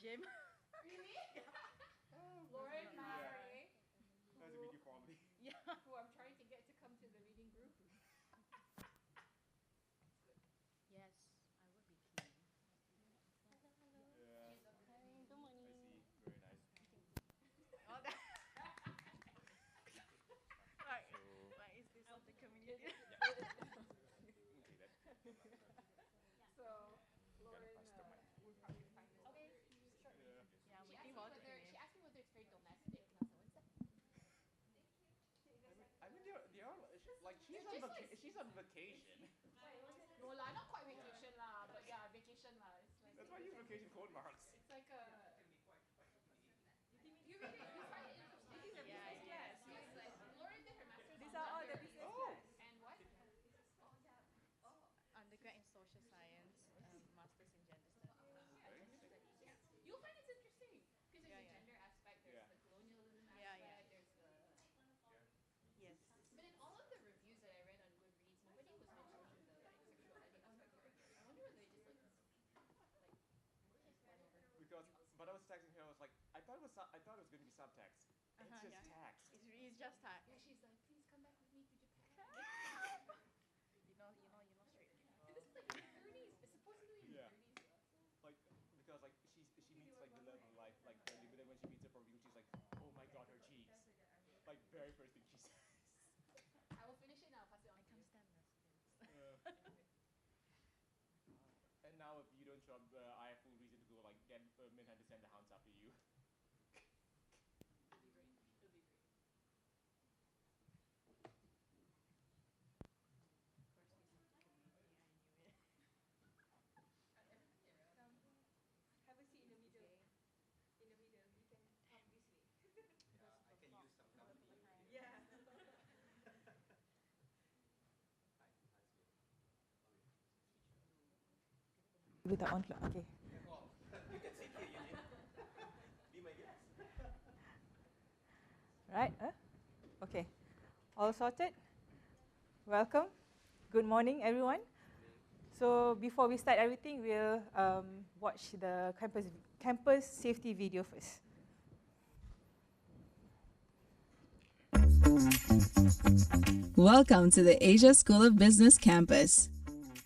Jim. Really? Lauren Mary, That's a video quality. Yeah. who I'm trying to get to come to the reading group. Yes, I would be keen. Yeah. Hi, good morning. I see. Very nice. Oh, that. Right. So Why is this of the community? okay then. So Lauren pass the mic. would probably find this Okay, very interesting. sure. Yeah. Yeah, I'm She waiting asked me for her to whether come in. she asked me whether it's very domestic, and I was like, "What's that?" I mean, they're all like They're just like- she's on vacation. No lah, not quite vacation lah, but yeah, vacation lah. It's like That's why I use vacation quote marks. it's like a. You read it. You find it interesting. These are Yeah, business yes, class. Yes, like Lauren did her master's. These on are all the gender. business Oh. class. And what? Undergrad in social science, master's in gender studies. Very interesting. Yeah, you'll find it's interesting because there's Yeah, a yeah. gender aspect, there's Yeah. the colonialism aspect, Yeah, yeah. there's the. Yes. But in all of the reviews that I read on Goodreads, nobody was mentioning the like sexuality aspect of it. I wonder whether they just like went over. Because but I was texting her. I was like, I thought it was going to be subtext. It's just Yeah. text. It's just that. Yeah, she's like, please come back with me to Japan. You know straight. And this is like in the 30s. It's supposedly in Yeah. the 30s. Like because like she meets like the love of life like early, but then when she meets her for real, she's like, oh my god, her cheeks. Like very first thing she says. I will finish it and I'll pass it on I to you. can't stand lesbians. And now if you don't show up, I have full reason to go like get Minhan to send the hounds after you. It'll be great. It'll be great. Of course, he's of the community. I knew it. Everybody around. Have a seat in the middle. Okay. In the middle. You can come this way. I can use some company. Yeah. With the on clock. Okay. Oh, you can sit here, Eugene. Be my guest. Right? Okay. All sorted? Welcome. Good morning, everyone. So before we start everything, we'll watch the campus safety video first. Welcome to the Asia School of Business campus.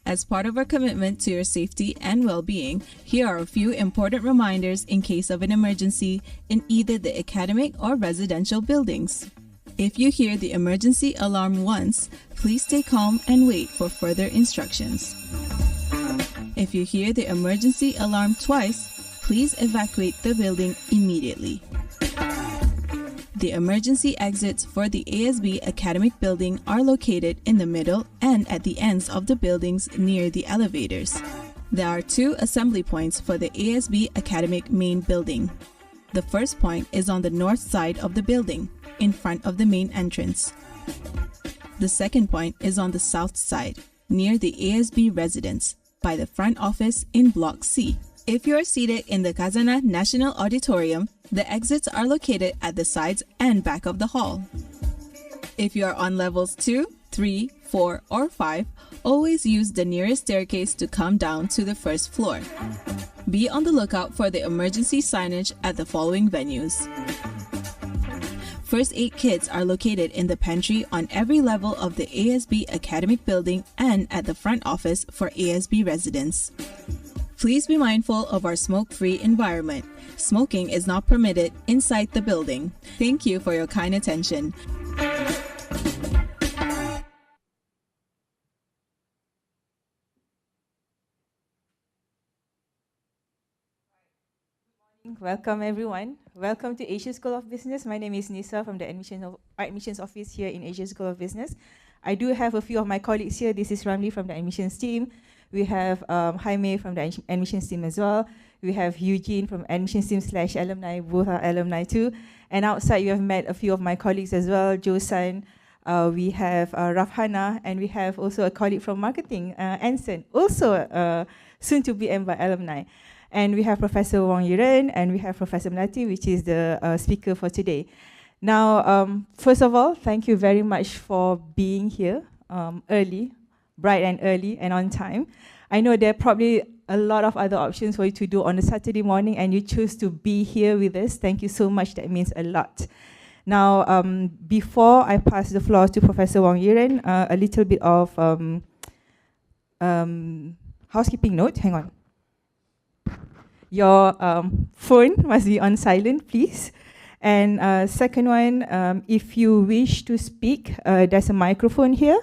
As part of our commitment to your safety and well-being, here are a few important reminders in case of an emergency in either the academic or residential buildings. If you hear the emergency alarm once, please stay calm and wait for further instructions. If you hear the emergency alarm twice, please evacuate the building immediately. The emergency exits for the ASB academic building are located in the middle and at the ends of the buildings near the elevators. There are 2 assembly points for the ASB academic main building. The first point is on the north side of the building, in front of the main entrance. The second point is on the south side, near the ASB residence, by the front office in Block C. If you are seated in the Kazana National Auditorium, the exits are located at the sides and back of the hall. If you are on levels 2, 3, 4, or 5, always use the nearest staircase to come down to the first floor. Be on the lookout for the emergency signage at the following venues. First aid kits are located in the pantry on every level of the ASB academic building and at the front office for ASB residents. Please be mindful of our smoke-free environment. Smoking is not permitted inside the building. Thank you for your kind attention. Welcome, everyone. Welcome to Asia School of Business. My name is Nisa from the admissions office here in Asia School of Business. I do have a few of my colleagues here. This is Ramli from the admissions team. We have Jaime from the admissions team as well. We have Eugene from admissions team / alumni. Both are alumni too. And outside, you have met a few of my colleagues as well. Josan. We have Rafhana, and we have also a colleague from marketing, Anson, also soon to be MBA alumni. And we have Professor Wong Yiren, and we have Professor Melati, which is the speaker for today. Now, first of all, thank you very much for being here early, bright and early and on time. I know there are probably a lot of other options for you to do on a Saturday morning, and you choose to be here with us. Thank you so much. That means a lot. Now, before I pass the floor to Professor Wang Yiren, a little bit of housekeeping note. Hang on. Your phone must be on silent, please. And second one, if you wish to speak, there's a microphone here.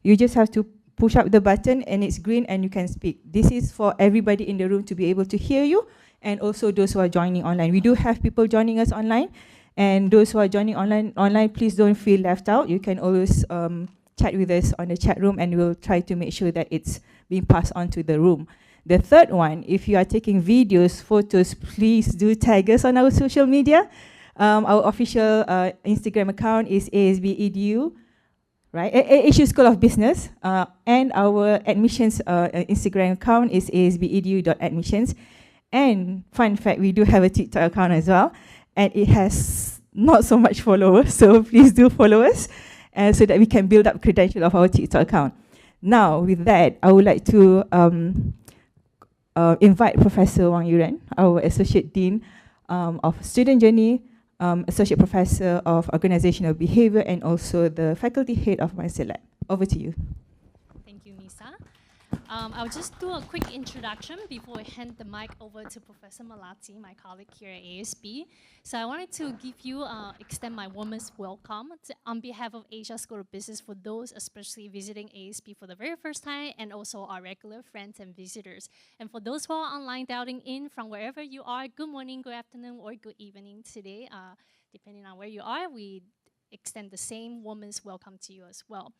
You just have to push up the button and it's green and you can speak. This is for everybody in the room to be able to hear you, and also those who are joining online. We do have people joining us online, and those who are joining online, please don't feel left out. You can always chat with us on the chat room, and we'll try to make sure that it's being passed on to the room. The third one, if you are taking videos, photos, please do tag us on our social media. Our official Instagram account is ASB.edu, right? ASU School of Business, and our admissions Instagram account is asb.edu.admissions. And fun fact, we do have a TikTok account as well, and it has not so much followers, so please do follow us so that we can build up credential of our TikTok account. Now, with that, I would like to invite Professor Wang Yiren, our Associate Dean of Student Journey, Associate Professor of Organizational Behavior, and also the Faculty Head of Mindset Lab. Over to you. Thank you, Nisa. I'll just do a quick introduction before I hand the mic over to Professor Melati, my colleague here at ASB. So I wanted to give you, extend my warmest welcome on behalf of Asia School of Business for those especially visiting ASB for the very first time, and also our regular friends and visitors. And for those who are online dialing in from wherever you are, good morning, good afternoon, or good evening today. Depending on where you are, we extend the same warmest welcome to you as well.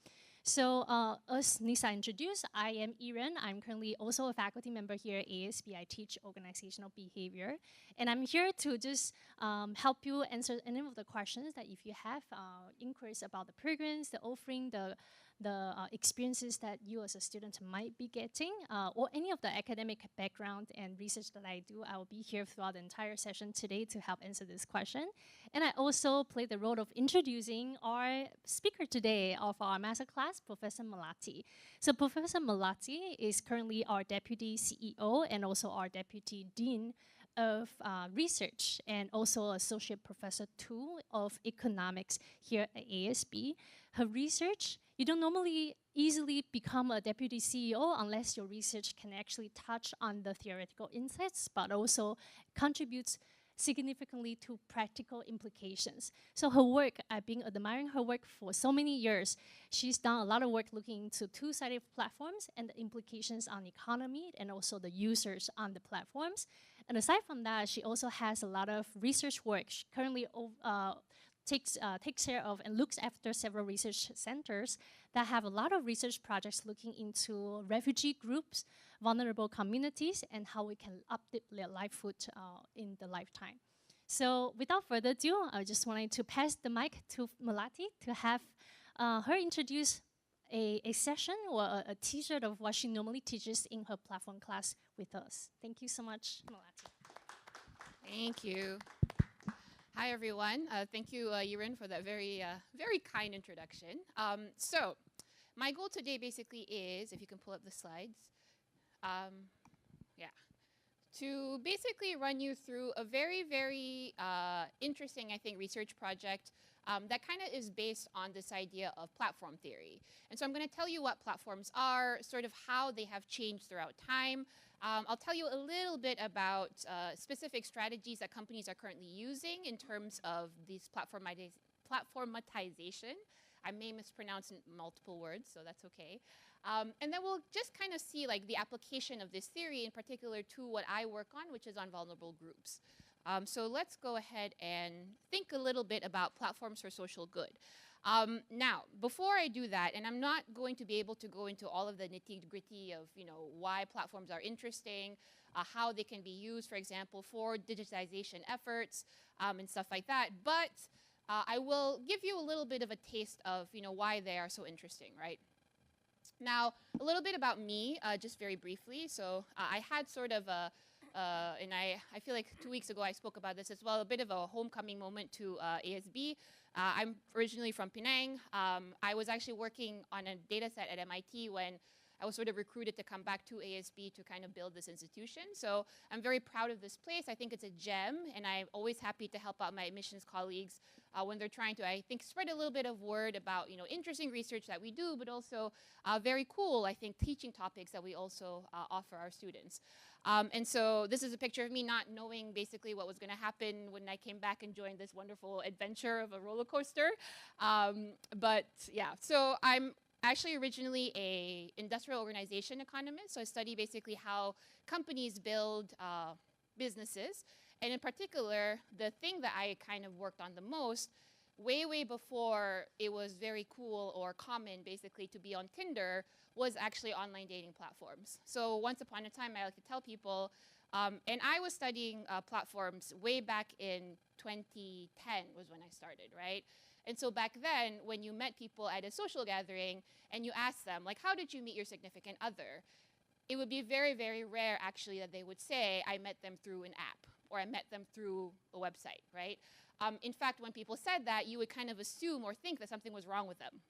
So as Nisa introduced, I am Iren. I'm currently also a faculty member here at ASB. I teach organizational behavior. And I'm here to just help you answer any of the questions that if you have inquiries about the programs, the offering, the experiences that you as a student might be getting, or any of the academic background and research that I do, I will be here throughout the entire session today to help answer this question. And I also play the role of introducing our speaker today of our masterclass, Professor Melati. So Professor Melati is currently our Deputy CEO and also our Deputy Dean of Research, and also Associate Professor 2 of Economics here at ASB. Her research, you don't normally easily become a deputy CEO unless your research can actually touch on the theoretical insights, but also contributes significantly to practical implications. So her work, I've been admiring her work for so many years. She's done a lot of work looking into two-sided platforms and the implications on the economy and also the users on the platforms. And aside from that, she also has a lot of research work. She currently takes care of and looks after several research centers that have a lot of research projects looking into refugee groups, vulnerable communities, and how we can update their livelihood in the lifetime. So without further ado, I just wanted to pass the mic to Melati to have her introduce a session or a t-shirt of what she normally teaches in her platform class with us. Thank you so much, Melati. Thank you. Hi, everyone. Thank you, Yiren, for that very kind introduction. So my goal today basically is, if you can pull up the slides, to basically run you through a very interesting, I think, research project that kind of is based on this idea of platform theory. And so I'm going to tell you what platforms are, sort of how they have changed throughout time. I'll tell you a little bit about specific strategies that companies are currently using in terms of these platformatization. I may mispronounce multiple words, so that's okay. And then we'll just kind of see like the application of this theory in particular to what I work on, which is on vulnerable groups. So let's go ahead and think a little bit about platforms for social good. Now, before I do that, and I'm not going to be able to go into all of the nitty-gritty of, why platforms are interesting, how they can be used, for example, for digitization efforts and stuff like that, but I will give you a little bit of a taste of, why they are so interesting, right? Now, a little bit about me, just very briefly. So I had sort of a, and I feel like 2 weeks ago I spoke about this as well, a bit of a homecoming moment to ASB. I'm originally from Penang. I was actually working on a data set at MIT when I was sort of recruited to come back to ASB to kind of build this institution. So I'm very proud of this place. I think it's a gem, and I'm always happy to help out my admissions colleagues when they're trying to, I think, spread a little bit of word about, interesting research that we do, but also very cool, I think, teaching topics that we also offer our students. And so this is a picture of me not knowing basically what was going to happen when I came back and joined this wonderful adventure of a roller coaster. But yeah, so I'm actually originally a industrial organization economist. So I study basically how companies build businesses. And in particular, the thing that I kind of worked on the most, way before it was very cool or common basically to be on Tinder, was actually online dating platforms. So once upon a time, I like to tell people, and I was studying platforms way back in 2010 was when I started, right? And so back then, when you met people at a social gathering and you asked them, like, how did you meet your significant other? It would be very, very rare, actually, that they would say, I met them through an app, or I met them through a website, right? In fact, when people said that, you would kind of assume or think that something was wrong with them.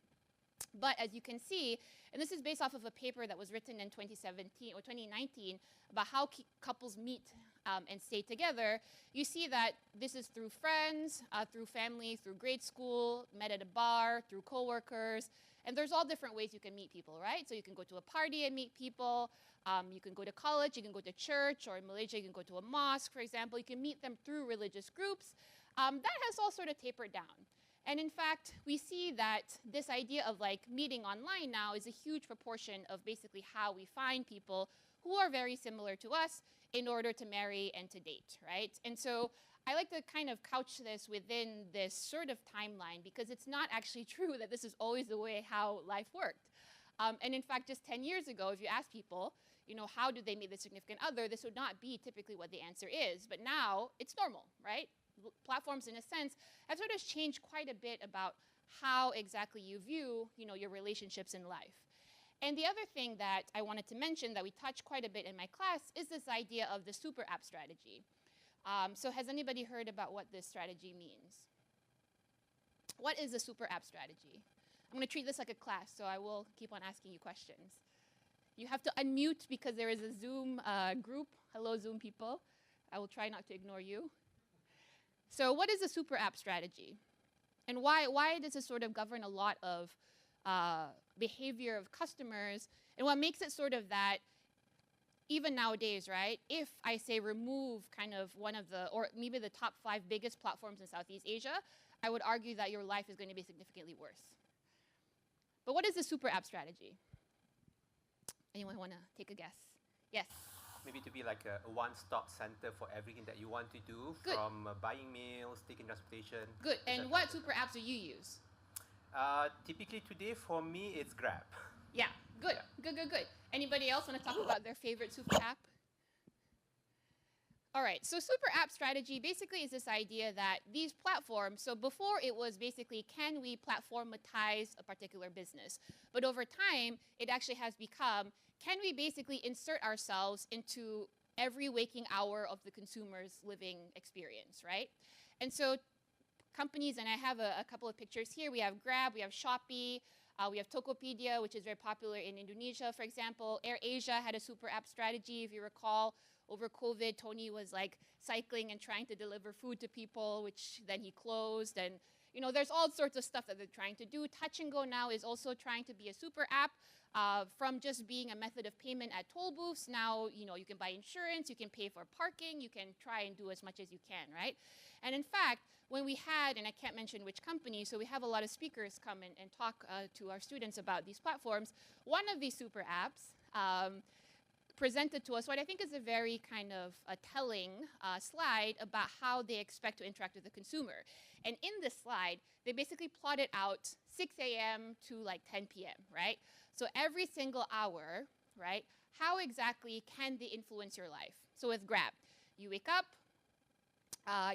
But as you can see, and this is based off of a paper that was written in 2017 or 2019 about how couples meet and stay together, you see that this is through friends, through family, through grade school, met at a bar, through coworkers, and there's all different ways you can meet people, right? So you can go to a party and meet people, you can go to college, you can go to church, or in Malaysia you can go to a mosque, for example. You can meet them through religious groups. That has all sort of tapered down. And in fact, we see that this idea of like meeting online now is a huge proportion of basically how we find people who are very similar to us in order to marry and to date, right? And so I like to kind of couch this within this sort of timeline because it's not actually true that this is always the way how life worked. And in fact, just 10 years ago, if you ask people, how do they meet their significant other, this would not be typically what the answer is. But now it's normal, right? Platforms, in a sense, have sort of changed quite a bit about how exactly you view, your relationships in life. And the other thing that I wanted to mention that we touched quite a bit in my class is this idea of the super app strategy. So has anybody heard about what this strategy means? What is a super app strategy? I'm going to treat this like a class, so I will keep on asking you questions. You have to unmute because there is a Zoom group. Hello, Zoom people. I will try not to ignore you. So what is a super app strategy? And why does it sort of govern a lot of behavior of customers? And what makes it sort of that, even nowadays, right, if I say remove kind of one of the, or maybe the top 5 biggest platforms in Southeast Asia, I would argue that your life is going to be significantly worse. But what is a super app strategy? Anyone want to take a guess? Yes? Maybe to be like a one-stop center for everything that you want to do, Good. from buying meals, taking transportation. Good. And what super apps do you use? Typically today for me it's Grab. Yeah, good, good. Anybody else want to talk about their favorite super app? All right, so super app strategy basically is this idea that these platforms, so before it was basically, can we platformatize a particular business? But over time, it actually has become, can we basically insert ourselves into every waking hour of the consumer's living experience, right? And so companies, and I have a couple of pictures here. We have Grab, we have Shopee, we have Tokopedia, which is very popular in Indonesia, for example. AirAsia had a super app strategy, if you recall. Over COVID, Tony was like cycling and trying to deliver food to people, which then he closed. And there's all sorts of stuff that they're trying to do. Touch and Go now is also trying to be a super app. From just being a method of payment at toll booths, now you can buy insurance, you can pay for parking, you can try and do as much as you can, right? And in fact, when we had, and I can't mention which company, so we have a lot of speakers come and talk to our students about these platforms. One of these super apps presented to us what I think is a very kind of a telling slide about how they expect to interact with the consumer. And in this slide, they basically plotted out 6 a.m. to like 10 p.m., right? So every single hour, right, how exactly can they influence your life? So with Grab, you wake up,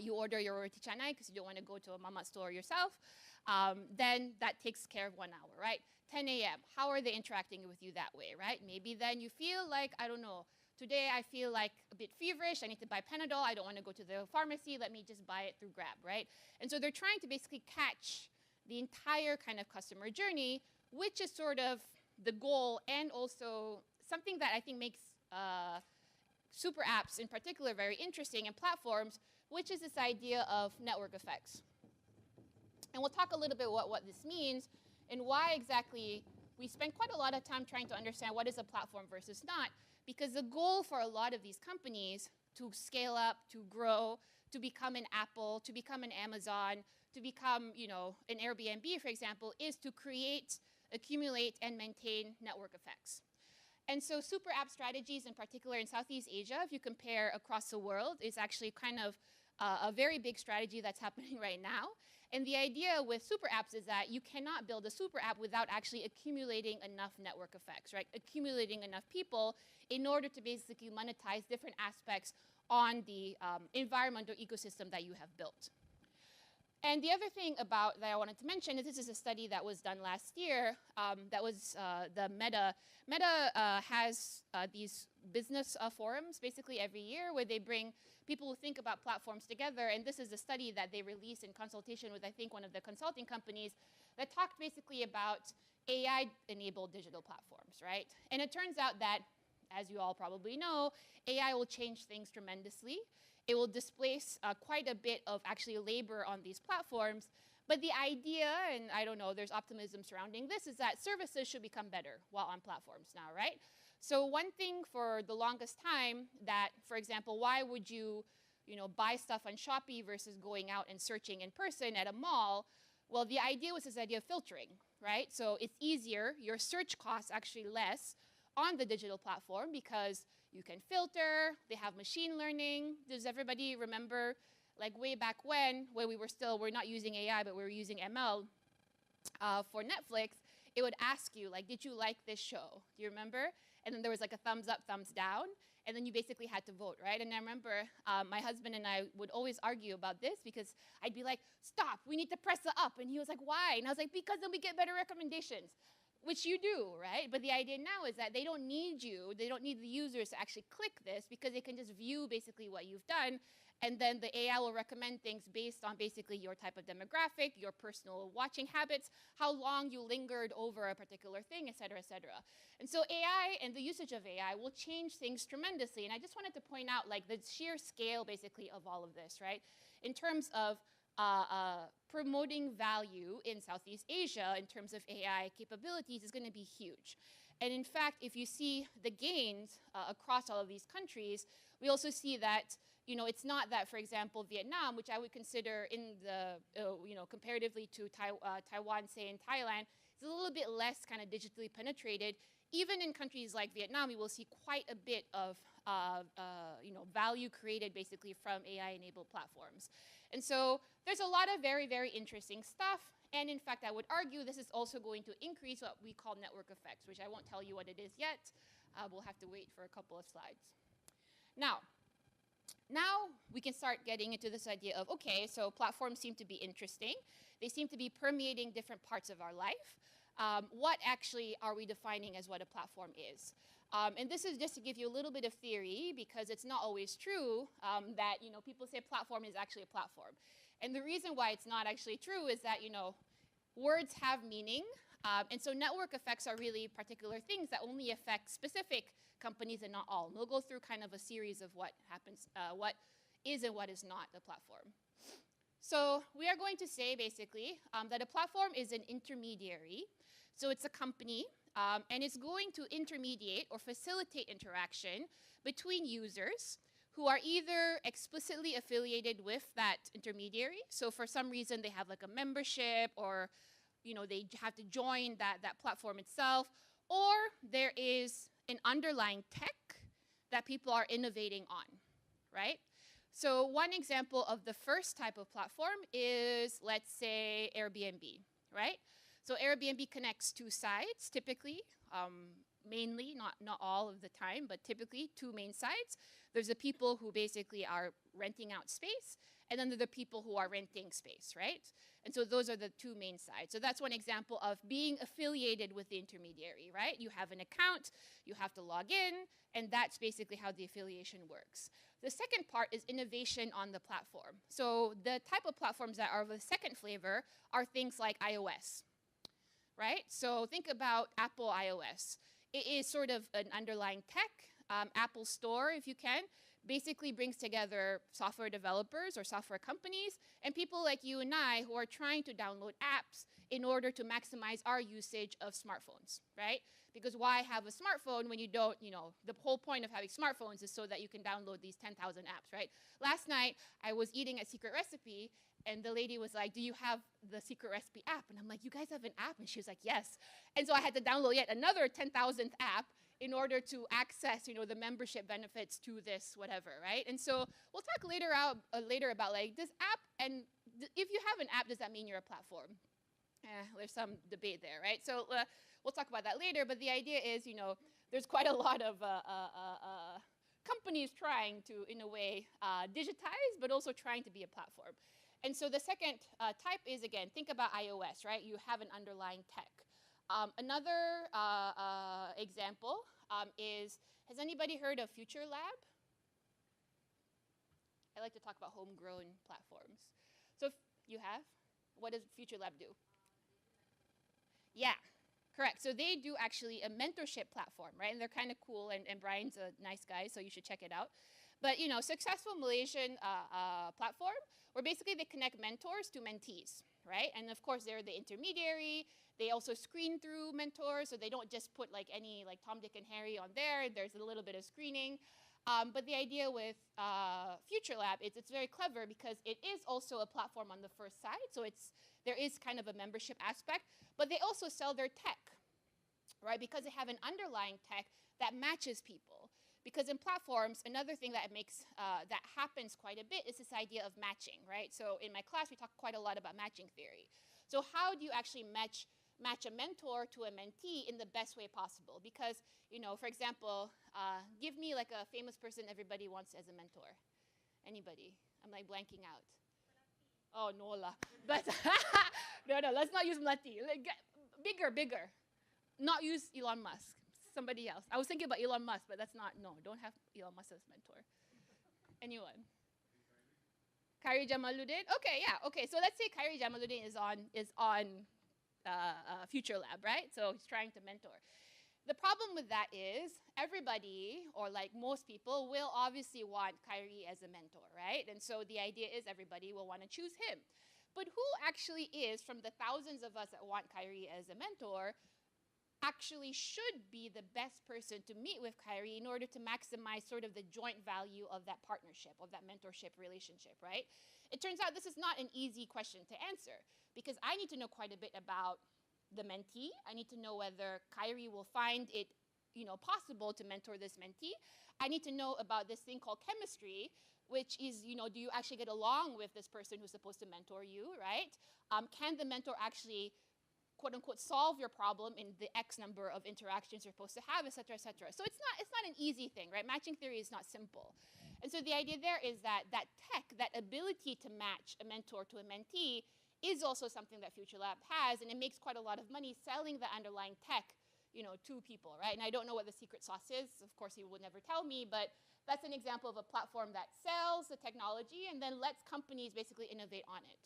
you order your roti canai because you don't want to go to a mama store yourself. Then that takes care of 1 hour, right? 10 a.m., how are they interacting with you that way, right? Maybe then you feel like, I don't know, today I feel like a bit feverish, I need to buy Panadol, I don't want to go to the pharmacy, let me just buy it through Grab, right? And so they're trying to basically catch the entire kind of customer journey, which is sort of the goal and also something that I think makes super apps in particular very interesting and platforms, which is this idea of network effects. And we'll talk a little bit about what this means and why exactly we spend quite a lot of time trying to understand what is a platform versus not, because the goal for a lot of these companies to scale up, to grow, to become an Apple, to become an Amazon, to become, you know, an Airbnb, for example, is to create, accumulate, and maintain network effects. And so super app strategies, in particular in Southeast Asia, if you compare across the world, is actually kind of a very big strategy that's happening right now. And the idea with super apps is that you cannot build a super app without actually accumulating enough network effects, right? Accumulating enough people in order to basically monetize different aspects on the environment or ecosystem that you have built. And the other thing about that I wanted to mention is this is a study that was done last year. That was the Meta. Meta has these business forums basically every year where they bring people who think about platforms together. And this is a study that they released in consultation with, I think, one of the consulting companies that talked basically about AI-enabled digital platforms, right? And it turns out that, as you all probably know, AI will change things tremendously. It will displace quite a bit of actually labor on these platforms. But the idea, and I don't know, there's optimism surrounding this, is that services should become better while on platforms now, right? So one thing for the longest time that, for example, why would you buy stuff on Shopee versus going out and searching in person at a mall? Well, the idea was this idea of filtering, right? So it's easier, your search costs actually less on the digital platform because you can filter, they have machine learning. Does everybody remember, like way back when we're not using AI, but we were using ML for Netflix, it would ask you, like, did you like this show? Do you remember? And then there was like a thumbs up, thumbs down, and then you basically had to vote, right? And I remember my husband and I would always argue about this because I'd be like, stop, we need to press the up. And he was like, why? And I was like, because then we get better recommendations. Which you do, right? But the idea now is that they don't need the users to actually click this because they can just view basically what you've done, and then the AI will recommend things based on basically your type of demographic, your personal watching habits, how long you lingered over a particular thing, et cetera, et cetera. And so AI and the usage of AI will change things tremendously, and I just wanted to point out like the sheer scale basically of all of this, right? In terms of promoting value in Southeast Asia in terms of AI capabilities is going to be huge. And in fact, if you see the gains across all of these countries, we also see that, it's not that, for example, Vietnam, which I would consider in the, comparatively to Taiwan, say, in Thailand, is a little bit less kind of digitally penetrated. Even in countries like Vietnam, we will see quite a bit of, value created basically from AI-enabled platforms. And so there's a lot of very, very interesting stuff. And in fact, I would argue this is also going to increase what we call network effects, which I won't tell you what it is yet. We'll have to wait for a couple of slides. Now we can start getting into this idea of, okay, so platforms seem to be interesting. They seem to be permeating different parts of our life. What actually are we defining as what a platform is? And this is just to give you a little bit of theory, because it's not always true that people say platform is actually a platform. And the reason why it's not actually true is that words have meaning, and so network effects are really particular things that only affect specific companies and not all. And we'll go through kind of a series of what happens, what is and what is not a platform. So we are going to say basically that a platform is an intermediary. So it's a company. And it's going to intermediate or facilitate interaction between users who are either explicitly affiliated with that intermediary. So for some reason, they have like a membership, or they have to join that platform itself, or there is an underlying tech that people are innovating on, right? So one example of the first type of platform is, let's say, Airbnb, right? So Airbnb connects two sides, typically, mainly, not all of the time, but typically two main sides. There's the people who basically are renting out space, and then there are the people who are renting space, right? And so those are the two main sides. So that's one example of being affiliated with the intermediary, right? You have an account, you have to log in, and that's basically how the affiliation works. The second part is innovation on the platform. So the type of platforms that are of the second flavor are things like iOS, right? So think about Apple iOS. It is sort of an underlying tech. Apple Store, if you can, basically brings together software developers or software companies and people like you and I who are trying to download apps in order to maximize our usage of smartphones, right? Because why have a smartphone when you don't, the whole point of having smartphones is so that you can download these 10,000 apps, right? Last night, I was eating a Secret Recipe, and the lady was like, do you have the Secret Recipe app? And I'm like, you guys have an app? And she was like, yes. And so I had to download yet another 10,000th app in order to access, the membership benefits to this whatever, right? And so we'll talk later about like this app, and if you have an app, does that mean you're a platform? There's some debate there, right? So we'll talk about that later, but the idea is, there's quite a lot of companies trying to, in a way, digitize, but also trying to be a platform. And so the second type is, again, think about iOS, right? You have an underlying tech. Another example is, has anybody heard of Future Lab? I like to talk about homegrown platforms. So if you have, what does Future Lab do? Yeah, correct. So they do actually a mentorship platform, right? And they're kind of cool, and Brian's a nice guy, so you should check it out. But, successful Malaysian platform where basically they connect mentors to mentees, right? And of course, they're the intermediary. They also screen through mentors, so they don't just put like any like Tom, Dick, and Harry on there. There's a little bit of screening. But the idea with Future Lab is it's very clever because it is also a platform on the first side. So there is kind of a membership aspect, but they also sell their tech, right? Because they have an underlying tech that matches people. Because in platforms, another thing that that happens quite a bit is this idea of matching, right? So in my class, we talk quite a lot about matching theory. So how do you actually match a mentor to a mentee in the best way possible? Because, for example, give me like a famous person everybody wants as a mentor. Anybody? I'm like blanking out. Oh, no lah. But no, let's not use Melati. Like, bigger. Not use Elon Musk. Somebody else. I was thinking about Elon Musk, but that's not, no, don't have Elon Musk as mentor. Anyone? Khairi Jamaluddin? Okay, yeah, okay. So let's say Khairi Jamaluddin is on Future Lab, right? So he's trying to mentor. The problem with that is everybody, or like most people, will obviously want Khairi as a mentor, right? And so the idea is everybody will want to choose him. But who actually is, from the thousands of us that want Khairi as a mentor, actually should be the best person to meet with Khairi in order to maximize sort of the joint value of that partnership, of that mentorship relationship, right? It turns out this is not an easy question to answer because I need to know quite a bit about the mentee. I need to know whether Khairi will find it, possible to mentor this mentee. I need to know about this thing called chemistry, which is, do you actually get along with this person who's supposed to mentor you, right? Can the mentor actually quote unquote solve your problem in the X number of interactions you're supposed to have, et cetera, et cetera. So it's not an easy thing, right? Matching theory is not simple. And so the idea there is that tech, that ability to match a mentor to a mentee is also something that Future Lab has, and it makes quite a lot of money selling the underlying tech, to people, right? And I don't know what the secret sauce is. Of course, he would never tell me, but that's an example of a platform that sells the technology and then lets companies basically innovate on it.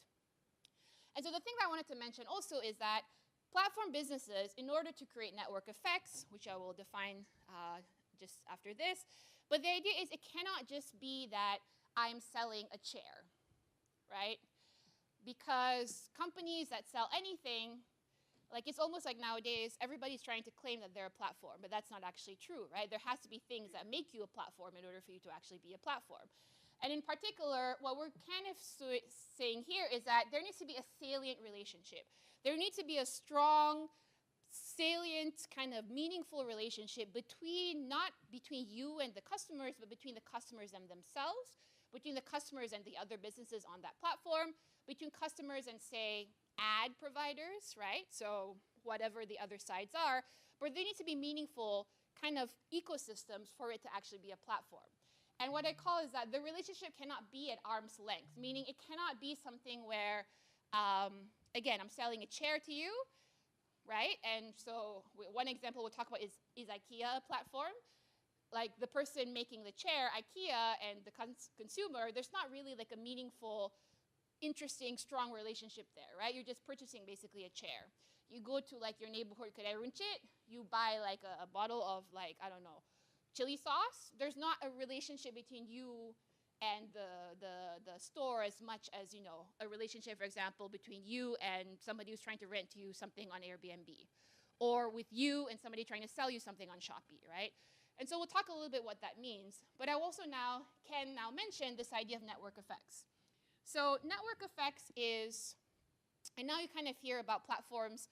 And so the thing that I wanted to mention also is that platform businesses, in order to create network effects, which I will define just after this, but the idea is it cannot just be that I'm selling a chair, right? Because companies that sell anything, like it's almost like nowadays, everybody's trying to claim that they're a platform, but that's not actually true, right? There has to be things that make you a platform in order for you to actually be a platform. And in particular, what we're kind of saying here is that there needs to be a salient relationship. There needs to be a strong, salient, kind of meaningful relationship not between you and the customers, but between the customers and themselves, between the customers and the other businesses on that platform, between customers and, say, ad providers, right? So whatever the other sides are, but there needs to be meaningful kind of ecosystems for it to actually be a platform. And what I call is that the relationship cannot be at arm's length, meaning it cannot be something where, again, I'm selling a chair to you, right? And so one example we'll talk about is IKEA a platform? Like the person making the chair, IKEA, and the consumer, there's not really like a meaningful, interesting, strong relationship there, right? You're just purchasing basically a chair. You go to like your neighborhood Karerunchit, you buy like a bottle of like, I don't know, chili sauce. There's not a relationship between you and the store as much as, you know, a relationship, for example, between you and somebody who's trying to rent you something on Airbnb, or with you and somebody trying to sell you something on Shopee, right? And so we'll talk a little bit what that means. But I also can now mention this idea of network effects. So network effects is, and now you kind of hear about platforms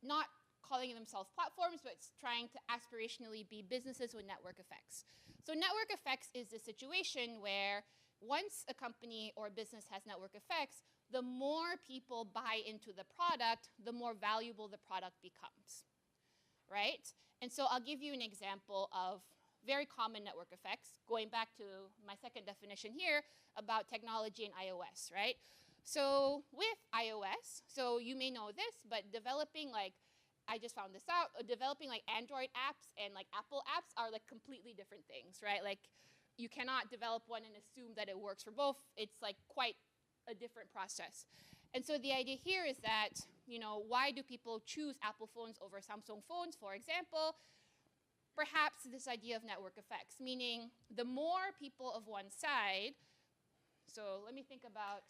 not calling themselves platforms, but trying to aspirationally be businesses with network effects. So network effects is the situation where once a company or a business has network effects, the more people buy into the product, the more valuable the product becomes, right? And so I'll give you an example of very common network effects, going back to my second definition here about technology and iOS, right? So with iOS, so you may know this, but developing like, I just found this out, developing like Android apps and like Apple apps are like completely different things, right? Like you cannot develop one and assume that it works for both. It's like quite a different process. And so the idea here is that, you know, why do people choose Apple phones over Samsung phones, for example? Perhaps this idea of network effects, meaning the more people of one side, so let me think about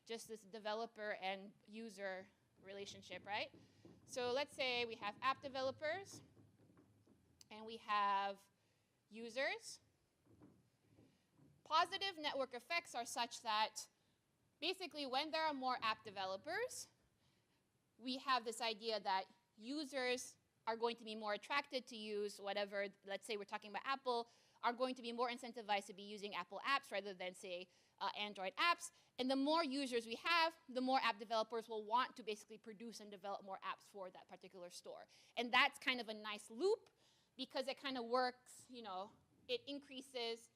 just this developer and user relationship, right? So let's say we have app developers and we have users. Positive network effects are such that basically when there are more app developers, we have this idea that users are going to be more attracted to use whatever, let's say we're talking about Apple, are going to be more incentivized to be using Apple apps rather than, say, Android apps. And the more users we have, the more app developers will want to basically produce and develop more apps for that particular store. And that's kind of a nice loop because it kind of works, you know, it increases.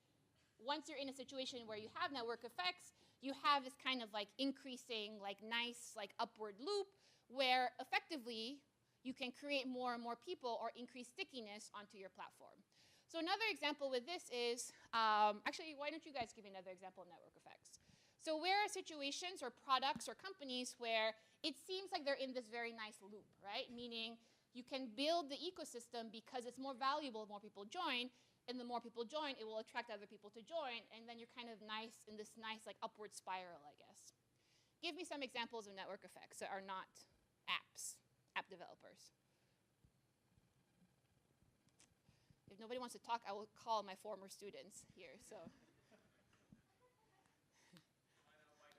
Once you're in a situation where you have network effects, you have this kind of like increasing, like nice, like upward loop where effectively you can create more and more people or increase stickiness onto your platform. So another example with this is, actually, why don't you guys give me another example of network effects? So where are situations or products or companies where it seems like they're in this very nice loop, right? Meaning you can build the ecosystem because it's more valuable if more people join, and the more people join, it will attract other people to join, and then you're kind of nice in this nice like upward spiral, I guess. Give me some examples of network effects that are not apps, app developers. If nobody wants to talk, I will call my former students here, so.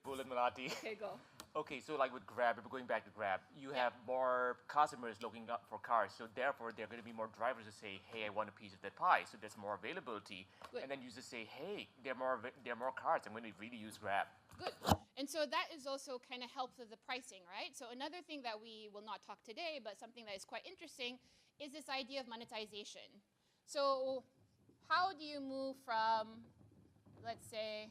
Bullet Malati. Okay, go. Okay, so like with Grab, if we're going back to Grab, you have more customers looking up for cars, so therefore there are going to be more drivers to say, hey, I want a piece of that pie, so there's more availability. Good. And then users say, hey, there are more cars, I'm going to really use Grab. Good. And so that is also kind of helps with the pricing, right? So another thing that we will not talk today, but something that is quite interesting, is this idea of monetization. So how do you move from, let's say,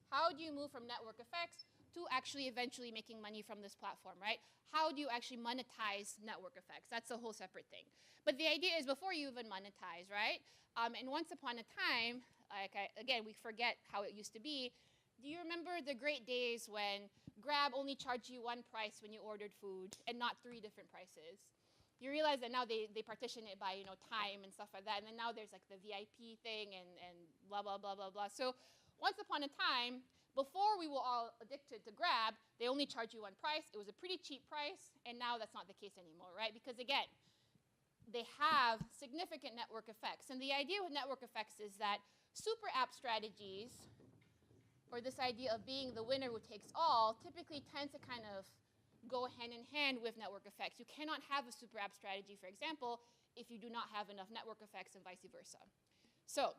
how do you move from network effects to actually eventually making money from this platform, right? How do you actually monetize network effects? That's a whole separate thing. But the idea is before you even monetize, right? And once upon a time, like again, we forget how it used to be. Do you remember the great days when Grab only charged you one price when you ordered food and not 3 different prices? You realize that now they partition it by, you know, time and stuff like that. And then now there's like the VIP thing and blah, blah, blah, blah, blah. So once upon a time, before we were all addicted to Grab, they only charge you one price. It was a pretty cheap price, and now that's not the case anymore, right? Because again, they have significant network effects. And the idea with network effects is that super app strategies, or this idea of being the winner who takes all, typically tend to kind of go hand in hand with network effects. You cannot have a super app strategy, for example, if you do not have enough network effects and vice versa. So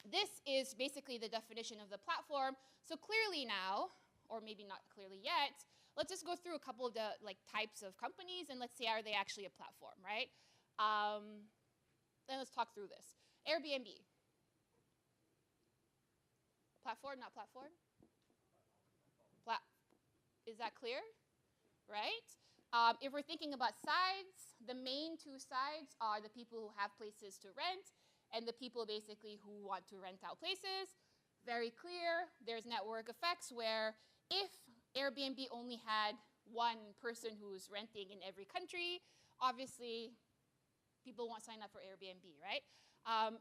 this is basically the definition of the platform. So clearly now, or maybe not clearly yet, let's just go through a couple of the like types of companies and let's see, are they actually a platform, right? Then let's talk through this. Airbnb. Platform, not platform? Is that clear? Right? If we're thinking about sides, the main 2 sides are the people who have places to rent and the people basically who want to rent out places. Very clear. There's network effects where if Airbnb only had one person who's renting in every country, obviously people won't sign up for Airbnb, right?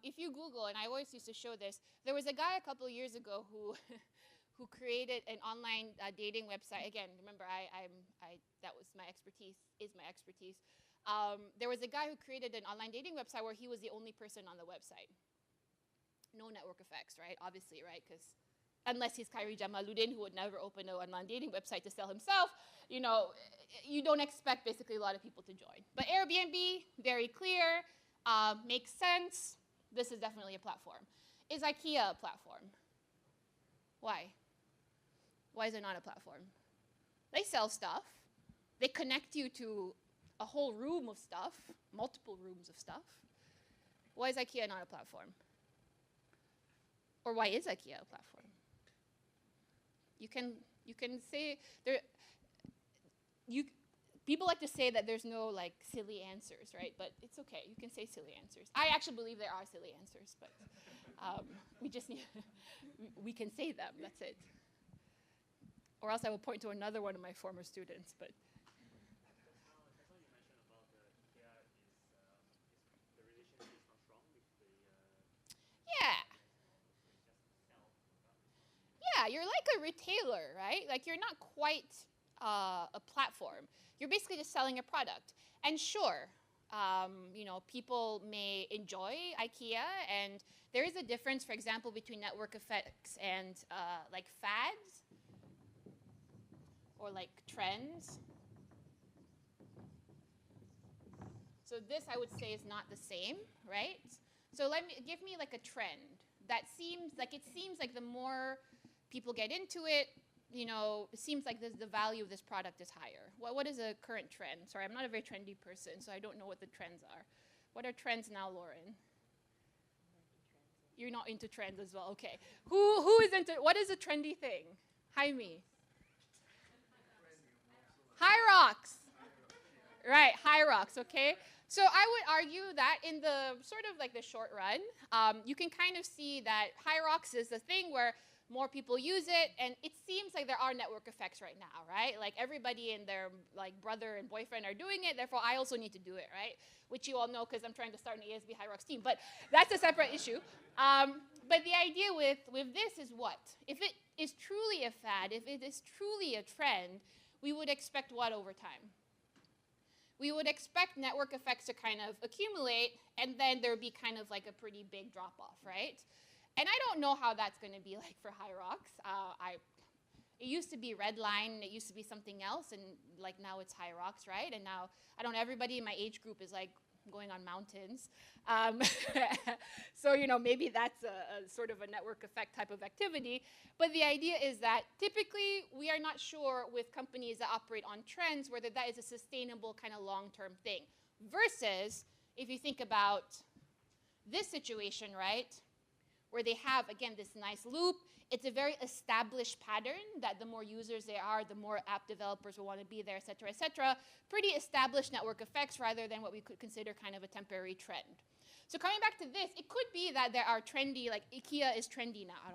If you Google, and I always used to show this, there was a guy a couple of years ago who who created an online dating website. Again, remember, that was my expertise, is my expertise. There was a guy who created an online dating website where he was the only person on the website. No network effects, right? Obviously, right? Because unless he's Khairi Jamaluddin, who would never open an online dating website to sell himself, you know, you don't expect basically a lot of people to join. But Airbnb, very clear, makes sense. This is definitely a platform. Is IKEA a platform? Why? Why is it not a platform? They sell stuff. They connect you to a whole room of stuff, multiple rooms of stuff. Why is IKEA not a platform? Or why is IKEA a platform? You can say there. People like to say that there's no like silly answers, right? But it's okay. You can say silly answers. I actually believe there are silly answers, but we just need we can say them. That's it. Or else I will point to another one of my former students. But yeah. Yeah, you're like a retailer, right? Like you're not quite a platform. You're basically just selling a product. And sure, you know, people may enjoy IKEA, and there is a difference, for example, between network effects and like fads or like trends. So this, I would say, is not the same, right? So give me like a trend that seems like the more people get into it, you know, it seems like the value of this product is higher. What is a current trend? Sorry, I'm not a very trendy person, so I don't know what the trends are. What are trends now, Lauren? You're not into trends as well. Okay. Who is into? What is a trendy thing? Jaime. High rocks. Right, high rocks. Okay. So I would argue that in the sort of like the short run, you can kind of see that high rocks is the thing where more people use it, and it seems like there are network effects right now, right? Like everybody and their like brother and boyfriend are doing it, therefore I also need to do it, right? Which you all know because I'm trying to start an ASB High Rocks team, but that's a separate issue. But the idea with this is what? If it is truly a fad, if it is truly a trend, we would expect what over time? We would expect network effects to kind of accumulate, and then there would be kind of like a pretty big drop-off, right? And I don't know how that's going to be like for High Rocks. It used to be Red Line, it used to be something else, and like now it's High Rocks, right? And now, I don't know, everybody in my age group is like going on mountains. So, you know, maybe that's a sort of a network effect type of activity. But the idea is that typically we are not sure with companies that operate on trends whether that is a sustainable kind of long-term thing. Versus, if you think about this situation, right? Where they have, again, this nice loop. It's a very established pattern that the more users there are, the more app developers will want to be there, et cetera, et cetera. Pretty established network effects rather than what we could consider kind of a temporary trend. So coming back to this, it could be that there are trendy, like IKEA is trendy now. I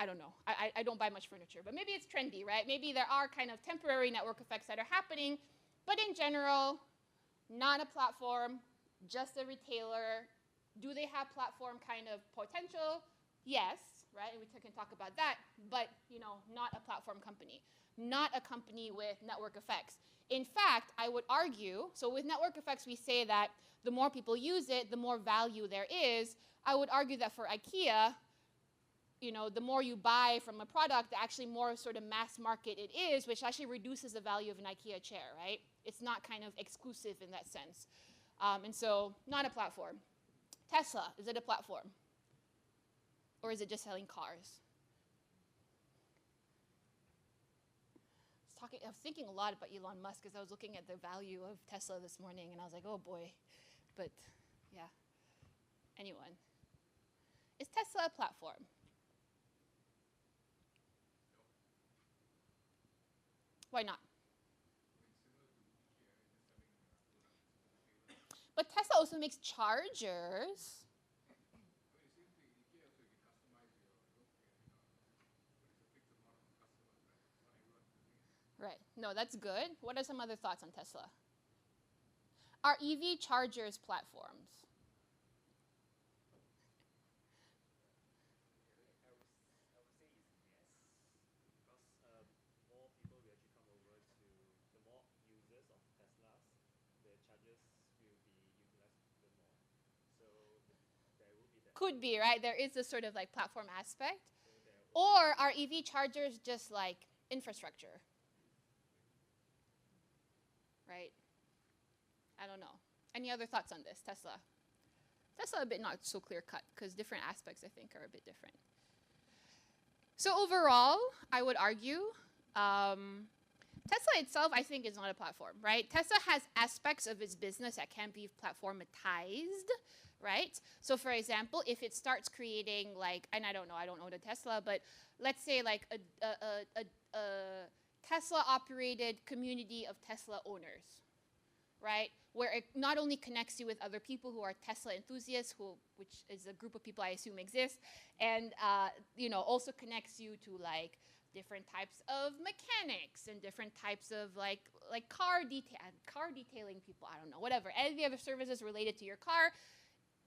don't know. I don't buy much furniture, but maybe it's trendy, right? Maybe there are kind of temporary network effects that are happening, but in general, not a platform, just a retailer. Do they have platform kind of potential? Yes, right? We can talk about that, but you know, not a platform company, not a company with network effects. In fact, I would argue, so with network effects, we say that the more people use it, the more value there is. I would argue that for IKEA, you know, the more you buy from a product, the actually more sort of mass market it is, which actually reduces the value of an IKEA chair, right? It's not kind of exclusive in that sense. And so, not a platform. Tesla, is it a platform? Or is it just selling cars? I was thinking a lot about Elon Musk because I was looking at the value of Tesla this morning, and I was like, oh boy. But yeah, anyone. Is Tesla a platform? Why not? But Tesla also makes chargers. Right. No, that's good. What are some other thoughts on Tesla? Are EV chargers platforms? I would say is yes, because more people will actually come over to the more users of Teslas, the chargers will be utilized even more. So there will be that. Could be, right? There is this sort of like platform aspect. So there Or are EV chargers just like infrastructure? Right? I don't know. Any other thoughts on this, Tesla? Tesla a bit not so clear cut because different aspects I think are a bit different. So overall, I would argue Tesla itself I think is not a platform, right? Tesla has aspects of its business that can be platformatized, right? So for example, if it starts creating like, and I don't know the Tesla, but let's say like a Tesla operated community of Tesla owners, right? Where it not only connects you with other people who are Tesla enthusiasts, which is a group of people I assume exists, and also connects you to like different types of mechanics and different types of like car detailing people, I don't know, whatever. Any other services related to your car,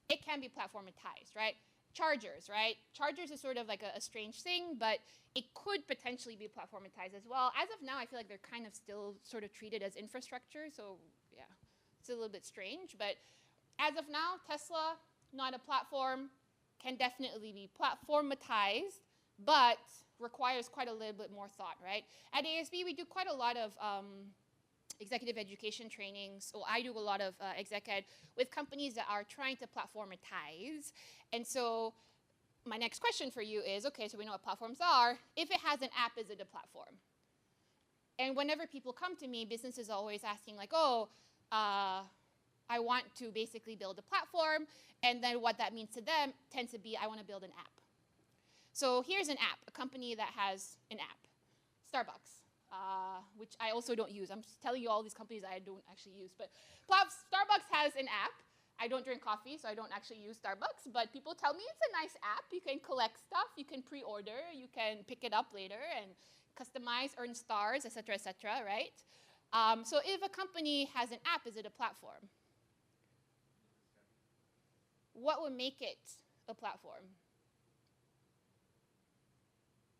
it can be platformatized, right? Chargers, right? Chargers is sort of like a strange thing, but it could potentially be platformatized as well. As of now, I feel like they're kind of still sort of treated as infrastructure, so yeah, it's a little bit strange. But as of now, Tesla, not a platform, can definitely be platformatized, but requires quite a little bit more thought, right? At ASB, we do quite a lot of executive education trainings. So I do a lot of exec ed with companies that are trying to platformatize. And so my next question for you is, okay, so we know what platforms are. If it has an app, is it a platform? And whenever people come to me, businesses are always asking like, oh, I want to basically build a platform. And then what that means to them tends to be, I want to build an app. So here's an app, a company that has an app, Starbucks. Which I also don't use. I'm just telling you all these companies I don't actually use. But Starbucks has an app. I don't drink coffee, so I don't actually use Starbucks. But people tell me it's a nice app. You can collect stuff. You can pre-order. You can pick it up later and customize, earn stars, et cetera, right? So if a company has an app, is it a platform? What would make it a platform?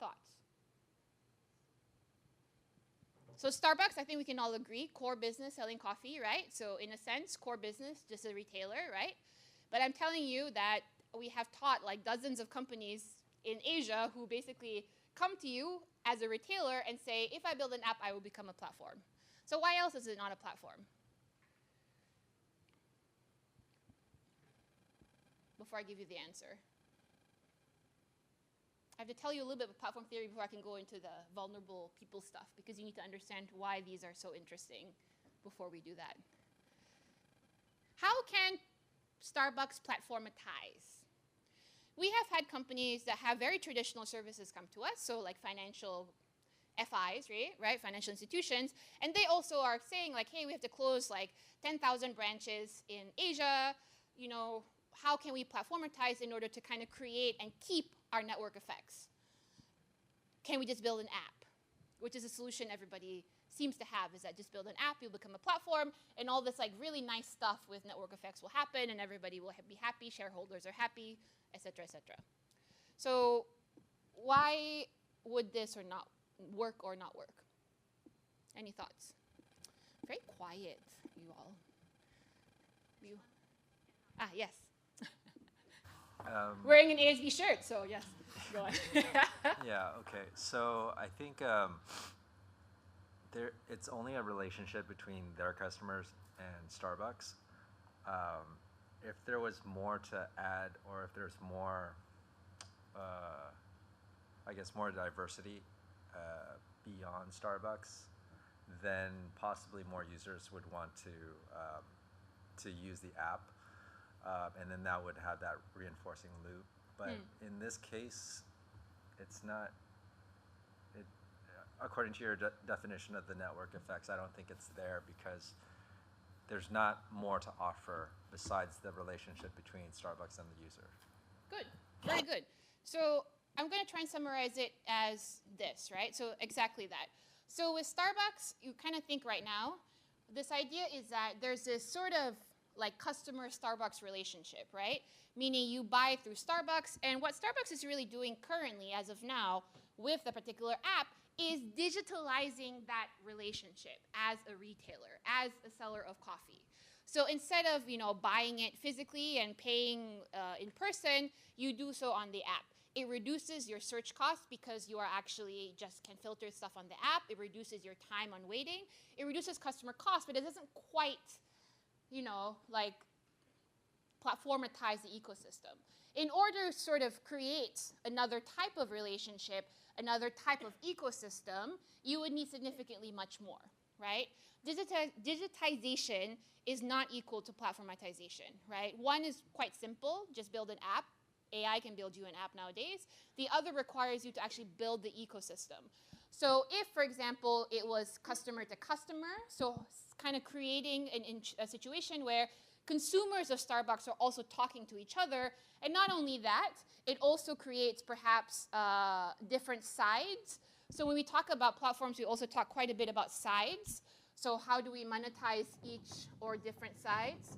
Thoughts? So Starbucks, I think we can all agree, core business, selling coffee, right? So in a sense, core business, just a retailer, right? But I'm telling you that we have taught like dozens of companies in Asia who basically come to you as a retailer and say, if I build an app, I will become a platform. So why else is it not a platform? Before I give you the answer. I have to tell you a little bit of platform theory before I can go into the vulnerable people stuff, because you need to understand why these are so interesting before we do that. How can Starbucks platformatize? We have had companies that have very traditional services come to us, so like financial FIs, right? Financial institutions, and they also are saying like, hey, we have to close like 10,000 branches in Asia, how can we platformatize in order to kind of create and keep our network effects? Can we just build an app? Which is a solution everybody seems to have, is that just build an app, you'll become a platform, and all this like really nice stuff with network effects will happen, and everybody will be happy, shareholders are happy, et cetera, et cetera. So why would this or not work? Any thoughts? Very quiet, you all. Yes. Wearing an ASB shirt, so yes, go on. Yeah, okay. So I think it's only a relationship between their customers and Starbucks. If there was more to add, or if there's more, more diversity beyond Starbucks, then possibly more users would want to use the app. And then that would have that reinforcing loop. But in this case, it's not, according to your definition of the network effects, I don't think it's there, because there's not more to offer besides the relationship between Starbucks and the user. Good, very good. So I'm going to try and summarize it as this, right? So exactly that. So with Starbucks, you kind of think right now, this idea is that there's this sort of like customer-Starbucks relationship, right? Meaning you buy through Starbucks, and what Starbucks is really doing currently, as of now, with the particular app, is digitalizing that relationship as a retailer, as a seller of coffee. So instead of buying it physically and paying in person, you do so on the app. It reduces your search costs because you are actually just can filter stuff on the app. It reduces your time on waiting. It reduces customer costs, but it doesn't quite, like platformatize the ecosystem. In order to sort of create another type of relationship, another type of ecosystem, you would need significantly much more, right? Digitization is not equal to platformatization, right? One is quite simple, just build an app. AI can build you an app nowadays. The other requires you to actually build the ecosystem. So if, for example, it was customer to customer, so kind of creating a situation where consumers of Starbucks are also talking to each other, and not only that, it also creates perhaps different sides. So when we talk about platforms, we also talk quite a bit about sides. So how do we monetize each or different sides?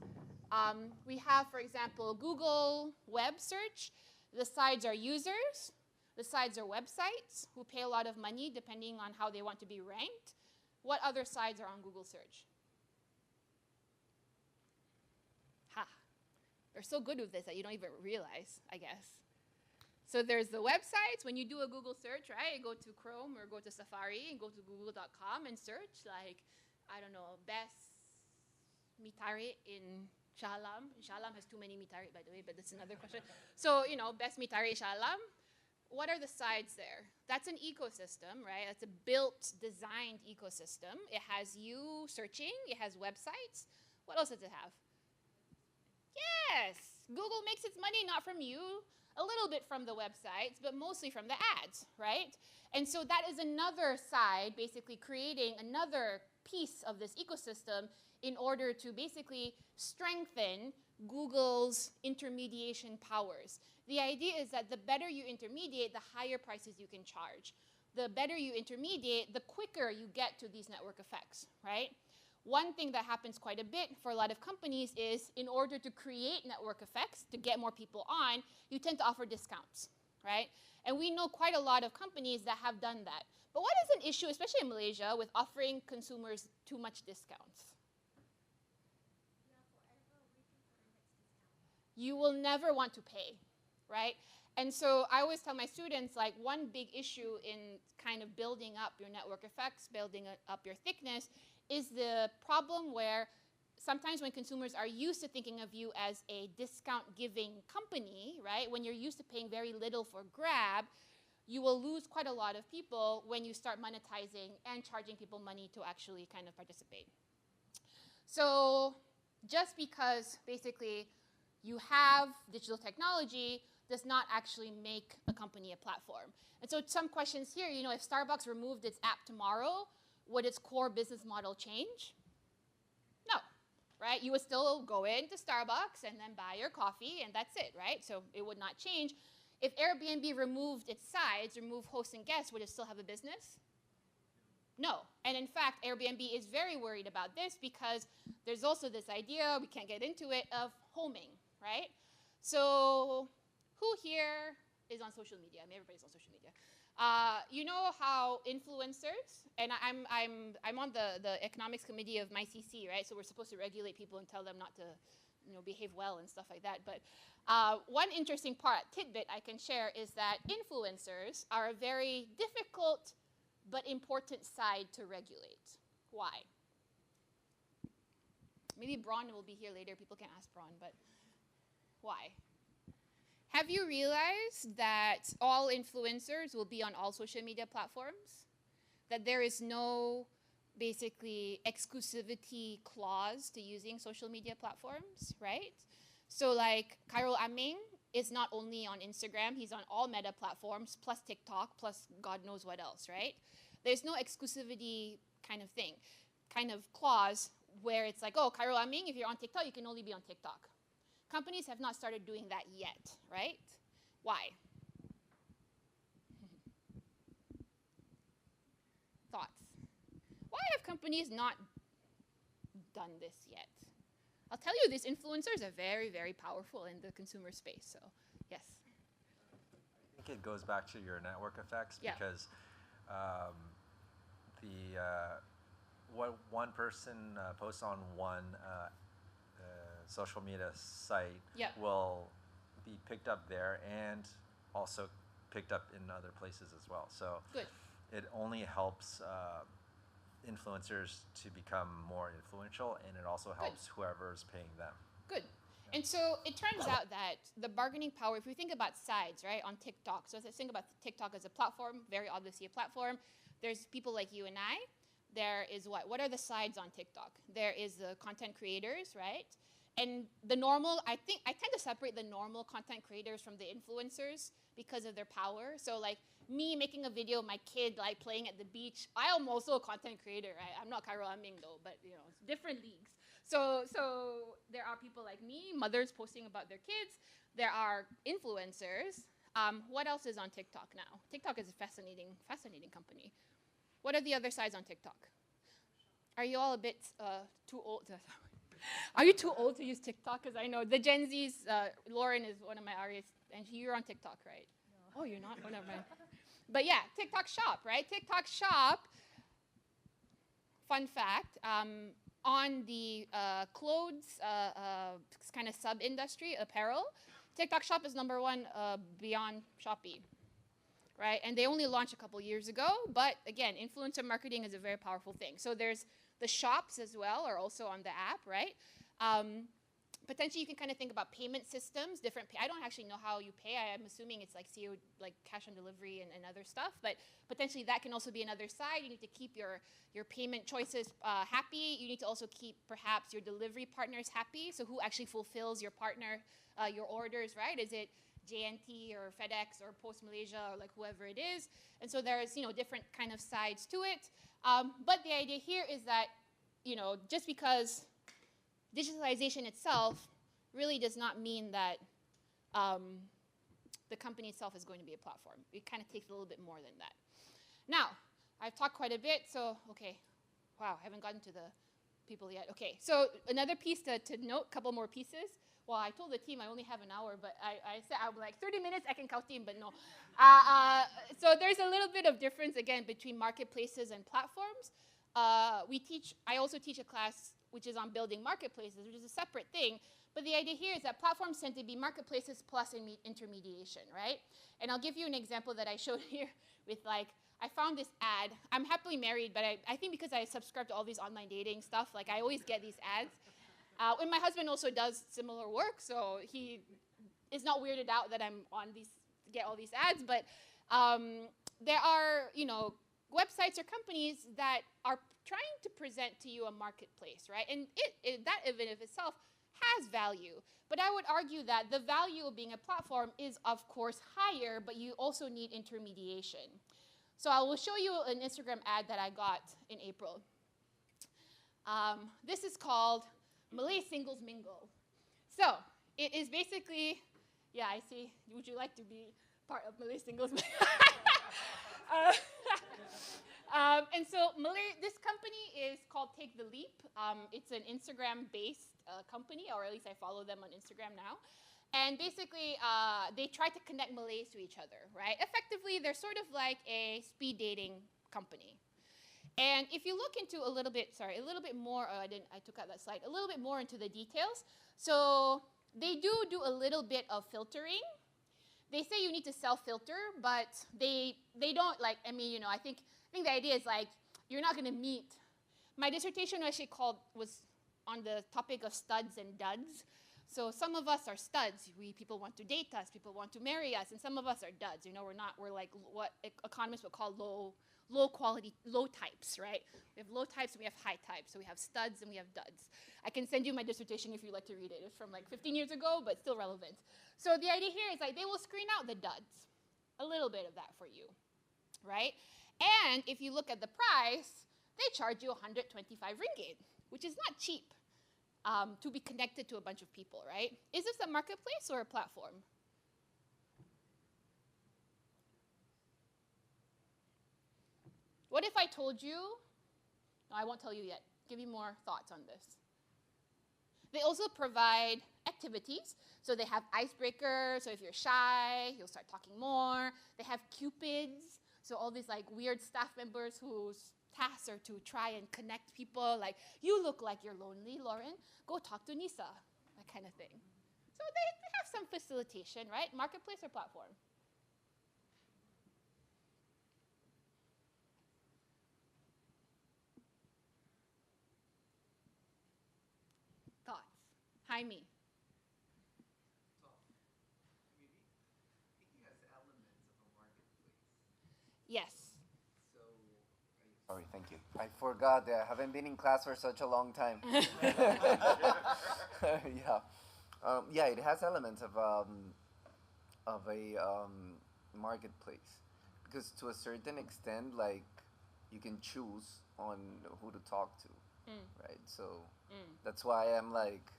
We have, for example, Google web search. The sides are users. The sides are websites who pay a lot of money depending on how they want to be ranked. What other sides are on Google search? They're so good with this that you don't even realize, I guess. So there's the websites. When you do a Google search, right, go to Chrome or go to Safari and go to google.com and search, like, I don't know, best mitari in Shah Alam. Shah Alam has too many mitari, by the way, but that's another question. So, best mitari Shah Alam. What are the sides there? That's an ecosystem, right? That's a built, designed ecosystem. It has you searching. It has websites. What else does it have? Yes, Google makes its money not from you, a little bit from the websites, but mostly from the ads, right? And so that is another side, basically creating another piece of this ecosystem in order to basically strengthen Google's intermediation powers. The idea is that the better you intermediate, the higher prices you can charge. The better you intermediate, the quicker you get to these network effects, right? One thing that happens quite a bit for a lot of companies is in order to create network effects, to get more people on, you tend to offer discounts, right? And we know quite a lot of companies that have done that. But what is an issue, especially in Malaysia, with offering consumers too much discounts? You will never want to pay, right? And so I always tell my students, like, one big issue in kind of building up your network effects, building up your thickness, is the problem where sometimes when consumers are used to thinking of you as a discount-giving company, right, when you're used to paying very little for Grab, you will lose quite a lot of people when you start monetizing and charging people money to actually kind of participate. So just because basically you have digital technology does not actually make a company a platform. And so some questions here, if Starbucks removed its app tomorrow, would its core business model change? No, right? You would still go into Starbucks and then buy your coffee, and that's it, right? So it would not change. If Airbnb removed its sides, removed hosts and guests, would it still have a business? No. And in fact, Airbnb is very worried about this because there's also this idea, we can't get into it, of homing, right? So who here is on social media? I mean, everybody's on social media. You know how influencers, and I'm on the economics committee of MyCC, right? So we're supposed to regulate people and tell them not to, behave well and stuff like that. But one interesting tidbit I can share is that influencers are a very difficult but important side to regulate. Why? Maybe Braun will be here later. People can ask Braun, but why? Have you realized that all influencers will be on all social media platforms? That there is no, basically, exclusivity clause to using social media platforms, right? So like Khairul Aming is not only on Instagram, he's on all meta platforms, plus TikTok, plus God knows what else, right? There's no exclusivity kind of clause where it's like, oh, Khairul Aming, if you're on TikTok, you can only be on TikTok. Companies have not started doing that yet, right? Why? Thoughts? companies not done this yet. I'll tell you, these influencers are very, very powerful in the consumer space. So, yes. I think it goes back to your network effects Yeah. because what one person posts on one social media site Yeah. will be picked up there and also picked up in other places as well. So Good. it only helps influencers to become more influential, and it also helps whoever's paying them. Good. And so it turns out that the bargaining power, if we think about sides, right, on TikTok, so let's think about TikTok as a platform, very obviously a platform. There's people like you and I. There is what? What are the sides on TikTok? There is the content creators, right? And the normal, I tend to separate the normal content creators from the influencers because of their power. So like me making a video of my kid like playing at the beach, I am also a content creator, right? I'm not Cairo Aming though, but you know, it's different leagues. So there are people like me, mothers posting about their kids. There are influencers. What else is on TikTok now? TikTok is a fascinating company. What are the other sides on TikTok? Are you all a bit too old? Are you too old to use TikTok? Because I know the Gen Zs, Lauren is one of my RAs, and you're on TikTok, right? No. Oh, you're not? Oh, never mind. But yeah, TikTok Shop, right? TikTok Shop, fun fact, on the clothes kind of sub-industry, apparel, TikTok Shop is #1 beyond Shopee, right? And they only launched a couple years ago, but again, influencer marketing is a very powerful thing. So there's the shops as well are also on the app, right? Potentially you can kind of think about payment systems, I don't actually know how you pay. I'm assuming it's like CO, like cash on delivery and other stuff, but potentially that can also be another side. You need to keep your payment choices happy. You need to also keep perhaps your delivery partners happy. So who actually fulfills your partner, your orders, right? Is it JNT or FedEx or Post Malaysia or like whoever it is? And so there's, you know, different kind of sides to it. But the idea here is that, you know, just because digitalization itself really does not mean that the company itself is going to be a platform. It kind of takes a little bit more than that. Now, I've talked quite a bit, so, okay. Wow, I haven't gotten to the people yet. Okay, so another piece to note, couple more pieces. Well, I told the team I only have an hour, but I said I was like 30 minutes, I can count team, but no. So there's a little bit of difference, again, between marketplaces and platforms. I also teach a class which is on building marketplaces, which is a separate thing. But the idea here is that platforms tend to be marketplaces plus intermediation, right? And I'll give you an example that I showed here with like, I found this ad. I'm happily married, but I think because I subscribe to all these online dating stuff, like I always get these ads. And my husband also does similar work, so he is not weirded out that I'm on get all these ads. But there are, you know, websites or companies that are trying to present to you a marketplace, right? And that in of itself has value. But I would argue that the value of being a platform is, of course, higher, but you also need intermediation. So I will show you an Instagram ad that I got in April. This is called Malay Singles Mingle. So it is basically, yeah, I see. Would you like to be part of Malay Singles Mingle? And so this company is called Take the Leap. It's an Instagram-based company, or at least I follow them on Instagram now. And basically, they try to connect Malays to each other, right? Effectively, they're sort of like a speed dating company. And if you look into a little bit more, I took out that slide, a little bit more into the details. So they do a little bit of filtering. They say you need to self-filter, but they don't, like, I mean, you know, I think the idea is like, you're not gonna meet. My dissertation actually was on the topic of studs and duds. So some of us are studs. People want to date us, people want to marry us, and some of us are duds. You know, we're like what economists would call low quality, low types, right? We have low types and we have high types. So we have studs and we have duds. I can send you my dissertation if you'd like to read it. It's from like 15 years ago, but still relevant. So the idea here is like they will screen out the duds. A little bit of that for you, right? And if you look at the price, they charge you 125 ringgit, which is not cheap to be connected to a bunch of people, right? Is this a marketplace or a platform? What if I told you, I won't tell you yet. Give me more thoughts on this. They also provide activities. So they have icebreakers. So if you're shy, you'll start talking more. They have cupids. So all these like weird staff members whose tasks are to try and connect people. Like, you look like you're lonely, Lauren. Go talk to Nisa. That kind of thing. So they have some facilitation, right? Marketplace or platform? Thoughts? Jaime. Yes. Sorry, thank you. I forgot that I haven't been in class for such a long time. Yeah. Yeah, it has elements of a marketplace, because to a certain extent, like, you can choose on who to talk to, right? So that's why I'm like,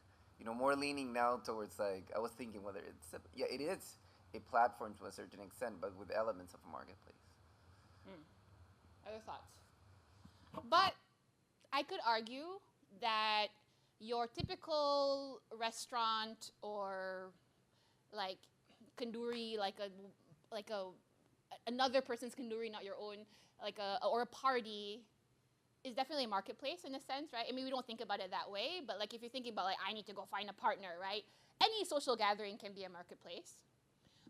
more leaning now towards, like, I was thinking whether it's it is a platform to a certain extent, but with elements of a marketplace. Other thoughts? But I could argue that your typical restaurant or like kanduri, like another person's kanduri, not your own, or a party, is definitely a marketplace in a sense, right? I mean, we don't think about it that way, but like if you're thinking about like I need to go find a partner, right? Any social gathering can be a marketplace,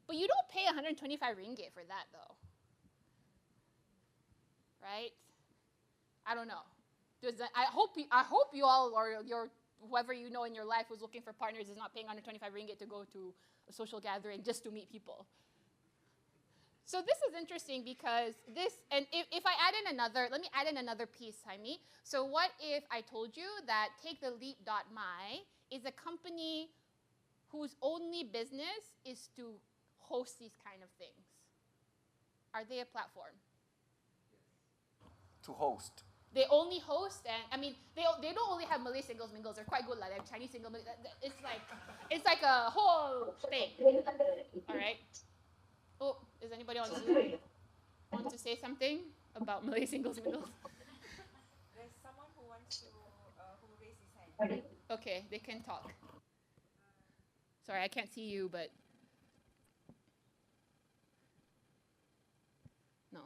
but you don't pay 125 ringgit for that though, right? I don't know. I hope you all, or your whoever you know in your life who's looking for partners, is not paying 125 ringgit to go to a social gathering just to meet people. So this is interesting because this, and if I add in another, let me add in another piece, Jaime. So what if I told you that TakeTheLeap.my is a company whose only business is to host these kind of things? Are they a platform? To host. They only host, and I mean, they don't only have Malay singles mingles. They're quite good, like they have Chinese single mingles. It's like a whole thing. All right. Oh, is anybody on Zoom want to say something about Malay singles mingles? There's someone who wants to who raised his hand. Okay, they can talk. Sorry, I can't see you, but no.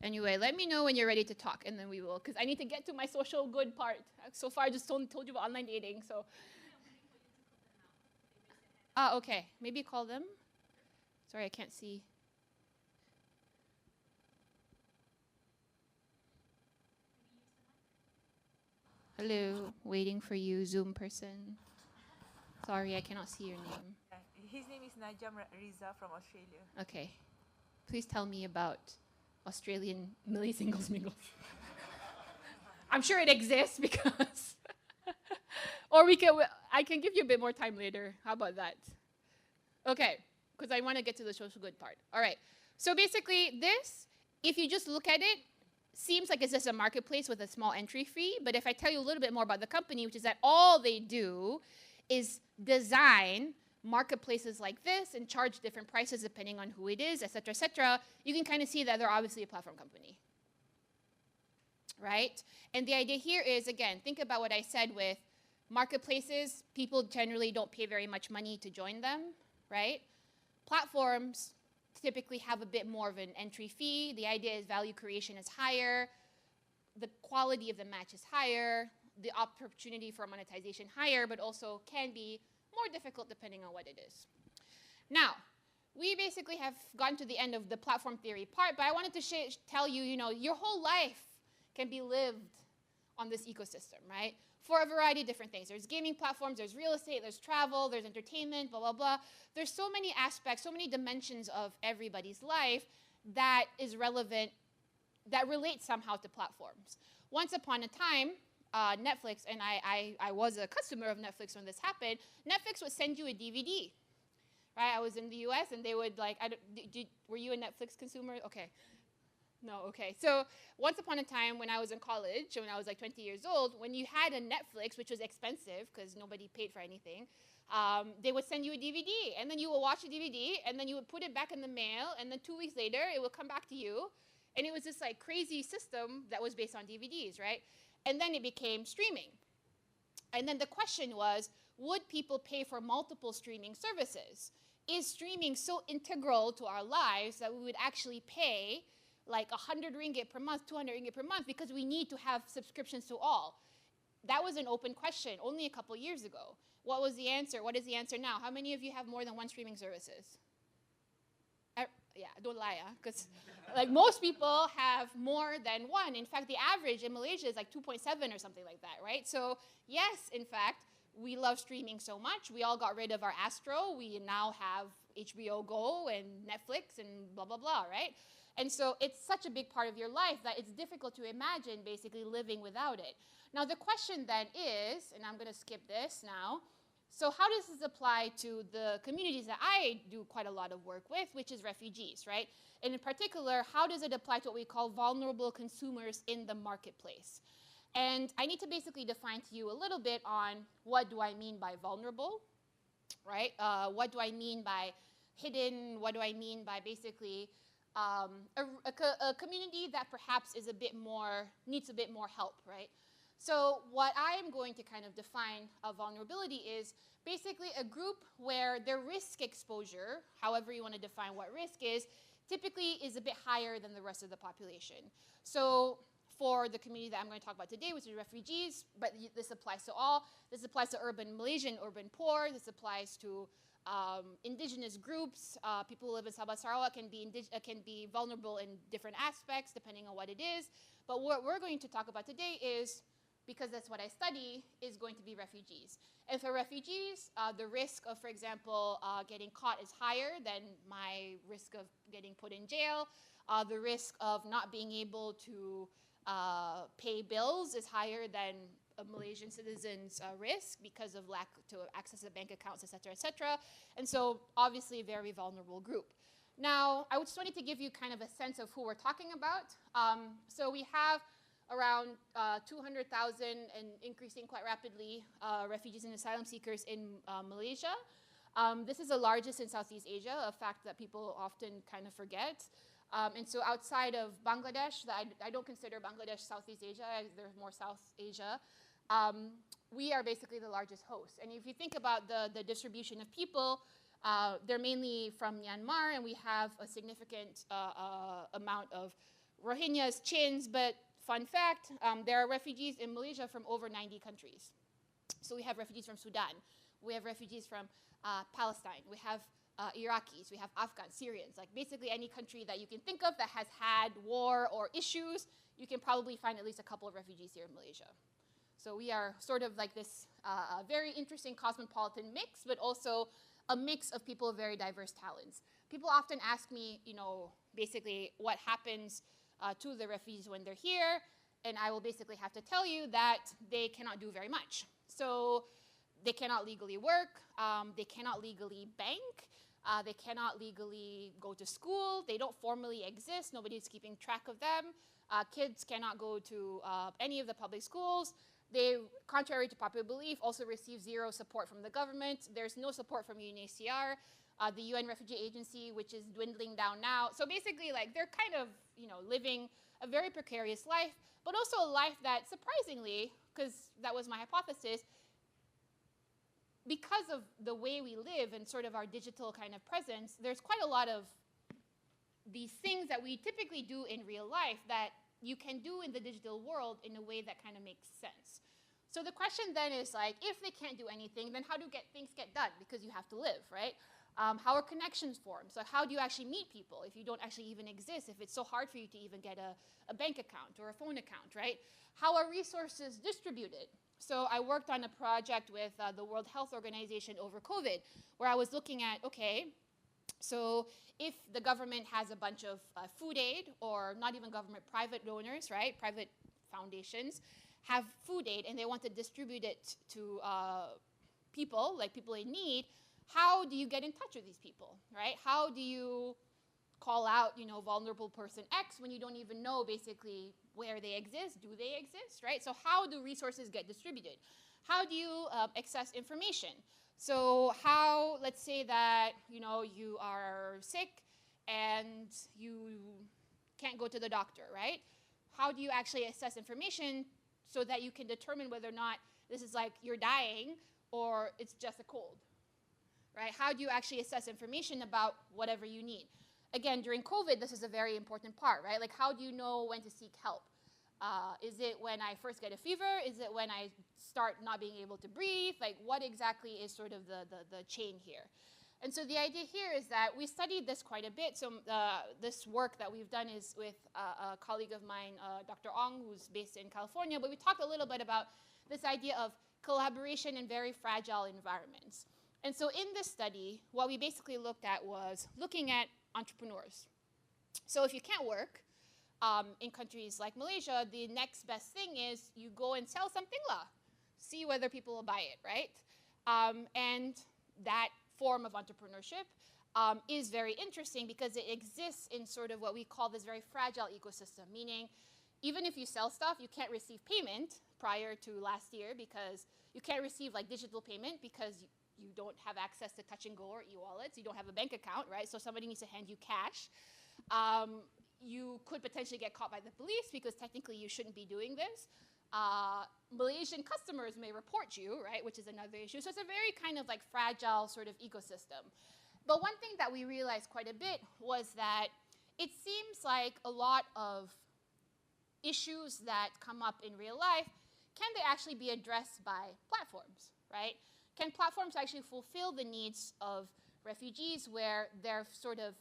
Anyway, let me know when you're ready to talk, and then we will, because I need to get to my social good part. So far, I just told you about online dating, so. Okay. Maybe call them. Sorry, I can't see. Hello, waiting for you, Zoom person. Sorry, I cannot see your name. His name is Najam Riza from Australia. Okay. Please tell me about Australian Malay singles mingles. I'm sure it exists because, or I can give you a bit more time later. How about that? Okay, because I want to get to the social good part. All right, so basically this, if you just look at it, seems like it's just a marketplace with a small entry fee, but if I tell you a little bit more about the company, which is that all they do is design marketplaces like this and charge different prices depending on who it is, et cetera, you can kind of see that they're obviously a platform company, right? And the idea here is, again, think about what I said with marketplaces. People generally don't pay very much money to join them, right? Platforms typically have a bit more of an entry fee. The idea is value creation is higher, the quality of the match is higher, the opportunity for monetization higher, but also can be more difficult depending on what it is. Now, we basically have gotten to the end of the platform theory part, but I wanted to tell you, your whole life can be lived on this ecosystem, right? For a variety of different things. There's gaming platforms, there's real estate, there's travel, there's entertainment, blah, blah, blah. There's so many aspects, so many dimensions of everybody's life that is relevant, that relates somehow to platforms. Once upon a time, Netflix, and I was a customer of Netflix when this happened, Netflix would send you a DVD, right? I was in the US and they would were you a Netflix consumer? Okay. No, okay. So once upon a time when I was in college, when I was like 20 years old, when you had a Netflix, which was expensive because nobody paid for anything, they would send you a DVD and then you would watch the DVD and then you would put it back in the mail and then 2 weeks later it would come back to you And it was this like crazy system that was based on DVDs, right? And then it became streaming. And then the question was, would people pay for multiple streaming services? Is streaming so integral to our lives that we would actually pay like 100 ringgit per month, 200 ringgit per month, because we need to have subscriptions to all? That was an open question only a couple years ago. What was the answer? What is the answer now? How many of you have more than one streaming services? Yeah, don't lie, because like most people have more than one. In fact, the average in Malaysia is like 2.7 or something like that, right? So yes, in fact, we love streaming so much. We all got rid of our Astro. We now have HBO Go and Netflix and blah, blah, blah, right? And so it's such a big part of your life that it's difficult to imagine basically living without it. Now the question then is, and I'm going to skip this now, so how does this apply to the communities that I do quite a lot of work with, which is refugees, right? And in particular, how does it apply to what we call vulnerable consumers in the marketplace? And I need to basically define to you a little bit on what do I mean by vulnerable, right? What do I mean by hidden? What do I mean by basically a community that perhaps is a bit more, needs a bit more help, right? So what I am going to kind of define vulnerability is basically a group where their risk exposure, however you want to define what risk is, typically is a bit higher than the rest of the population. So for the community that I'm going to talk about today, which is refugees, but this applies to all. This applies to urban Malaysian, urban poor. This applies to indigenous groups. People who live in Sabah Sarawak can be vulnerable in different aspects depending on what it is. But what we're going to talk about today is, because that's what I study, is going to be refugees. And for refugees, the risk of, for example, getting caught is higher than my risk of getting put in jail. The risk of not being able to pay bills is higher than a Malaysian citizen's risk because of lack to access to bank accounts, et cetera, et cetera. And so obviously a very vulnerable group. Now, I just wanted to give you kind of a sense of who we're talking about. So we have around 200,000 and increasing quite rapidly refugees and asylum seekers in Malaysia. This is the largest in Southeast Asia, a fact that people often kind of forget. And so outside of Bangladesh, I don't consider Bangladesh Southeast Asia, there's more South Asia, we are basically the largest host. And if you think about the distribution of people, they're mainly from Myanmar, and we have a significant amount of Rohingyas, Chins, but fun fact, there are refugees in Malaysia from over 90 countries. So we have refugees from Sudan, we have refugees from Palestine, we have Iraqis, we have Afghans, Syrians, like basically any country that you can think of that has had war or issues, you can probably find at least a couple of refugees here in Malaysia. So we are sort of like this very interesting cosmopolitan mix, but also a mix of people of very diverse talents. People often ask me, you know, basically what happens to the refugees when they're here, and I will basically have to tell you that they cannot do very much. So they cannot legally work, they cannot legally bank, they cannot legally go to school, they don't formally exist, nobody's keeping track of them, kids cannot go to any of the public schools. They, contrary to popular belief, also receive zero support from the government. There's no support from UNHCR, the UN Refugee Agency, which is dwindling down now. So basically, like, they're kind of, you know, living a very precarious life, but also a life that, surprisingly, because that was my hypothesis, because of the way we live and sort of our digital kind of presence, there's quite a lot of these things that we typically do in real life that you can do in the digital world in a way that kind of makes sense. So the question then is, like, if they can't do anything, then how do things get done? Because you have to live, right? How are connections formed? So how do you actually meet people if you don't actually even exist, if it's so hard for you to even get a bank account or a phone account, right? How are resources distributed? So I worked on a project with the World Health Organization over COVID, where I was looking at, okay, so if the government has a bunch of food aid, or not even government, private donors, right, private foundations, have food aid and they want to distribute it to people, like people in need, how do you get in touch with these people, right? How do you call out, you know, vulnerable person X when you don't even know basically where they exist? Do they exist, right? So how do resources get distributed? How do you access information? So how, let's say that, you know, you are sick and you can't go to the doctor, right? How do you actually assess information so that you can determine whether or not this is like you're dying or it's just a cold, right? How do you actually assess information about whatever you need? Again, during COVID, this is a very important part, right? Like, how do you know when to seek help? Is it when I first get a fever? Is it when I start not being able to breathe? Like, what exactly is sort of the chain here? And so the idea here is that we studied this quite a bit. So this work that we've done is with a colleague of mine, Dr. Ong, who's based in California. But we talked a little bit about this idea of collaboration in very fragile environments. And so in this study, what we basically looked at was looking at entrepreneurs. So if you can't work in countries like Malaysia, the next best thing is you go and sell something lah, see whether people will buy it, right? And that form of entrepreneurship is very interesting because it exists in sort of what we call this very fragile ecosystem, meaning even if you sell stuff, you can't receive payment prior to last year because you can't receive like digital payment because you don't have access to touch and go or e-wallets. You don't have a bank account, right? So somebody needs to hand you cash. You could potentially get caught by the police because technically you shouldn't be doing this. Malaysian customers may report you, right, which is another issue. So it's a very kind of like fragile sort of ecosystem. But one thing that we realized quite a bit was that it seems like a lot of issues that come up in real life, can they actually be addressed by platforms, right? Can platforms actually fulfill the needs of refugees where their sort of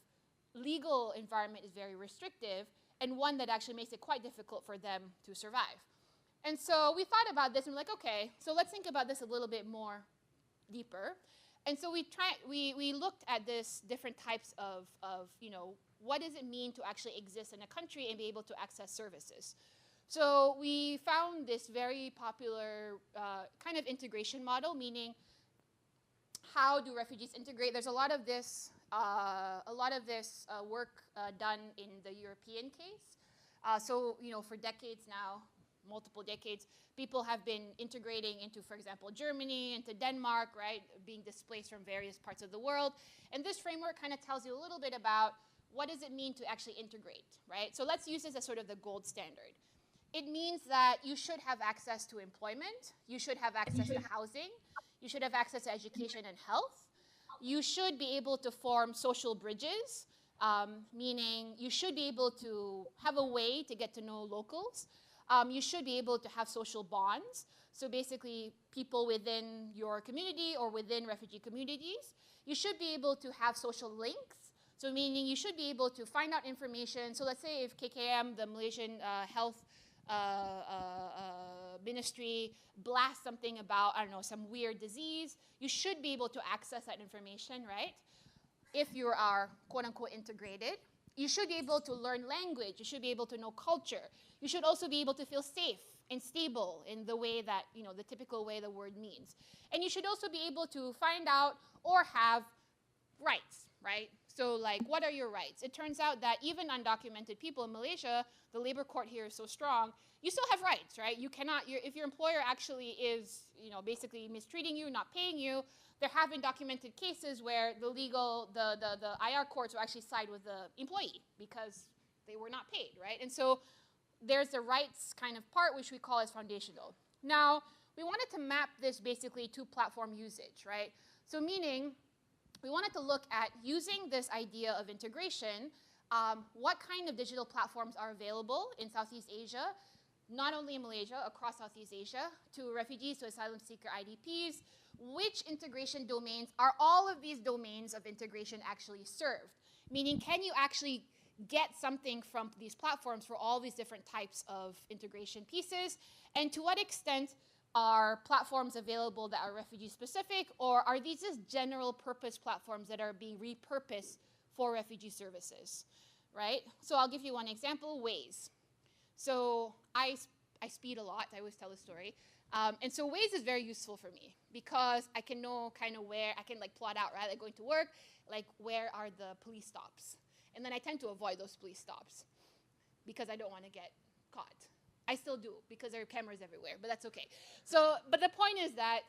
legal environment is very restrictive and one that actually makes it quite difficult for them to survive? And so we thought about this and we're like, okay, so let's think about this a little bit more deeper. And so we looked at this different types of you know, what does it mean to actually exist in a country and be able to access services? So we found this very popular kind of integration model, meaning how do refugees integrate? There's a lot of this work done in the European case. So you know, for decades now, multiple decades, people have been integrating into, for example, Germany, into Denmark, right, being displaced from various parts of the world. And this framework kind of tells you a little bit about what does it mean to actually integrate, right? So let's use this as sort of the gold standard. It means that you should have access to employment, you should have access to housing, you should have access to education and health, you should be able to form social bridges, meaning you should be able to have a way to get to know locals. You should be able to have social bonds, so basically people within your community or within refugee communities. You should be able to have social links, so meaning you should be able to find out information. So let's say if KKM, the Malaysian Health Ministry, blasts something about, I don't know, some weird disease, you should be able to access that information, right? If you are quote-unquote integrated. You should be able to learn language. You should be able to know culture. You should also be able to feel safe and stable in the way that, you know, the typical way the word means. And you should also be able to find out or have rights, right? So like, what are your rights? It turns out that even undocumented people in Malaysia, the labor court here is so strong, you still have rights, right? You cannot, if your employer actually is, you know, basically mistreating you, not paying you, there have been documented cases where the IR courts will actually side with the employee because they were not paid, right? And so there's the rights kind of part, which we call as foundational. Now, we wanted to map this basically to platform usage, right? So meaning, we wanted to look at using this idea of integration, what kind of digital platforms are available in Southeast Asia, not only in Malaysia, across Southeast Asia, to refugees, to asylum seeker IDPs, which integration domains are all of these domains of integration actually served? Meaning, can you actually get something from these platforms for all these different types of integration pieces? And to what extent are platforms available that are refugee specific, or are these just general purpose platforms that are being repurposed for refugee services, right? So I'll give you one example, Waze. So I speed a lot, I always tell the story. And so Waze is very useful for me because I can know kind of where, I can like plot out, right, like going to work, like where are the police stops? And then I tend to avoid those police stops because I don't want to get caught. I still do because there are cameras everywhere, but that's okay. So, but the point is that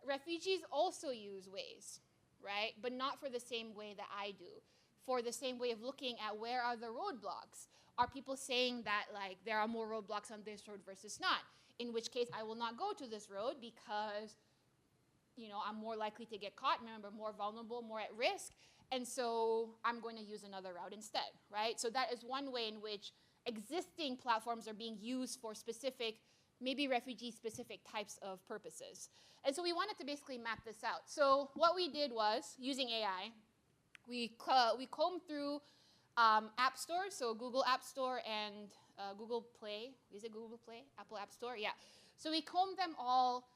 refugees also use Waze, right? But not for the same way that I do. for the same way of looking at where are the roadblocks. Are people saying that like there are more roadblocks on this road versus not? In which case I will not go to this road because I'm more likely to get caught, remember, more vulnerable, more at risk, and so I'm going to use another route instead, right? So that is one way in which existing platforms are being used for specific, maybe refugee-specific types of purposes. And so we wanted to basically map this out. So what we did was, using AI, we combed through app stores, so Google App Store and Google Play. Is it Google Play? Apple App Store? Yeah. So we combed them all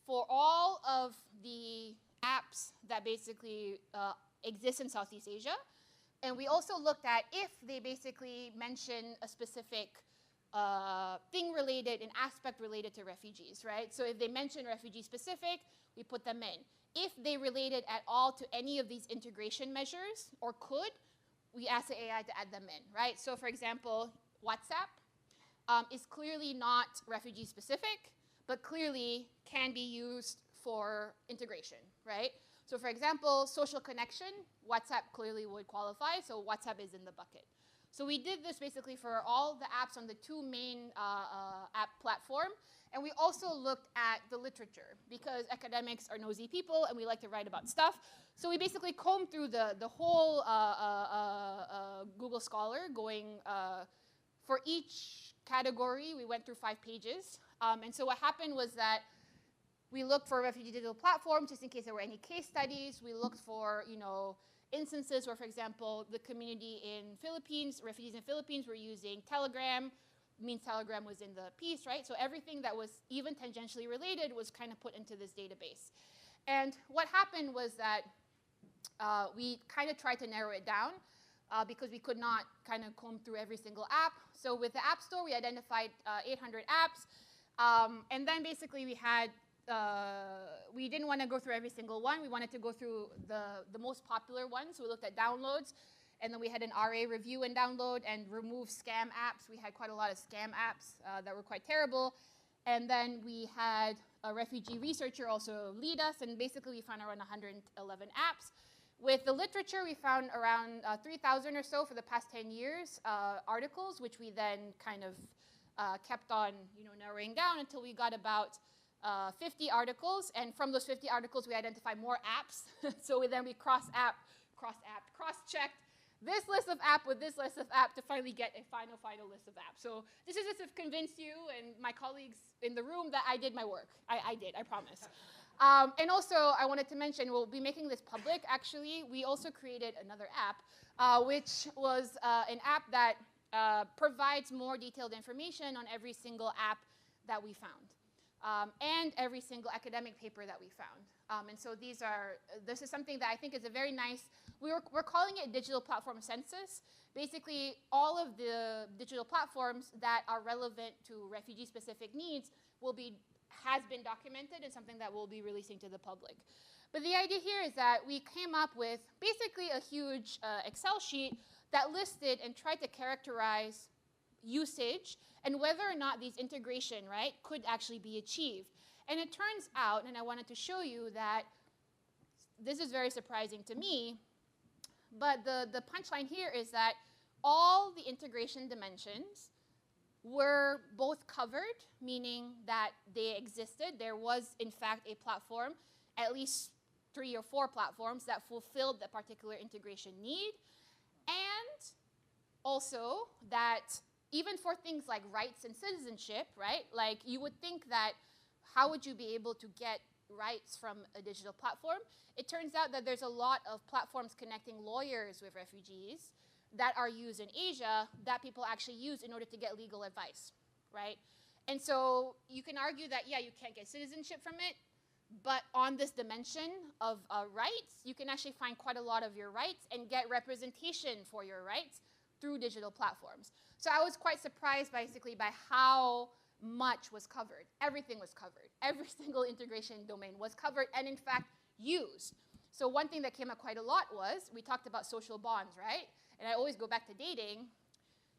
for all of the apps that basically exist in Southeast Asia. And we also looked at if they basically mention a specific thing related, an aspect related to refugees, right? So if they mention refugee specific, we put them in. If they related at all to any of these integration measures, or could, we ask the AI to add them in, right? So for example, WhatsApp is clearly not refugee specific, but clearly can be used for integration, right? So for example, social connection, WhatsApp clearly would qualify, so WhatsApp is in the bucket. So we did this basically for all the apps on the two main app platform, and we also looked at the literature, because academics are nosy people and we like to write about stuff. So we basically combed through the whole Google Scholar, going for each category, we went through 5 pages. And so what happened was that we looked for refugee digital platforms just in case there were any case studies. We looked for, instances where, for example, the community in Philippines, refugees in Philippines were using Telegram, means Telegram was in the piece, right? So everything that was even tangentially related was kind of put into this database. And what happened was that we kind of tried to narrow it down because we could not kind of comb through every single app. So with the App Store, we identified 800 apps. And then basically we had we didn't want to go through every single one. We wanted to go through the most popular ones. So we looked at downloads, and then we had an RA review and download and remove scam apps. We had quite a lot of scam apps that were quite terrible. And then we had a refugee researcher also lead us, and basically we found around 111 apps. With the literature, we found around 3,000 or so for the past 10 years, articles, which we then kind of kept on narrowing down until we got about 50 articles, and from those 50 articles, we identified more apps. So then we cross-checked this list of app with this list of app to finally get a final list of apps. So this is just to convince you and my colleagues in the room that I did my work. I did, I promise. And also, I wanted to mention, we'll be making this public, actually. We also created another app, which was an app that provides more detailed information on every single app that we found. And every single academic paper that we found. And so this is something that I think is a very nice, we're calling it digital platform census. Basically, all of the digital platforms that are relevant to refugee-specific needs has been documented and something that we'll be releasing to the public. But the idea here is that we came up with basically a huge Excel sheet that listed and tried to characterize usage and whether or not these integration, right, could actually be achieved. And it turns out, and I wanted to show you that this is very surprising to me, but the punchline here is that all the integration dimensions were both covered, meaning that they existed. There was, in fact, a platform, at least 3 or 4 platforms that fulfilled the particular integration need, and also that even for things like rights and citizenship, right? Like you would think that how would you be able to get rights from a digital platform? It turns out that there's a lot of platforms connecting lawyers with refugees that are used in Asia that people actually use in order to get legal advice, right? And so you can argue that, yeah, you can't get citizenship from it, but on this dimension of rights, you can actually find quite a lot of your rights and get representation for your rights through digital platforms. So I was quite surprised basically by how much was covered. Everything was covered. Every single integration domain was covered and in fact used. So one thing that came up quite a lot was, we talked about social bonds, right? And I always go back to dating.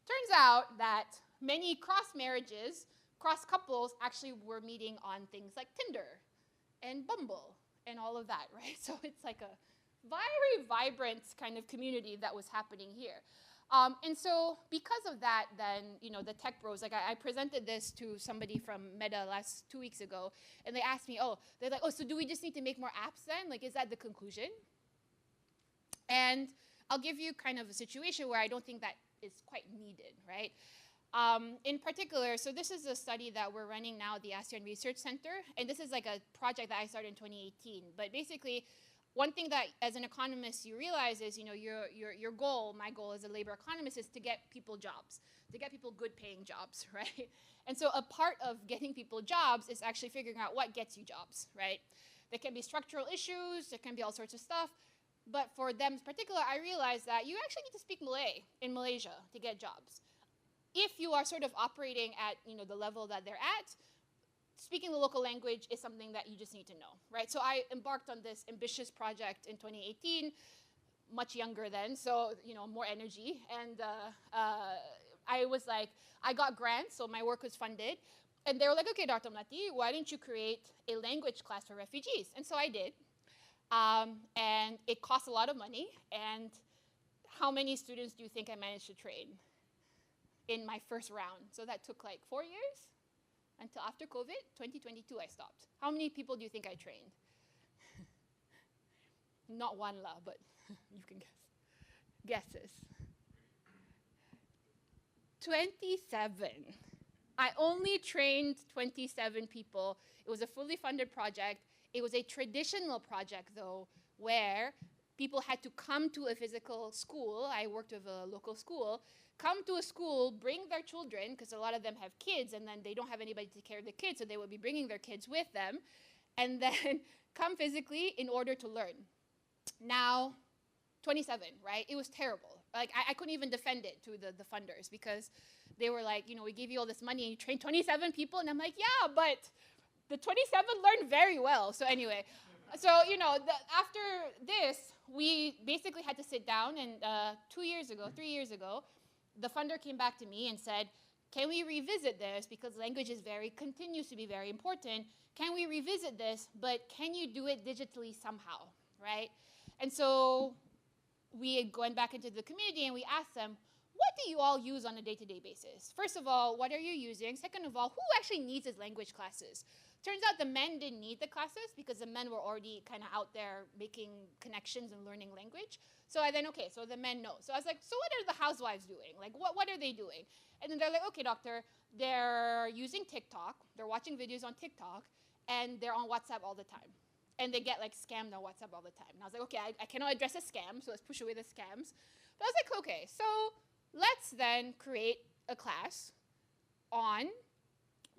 Turns out that many cross-marriages, cross-couples actually were meeting on things like Tinder and Bumble and all of that, right? So it's like a very vibrant kind of community that was happening here. And so because of that, then, the tech bros, like I presented this to somebody from Meta 2 weeks ago, and they asked me, they're like, so do we just need to make more apps then? Like, is that the conclusion? And I'll give you kind of a situation where I don't think that is quite needed, right? In particular, so this is a study that we're running now at the ASEAN Research Center, and this is like a project that I started in 2018. But basically, one thing that as an economist you realize is, your goal, my goal as a labor economist, is to get people jobs, to get people good paying jobs, right? And so a part of getting people jobs is actually figuring out what gets you jobs, right? There can be structural issues, there can be all sorts of stuff. But for them in particular, I realized that you actually need to speak Malay in Malaysia to get jobs. If you are sort of operating at the level that they're at, speaking the local language is something that you just need to know, right? So I embarked on this ambitious project in 2018, much younger then, so more energy. And I was like, I got grants, so my work was funded. And they were like, okay, Dr. Melati, why don't you create a language class for refugees? And so I did. And it cost a lot of money. And how many students do you think I managed to train in my first round? So that took like 4 years until after COVID, 2022 I stopped. How many people do you think I trained? Not one lah, but you can guess. Guesses. 27. I only trained 27 people. It was a fully funded project. It was a traditional project, though, where people had to come to a physical school. I worked with a local school. Come to a school, bring their children, because a lot of them have kids, and then they don't have anybody to take care of the kids, so they would be bringing their kids with them, and then come physically in order to learn. Now, 27, right? It was terrible. Like, I couldn't even defend it to the funders, because they were like, we gave you all this money, and you trained 27 people, and I'm like, yeah, but the 27 learned very well. So anyway, so, after this, we basically had to sit down, and 3 years ago, the funder came back to me and said, can we revisit this? Because language continues to be very important. Can we revisit this, but can you do it digitally somehow, right? And so we went back into the community and we asked them, what do you all use on a day-to-day basis? First of all, what are you using? Second of all, who actually needs these language classes? Turns out the men didn't need the classes because the men were already kind of out there making connections and learning language. So so the men know. So I was like, so what are the housewives doing? Like, what are they doing? And then they're like, okay, doctor, they're using TikTok, they're watching videos on TikTok, and they're on WhatsApp all the time. And they get like scammed on WhatsApp all the time. And I was like, okay, I cannot address a scam, so let's push away the scams. But I was like, okay, so let's then create a class on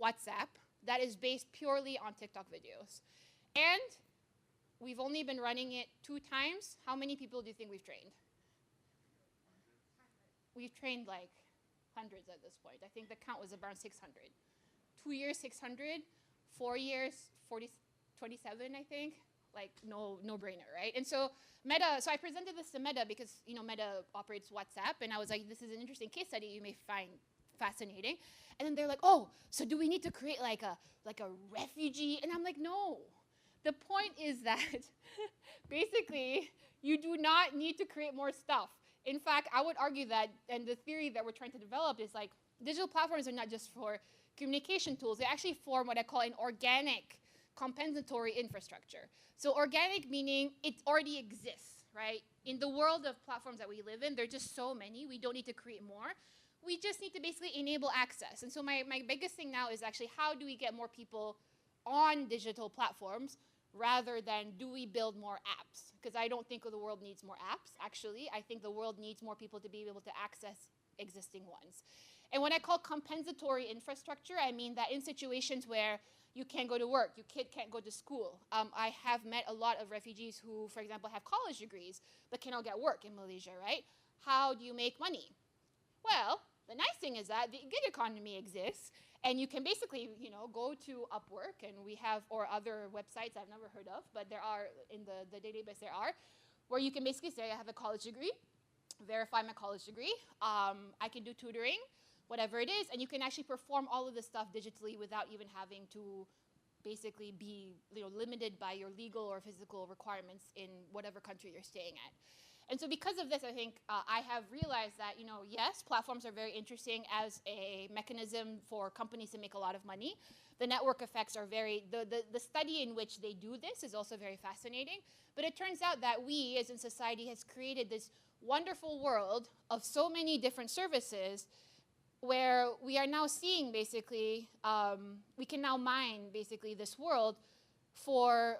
WhatsApp that is based purely on TikTok videos. And we've only been running it 2 times. How many people do you think we've trained? We've trained like hundreds at this point. I think the count was around 600. 2 years, 600. 4 years, 27, I think. Like, no-brainer, right? And so Meta, so I presented this to Meta because, Meta operates WhatsApp, and I was like, this is an interesting case study you may find fascinating. And then they're like, oh, so do we need to create like a refugee? And I'm like, no. The point is that basically you do not need to create more stuff. In fact, I would argue that, and the theory that we're trying to develop is like, digital platforms are not just for communication tools, they actually form what I call an organic compensatory infrastructure. So organic meaning it already exists, right? In the world of platforms that we live in, there are just so many, we don't need to create more. We just need to basically enable access. And so my biggest thing now is actually how do we get more people on digital platforms rather than do we build more apps? Because I don't think the world needs more apps, actually. I think the world needs more people to be able to access existing ones. And when I call compensatory infrastructure, I mean that in situations where you can't go to work, your kid can't go to school. I have met a lot of refugees who, for example, have college degrees but cannot get work in Malaysia, right? How do you make money? Well, the nice thing is that the gig economy exists, and you can basically, go to Upwork, and we have, or other websites I've never heard of, but there are, in the database there are, where you can basically say, I have a college degree, verify my college degree, I can do tutoring, whatever it is, and you can actually perform all of this stuff digitally without even having to basically be limited by your legal or physical requirements in whatever country you're staying at. And so because of this, I think I have realized that, yes, platforms are very interesting as a mechanism for companies to make a lot of money. The network effects are the study in which they do this is also very fascinating. But it turns out that we, as in society, has created this wonderful world of so many different services where we are now seeing basically, we can now mine basically this world for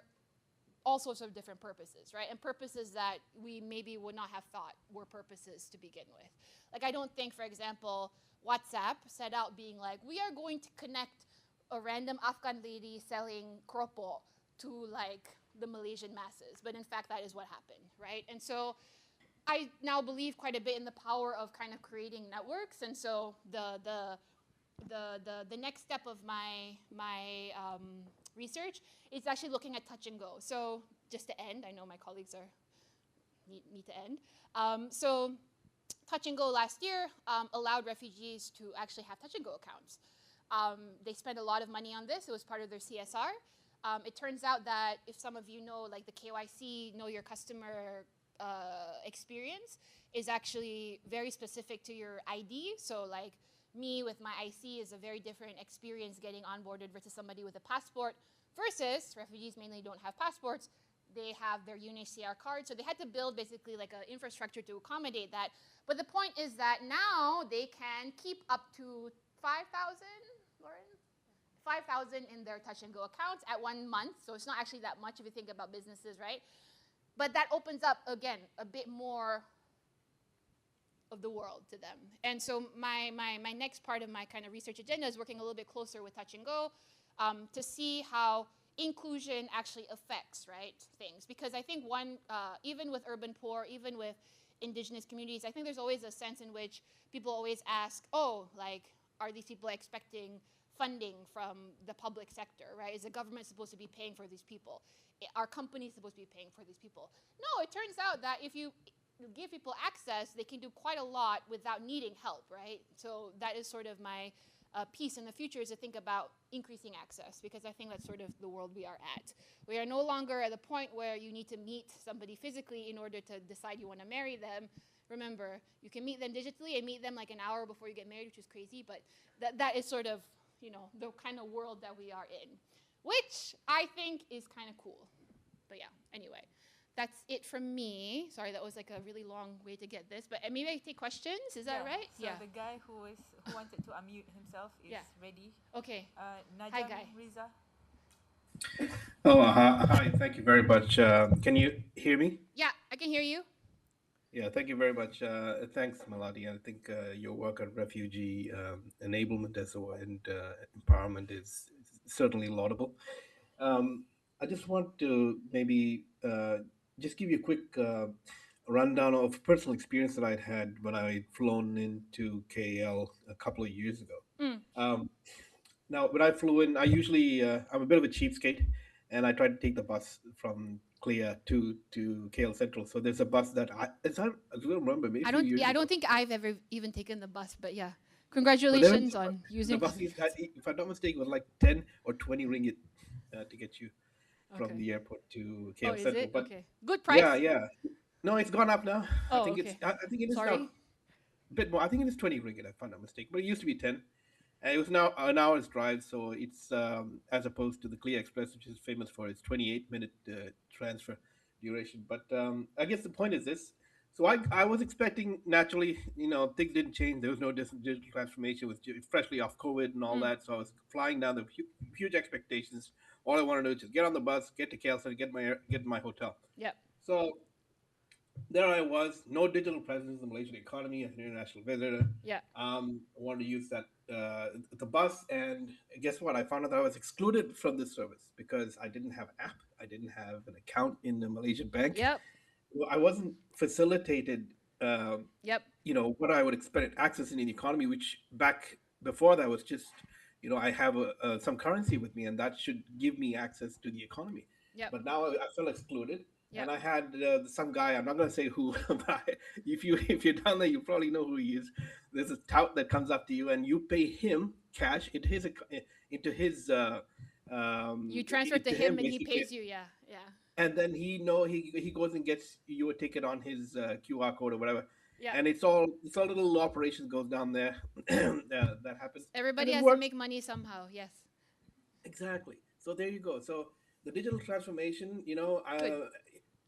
all sorts of different purposes, right? And purposes that we maybe would not have thought were purposes to begin with. Like, I don't think, for example, WhatsApp set out being like, we are going to connect a random Afghan lady selling kropo to like the Malaysian masses. But in fact, that is what happened, right? And so I now believe quite a bit in the power of kind of creating networks. And so the next step of my research is actually looking at touch and go. So just to end, I know my colleagues need to end. So touch and go last year allowed refugees to actually have touch and go accounts. They spent a lot of money on this. It was part of their CSR. It turns out that if some of you know, like the KYC, know your customer experience is actually very specific to your ID. So like me with my IC is a very different experience getting onboarded versus somebody with a passport, versus refugees mainly don't have passports. They have their UNHCR card. So they had to build basically like an infrastructure to accommodate that. But the point is that now they can keep up to 5,000, Lauren? 5,000 in their touch and go accounts at 1 month. So it's not actually that much if you think about businesses, right? But that opens up, again, a bit more of the world to them. And so my next part of my kind of research agenda is working a little bit closer with touch and go to see how inclusion actually affects, right, things. Because I think even with urban poor, even with indigenous communities, I think there's always a sense in which people always ask, oh, like, are these people expecting funding from the public sector, right? Is the government supposed to be paying for these people? Are companies supposed to be paying for these people? No, it turns out that if you give people access, they can do quite a lot without needing help, right? So that is sort of my piece in the future, is to think about increasing access, because I think that's sort of the world we are at. We are no longer at the point where you need to meet somebody physically in order to decide you want to marry them. Remember, you can meet them digitally and meet them like an hour before you get married, which is crazy, but that is sort of, the kind of world that we are in, which I think is kind of cool. But yeah, anyway, that's it from me. Sorry, that was like a really long way to get this, but maybe I take questions. Is that right? So the guy who wanted to unmute himself is ready. Okay. Najam Hi, guy. Riza. Oh, hi. Thank you very much. Can you hear me? Yeah, I can hear you. Yeah, thank you very much. Thanks, Maladi. I think your work on refugee enablement and empowerment is certainly laudable. I just want to maybe just give you a quick rundown of personal experience that I'd had when I'd flown into KL a couple of years ago. Now, when I flew in, I usually, I'm a bit of a cheapskate, and I try to take the bus from Clear to KL Central. So there's a bus that I don't remember. Maybe I don't think I've ever even taken the bus, but yeah. Congratulations on using the bus. If I'm not mistaken, it was like 10 or 20 ringgit to get you from the airport to KL Central. Is it? But okay. Good price? Yeah. No, it's gone up now. Oh, I think okay. I think it is now a bit more. I think it is 20 ringgit, if I'm not mistaken. But it used to be 10. And it was now an hour's drive, so it's as opposed to the Clear Express, which is famous for its 28-minute transfer duration. But I guess the point is this. So I was expecting, naturally, things didn't change. There was no digital transformation. It was freshly off COVID and all that. So I was flying down the huge expectations. All I wanted to do is just get on the bus, get to KL, get my hotel. Yep. So there I was, no digital presence in the Malaysian economy as an international visitor. Yeah. I wanted to use the bus, and guess what? I found out that I was excluded from this service because I didn't have an app. I didn't have an account in the Malaysian bank. Yep. I wasn't facilitated. Yep. What I would expect access in the economy, which back before that was just, I have some currency with me, and that should give me access to the economy. Yep. But now I felt excluded. Yep. And I had some guy, I'm not going to say who, but if you're down there, you probably know who he is. There's a tout that comes up to you, and you pay him cash into his You transfer to him and he basically, pays you. Yeah, yeah. and then he goes and gets you a ticket on his QR code or whatever, Yeah. and it's all little operations goes down there that happens, and Everybody it has to works. make money somehow. Yes. Exactly. So there you go. So the digital transformation, Good.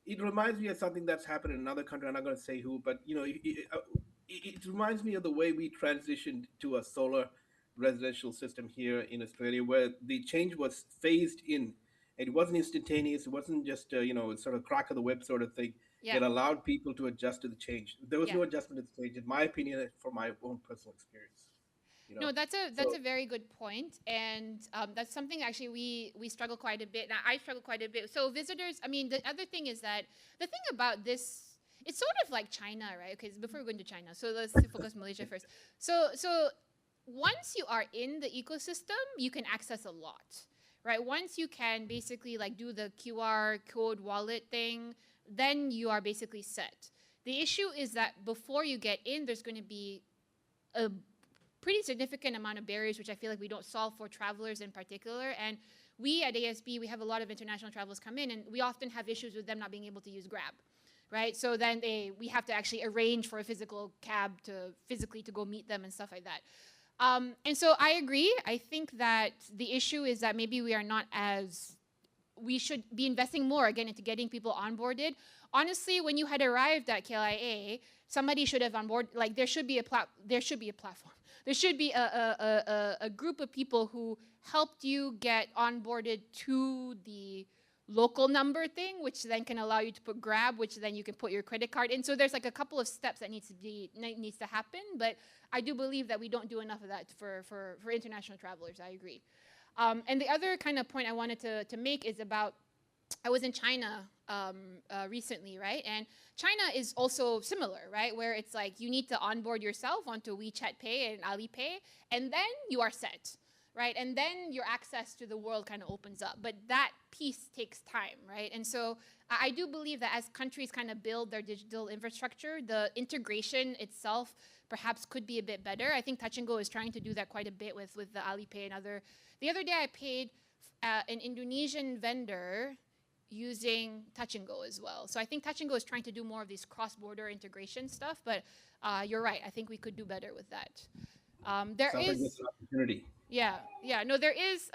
it reminds me of something that's happened in another country. I'm not going to say who, but it reminds me of the way we transitioned to a solar residential system here in Australia, where the change was phased in. It wasn't instantaneous. It wasn't just sort of crack of the whip sort of thing. Yeah. It allowed people to adjust to the change. There was Yeah. no adjustment to the change, in my opinion, from my own personal experience. No, that's So- a very good point, and that's something actually we struggle quite a bit. Now, I struggle quite a bit. So visitors, I mean, the other thing is that the thing about this, it's sort of like China, right? Okay, so before we go into China, so let's focus Malaysia first. So once you are in the ecosystem, you can access a lot, right? Once you can basically like do the QR code wallet thing, then you are basically set. The issue is that before you get in, there's going to be a pretty significant amount of barriers, which I feel like we don't solve for travelers in particular. And we at ASB, we have a lot of international travelers come in, and we often have issues with them not being able to use Grab, right? So then we have to actually arrange for a physical cab to physically to go meet them and stuff like that. And so I agree. I think that the issue is that maybe we are not as, we should be investing more again into getting people onboarded. Honestly, when you had arrived at KLIA, somebody should have onboard, like there should be a platform. There should be a group of people who helped you get onboarded to the local number thing, which then can allow you to put Grab, which then you can put your credit card in. So there's like a couple of steps that needs to happen. But I do believe that we don't do enough of that for international travelers. I agree. And the other kind of point I wanted to make is about, I was in China recently, right? And China is also similar, right? Where it's like you need to onboard yourself onto WeChat Pay and Alipay, and then you are set, right? And then your access to the world kind of opens up. But that piece takes time, right? And so I do believe that as countries kind of build their digital infrastructure, the integration itself perhaps could be a bit better. I think Touch 'n Go is trying to do that quite a bit with the Alipay and other. The other day I paid an Indonesian vendor using Touch 'n Go as well. So I think Touch 'n Go is trying to do more of these cross-border integration stuff, but you're right. I think we could do better with that. There Sounds like is there's an opportunity. yeah. No, there is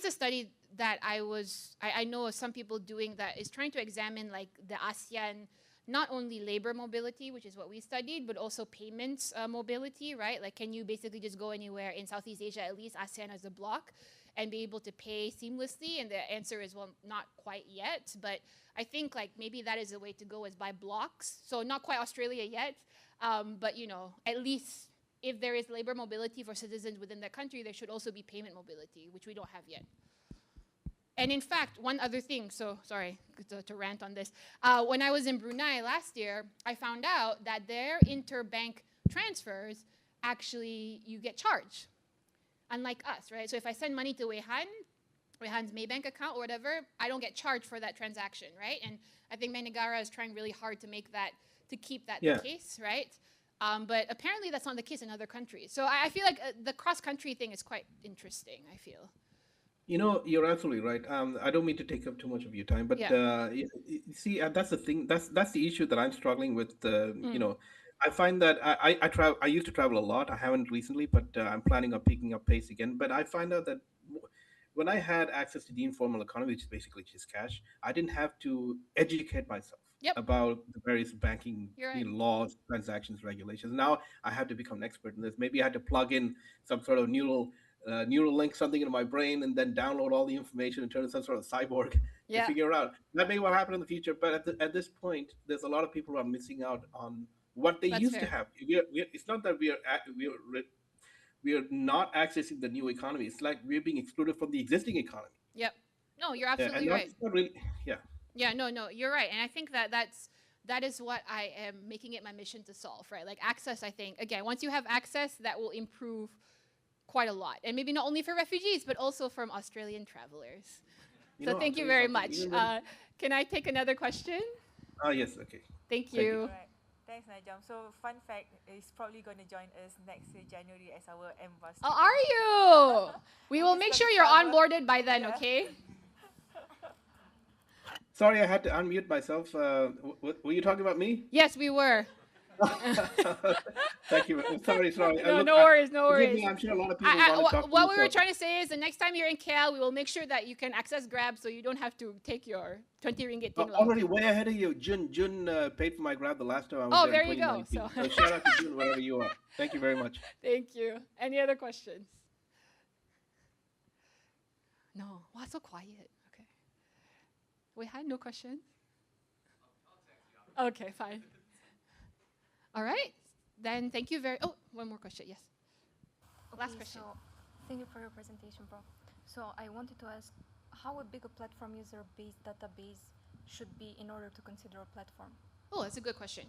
a study that I know of some people doing that is trying to examine like the ASEAN, not only labor mobility, which is what we studied, but also payments mobility, right? Like, can you basically just go anywhere in Southeast Asia, at least ASEAN as a block, and be able to pay seamlessly? And the answer is, well, not quite yet, but I think like maybe that is a way to go, is by blocks. So not quite Australia yet, but at least if there is labor mobility for citizens within that country, there should also be payment mobility, which we don't have yet. And in fact, one other thing, so sorry to rant on this. When I was in Brunei last year, I found out that their interbank transfers, actually, you get charged. Unlike us, right? So if I send money to Weihan's Maybank account or whatever, I don't get charged for that transaction, right? And I think Manigara is trying really hard to keep that the case, right? But apparently that's not the case in other countries. So I feel like the cross-country thing is quite interesting, I feel. You're absolutely right. I don't mean to take up too much of your time, but you see, that's the thing. That's the issue that I'm struggling with. I find that I used to travel a lot. I haven't recently, but I'm planning on picking up pace again. But I find out that when I had access to the informal economy, which is basically just cash, I didn't have to educate myself about the various banking laws, transactions, regulations. Now I have to become an expert in this. Maybe I had to plug in some sort of neural link something into my brain and then download all the information and turn into some sort of cyborg to figure out. That may well happen in the future, but at this point, there's a lot of people who are missing out on what they used to have. It's not that we are not accessing the new economy. It's like we're being excluded from the existing economy. Yep. No, you're absolutely right. Not really, Yeah, no, you're right. And I think that is what I am making it my mission to solve, right? Like access, I think, again, once you have access, that will improve quite a lot. And maybe not only for refugees, but also from Australian travelers. So thank you very much. Can I take another question? Yes, okay. Thank you. All right. Thanks, Najam. So, fun fact is probably going to join us next year, January, as our ambassador. Oh, are you? We will He's make gonna sure you're travel. onboarded by then, Yeah. okay? Sorry, I had to unmute myself. Were you talking about me? Yes, we were. Thank you. Sorry. No, Look, no worries, no forgive worries. me. I'm sure a lot of people want to talk to What you. we were trying to say is the next time you're in KL, we will make sure that you can access Grab so you don't have to take your 20 ringgit thing. Already way ahead of you. Jun paid for my Grab the last time I was Oh, there there in you go. 2019. So shout out to Jun wherever you are. Thank you very much. Thank you. Any other questions? No. Why so quiet? Okay. We had no questions? Okay, fine. All right. Then thank you very... Oh, one more question. Yes. Last question. So thank you for your presentation, Prof. So I wanted to ask how a big a platform user base database should be in order to consider a platform? Oh, that's a good question.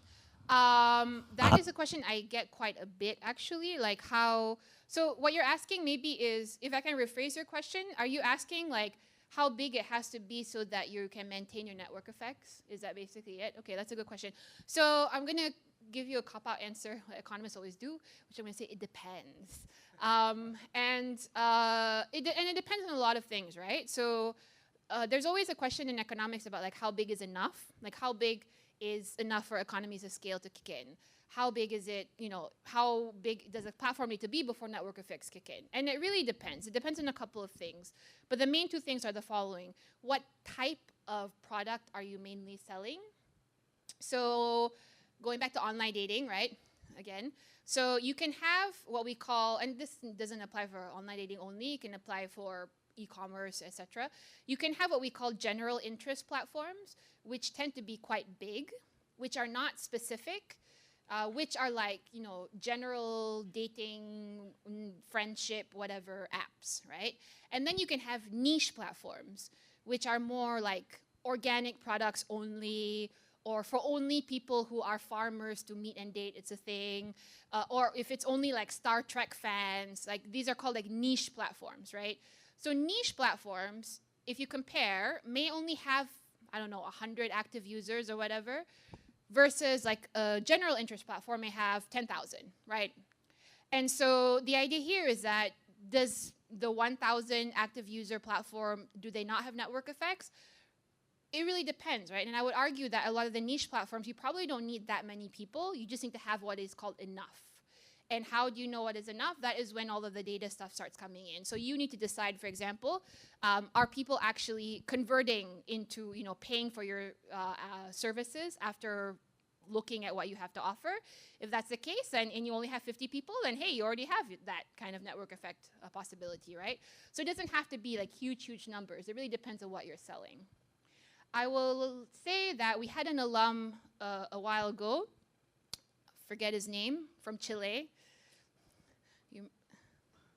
That is a question I get quite a bit, actually. Like how... So what you're asking maybe is, if I can rephrase your question, are you asking like how big it has to be so that you can maintain your network effects? Is that basically it? Okay, that's a good question. So I'm going to give you a cop-out answer, like economists always do, which I'm going to say it depends. And it depends on a lot of things, right? So there's always a question in economics about like how big is enough? Like how big is enough for economies of scale to kick in? How big is it, you know, how big does a platform need to be before network effects kick in? And it really depends. It depends on a couple of things. But the main two things are the following. What type of product are you mainly selling? So going back to online dating, right? Again. So you can have what we call, and this doesn't apply for online dating only, it can apply for e-commerce, etc. You can have what we call general interest platforms, which tend to be quite big, which are not specific, which are like, you know, general dating, friendship, whatever apps, right? And then you can have niche platforms, which are more like organic products only, or for only people who are farmers to meet and date, it's a thing. Or if it's only like Star Trek fans, like these are called like niche platforms, right? So niche platforms, if you compare, may only have, I don't know, 100 active users or whatever, versus like a general interest platform may have 10,000, right? And so the idea here is that does the 1,000 active user platform, do they not have network effects? It really depends, right? And I would argue that a lot of the niche platforms, you probably don't need that many people. You just need to have what is called enough. And how do you know what is enough? That is when all of the data stuff starts coming in. So you need to decide, for example, are people actually converting into, you know, paying for your services after looking at what you have to offer? If that's the case, and you only have 50 people, then hey, you already have that kind of network effect possibility, right? So it doesn't have to be like huge, huge numbers. It really depends on what you're selling. I will say that we had an alum a while ago, forget his name, from Chile.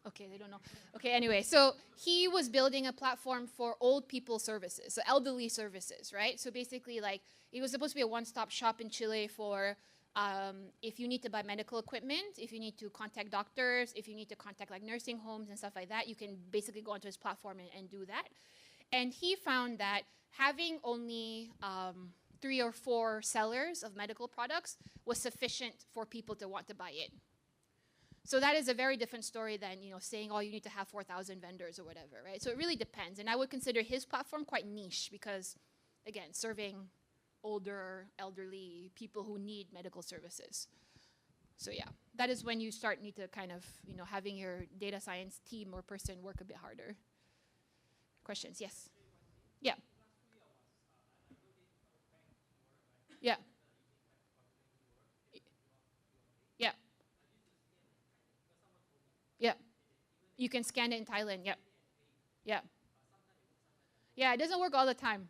Okay, they don't know. Okay, anyway, so he was building a platform for old people services, so elderly services, right? So basically, like, it was supposed to be a one-stop shop in Chile for if you need to buy medical equipment, if you need to contact doctors, if you need to contact like nursing homes and stuff like that, you can basically go onto his platform and do that. And he found that having only 3 or 4 sellers of medical products was sufficient for people to want to buy it. So that is a very different story than, you know, saying, oh, you need to have 4,000 vendors or whatever, right? So it really depends. And I would consider his platform quite niche because, again, serving older, elderly people who need medical services. So yeah, that is when you need to kind of, you know, having your data science team or person work a bit harder. Questions? Yes. Yeah. Yeah. Yeah. Yeah. You can scan it in Thailand. Yeah. Yeah. Yeah, it doesn't work all the time.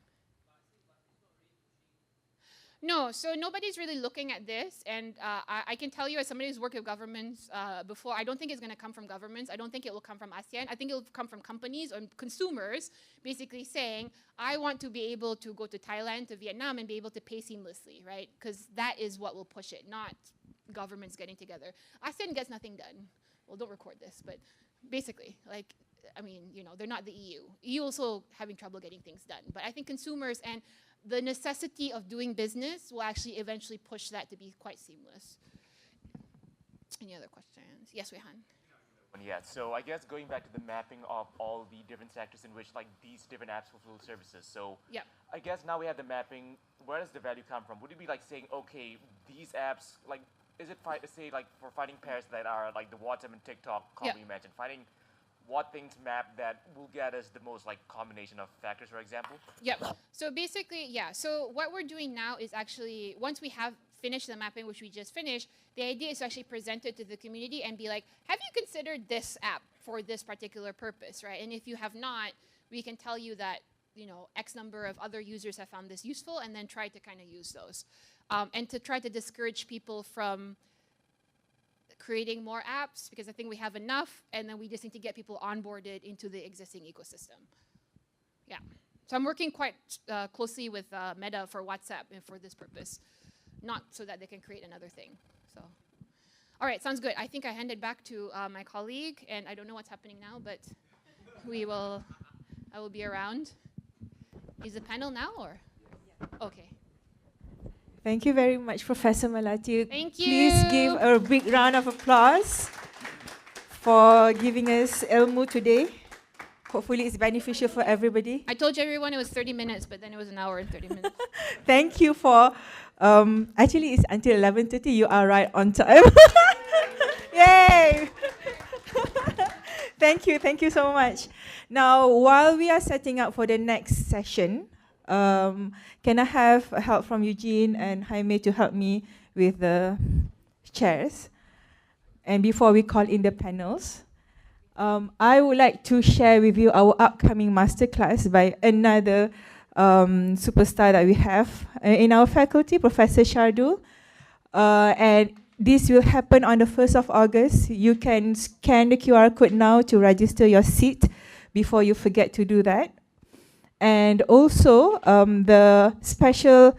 No, so nobody's really looking at this, and I can tell you as somebody who's worked with governments before, I don't think it's going to come from governments. I don't think it will come from ASEAN. I think it will come from companies or consumers basically saying, I want to be able to go to Thailand, to Vietnam, and be able to pay seamlessly, right? Because that is what will push it, not governments getting together. ASEAN gets nothing done. Well, don't record this, but basically, like, I mean, you know, they're not the EU. EU also having trouble getting things done. But I think consumers, and the necessity of doing business will actually eventually push that to be quite seamless. Any other questions? Yes, Rehan. Yeah, so I guess going back to the mapping of all the different sectors in which like these different apps fulfill services. So Yep. I guess now we have the mapping. Where does the value come from? Would it be like saying, okay, these apps, like, is it say like for finding pairs that are like the WhatsApp and TikTok combo you mentioned, finding what things map that will get us the most like combination of factors, for example? Yep. So basically, yeah. So what we're doing now is actually, once we have finished the mapping, which we just finished, the idea is to actually present it to the community and be like, have you considered this app for this particular purpose, right? And if you have not, we can tell you that, you know, X number of other users have found this useful, and then try to kind of use those. And to try to discourage people from creating more apps, because I think we have enough, and then we just need to get people onboarded into the existing ecosystem. Yeah. So I'm working quite closely with Meta for WhatsApp and for this purpose, not so that they can create another thing. So, all right, sounds good. I think I hand it back to my colleague, and I don't know what's happening now, but I will be around. Is the panel now, or? Okay. Thank you very much, Professor Melati. Thank you. Please give a big round of applause for giving us ilmu today. Hopefully it's beneficial for everybody. I told you everyone it was 30 minutes, but then it was an hour and 30 minutes. Thank you for, actually it's until 11:30, you are right on time. Yay! Thank you so much. Now, while we are setting up for the next session, can I have help from Eugene and Jaime to help me with the chairs? And before we call in the panels, I would like to share with you our upcoming masterclass by another superstar that we have in our faculty, Professor Shardul. And this will happen on the 1st of August. You can scan the QR code now to register your seat before you forget to do that. And also, the special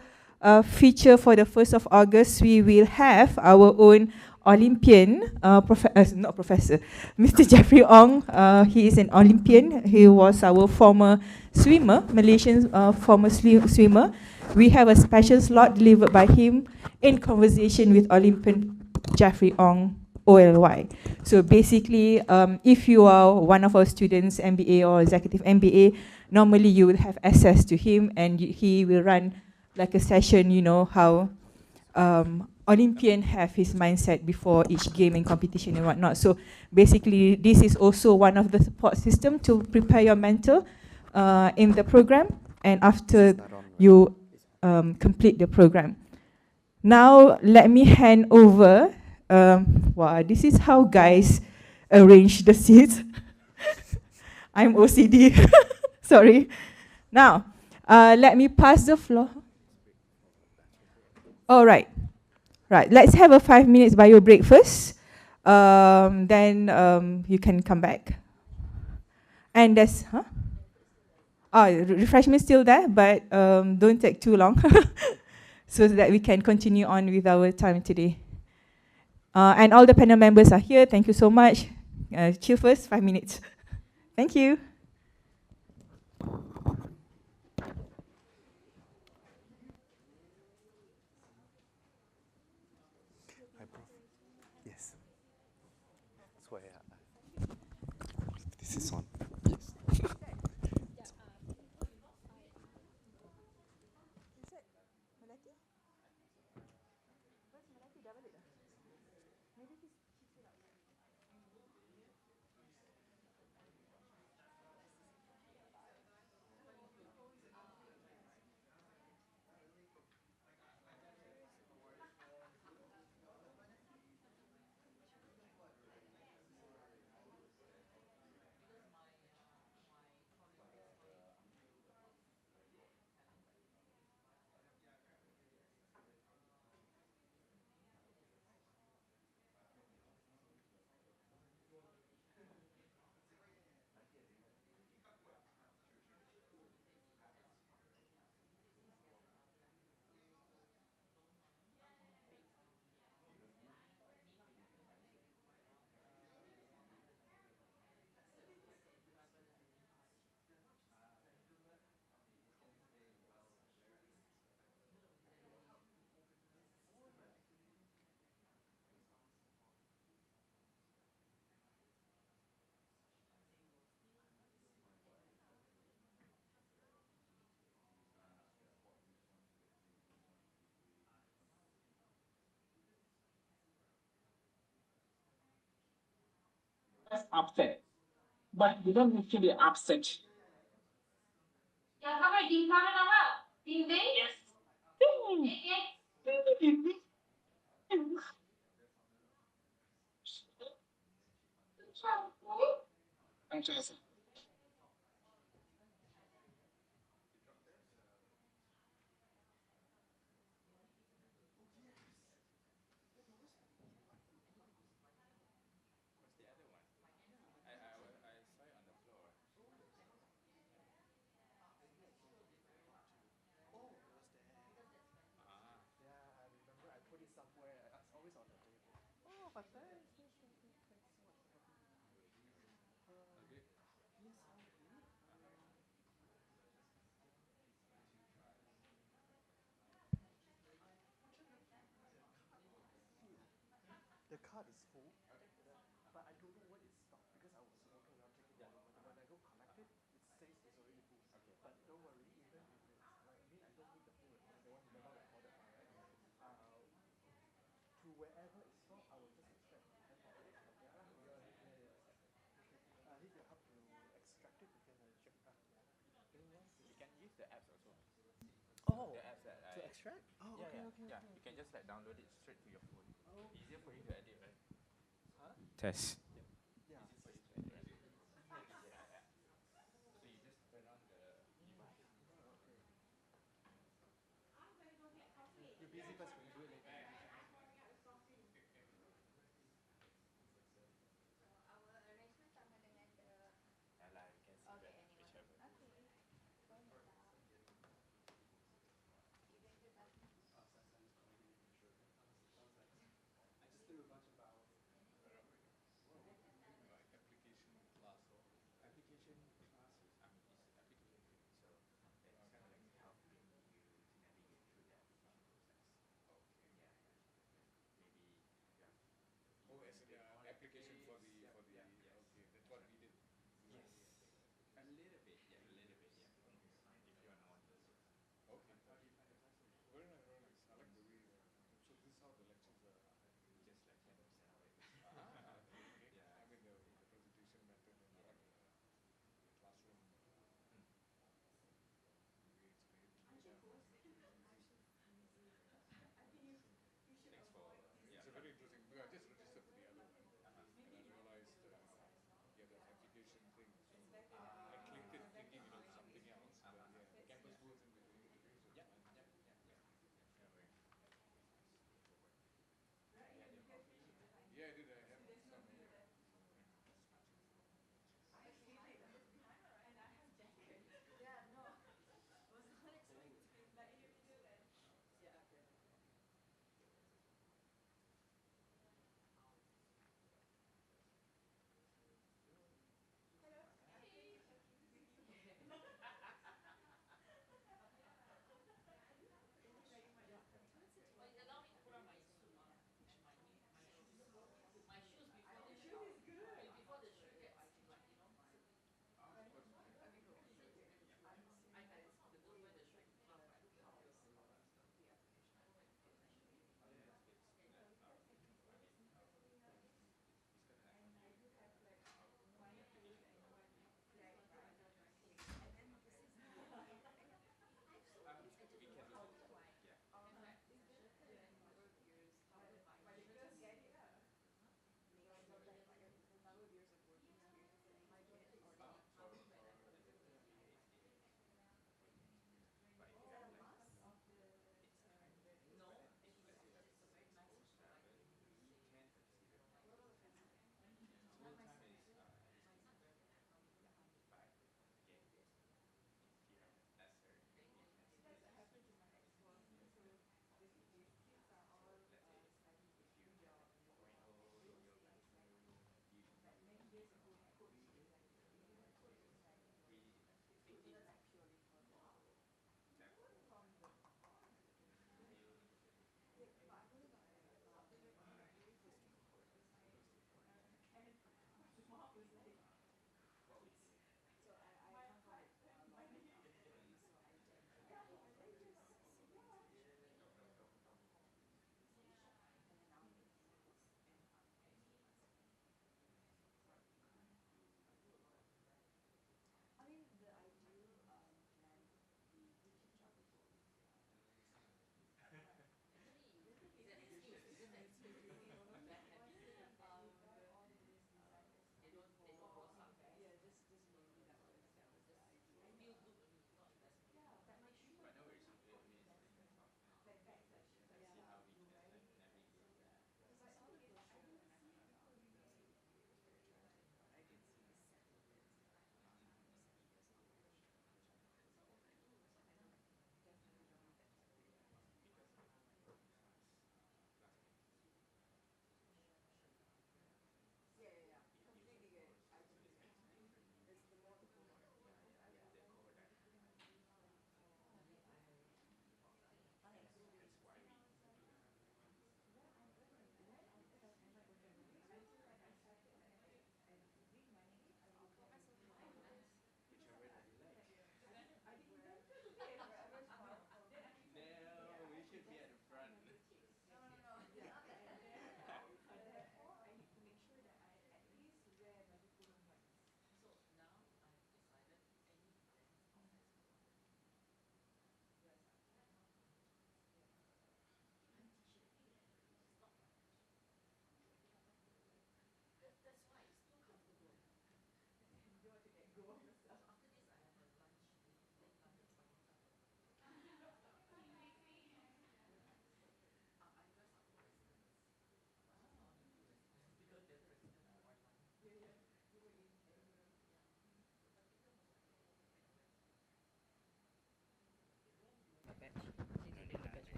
feature for the 1st of August, we will have our own Olympian, not professor, Mr. Jeffrey Ong. He is an Olympian. He was our former swimmer, Malaysian former swimmer. We have a special slot delivered by him in conversation with Olympian Jeffrey Ong, OLY. So basically, if you are one of our students, MBA or executive MBA, normally you will have access to him, and he will run like a session, you know, how Olympian have his mindset before each game and competition and whatnot. So basically, this is also one of the support system to prepare your mental in the program, and after you complete the program. Now, let me hand over. Wow, this is how guys arrange the seats. I'm OCD. Sorry. Now, let me pass the floor. All right. Right, let's have a 5 minutes bio break first. Then you can come back. And there's, refreshment still there, but don't take too long so that we can continue on with our time today. And all the panel members are here. Thank you so much. Chill first, 5 minutes. Thank you. Yes. That's why this is on. Yes. That's upset. But you don't need to be upset. Yes. Fantastic. Yeah, I remember I put it somewhere. It's always on the table. Oh, but thanks, thanks so much for helping me. Yes, how good. The card is full, but I don't know what is stopped because I was walking around taking photo. But when I go collect it, it says it's already full. Okay. But don't worry, even if it's like, I mean, I don't need the full recording. The one you're not recorded, right? To wherever it's stored, I will just extract and from the yeah, I need your help to extract it. You can check. Yeah. Then once You can use the apps also. oh, The apps that to extract? Oh, yeah, okay, yeah, okay, yeah. okay. You can just like download it straight to your phone. Oh, Easier for you to edit, right? huh? Test. Yeah. Easier for you to edit, right? Yeah, yeah. So you just turn on the device. Oh, okay. You're busy first. We'll do it later. Yeah, like you can see that whichever. I just threw a bunch of vowels. Application classes. I mean, it's application training, so it's kind of like helping you to navigate through the application process.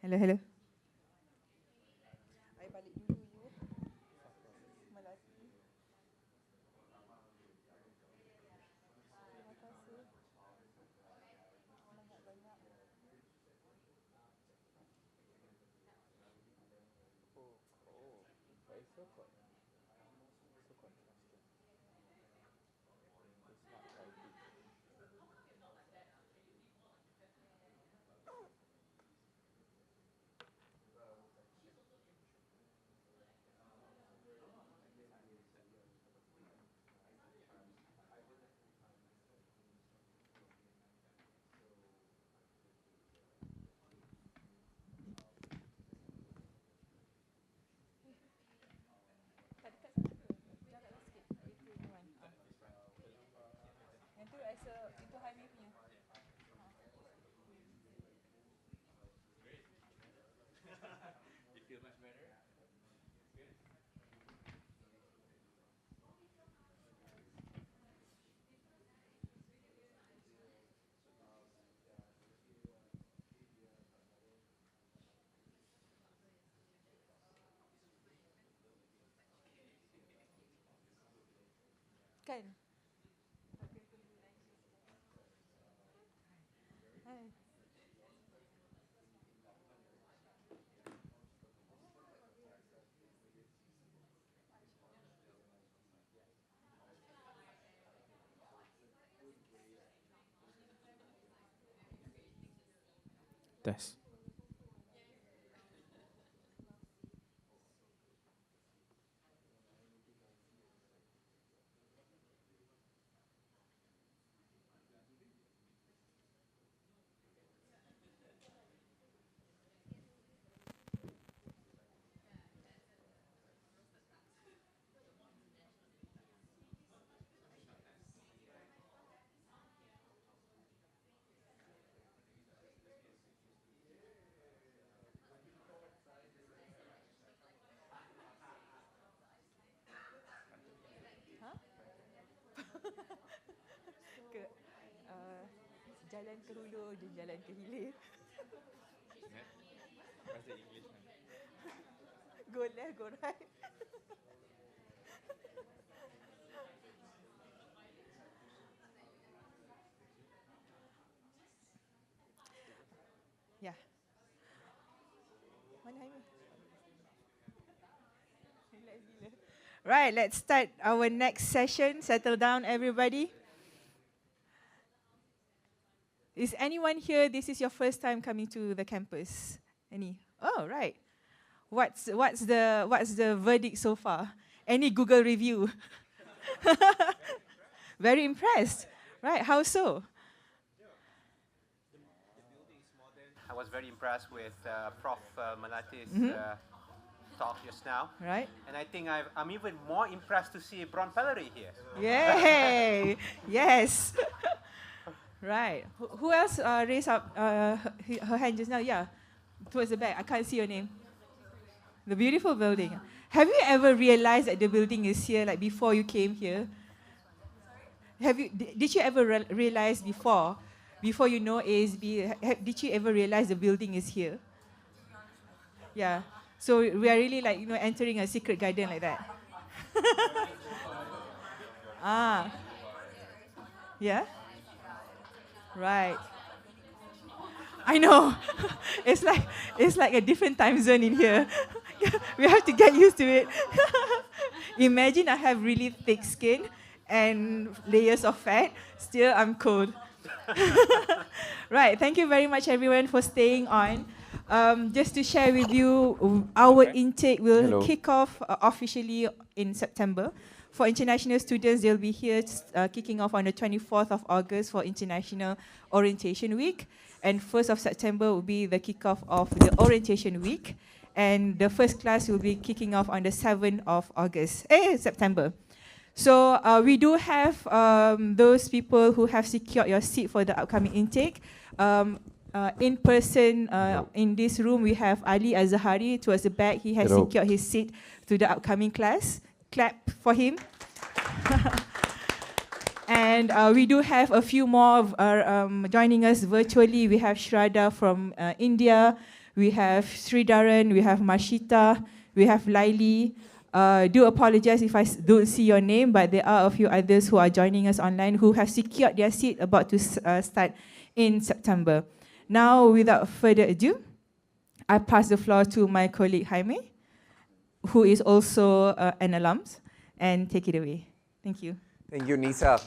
Hello, hello. I balik dulu you. Melati. Terima kasih. Banyak-banyak. But it's so so contrasting. It's not very deep. Tak dekat sana ke? Jaraklah sikit. Itu one. Yang tu rasa itu highway punya. You feel much better? Good? Kan? Hai. Test. Ha? Ke jalan ke hulu dan jalan ke hilir. What's the English one? Go left, go right. Yeah. Mana highway? Relax gila. Right, let's start our next session. Settle down, everybody. Is anyone here? This is your first time coming to the campus? Any? Oh, right. What's the verdict so far? Any Google review? Very impressed. Right, how so? I was very impressed with Prof. Melati's talk just now. Right. And I think I'm even more impressed to see Bron Pellery here. Yay! Yes. Right. Who else raised up her hand just now? Yeah, towards the back. I can't see your name. The beautiful building. Have you ever realized that the building is here, like before you came here? Did you ever realize before you know ASB, did you ever realize the building is here? Yeah. So we are really like, entering a secret garden like that. Ah. Yeah? Right. I know. it's like a different time zone in here. We have to get used to it. Imagine I have really thick skin and layers of fat. Still, I'm cold. Right. Thank you very much, everyone, for staying on. Just to share with you, our intake will Hello. kick off officially in September. For international students, they'll be here kicking off on the 24th of August for International Orientation Week. And 1st of September will be the kickoff of the Orientation Week. And the first class will be kicking off on the 7th of September. So we do have those people who have secured your seat for the upcoming intake. In person, in this room, we have Ali Azahari towards the back. He has Hello. secured his seat to the upcoming class. Clap for him. And we do have a few more joining us virtually. We have Shraddha from India. We have Sridharan. We have Marshita. We have Laili. Do apologize if I don't see your name, but there are a few others who are joining us online who have secured their seat about to start in September. Now, without further ado, I pass the floor to my colleague Jaime, who is also an alum, and take it away. Thank you. Thank you, Nisa.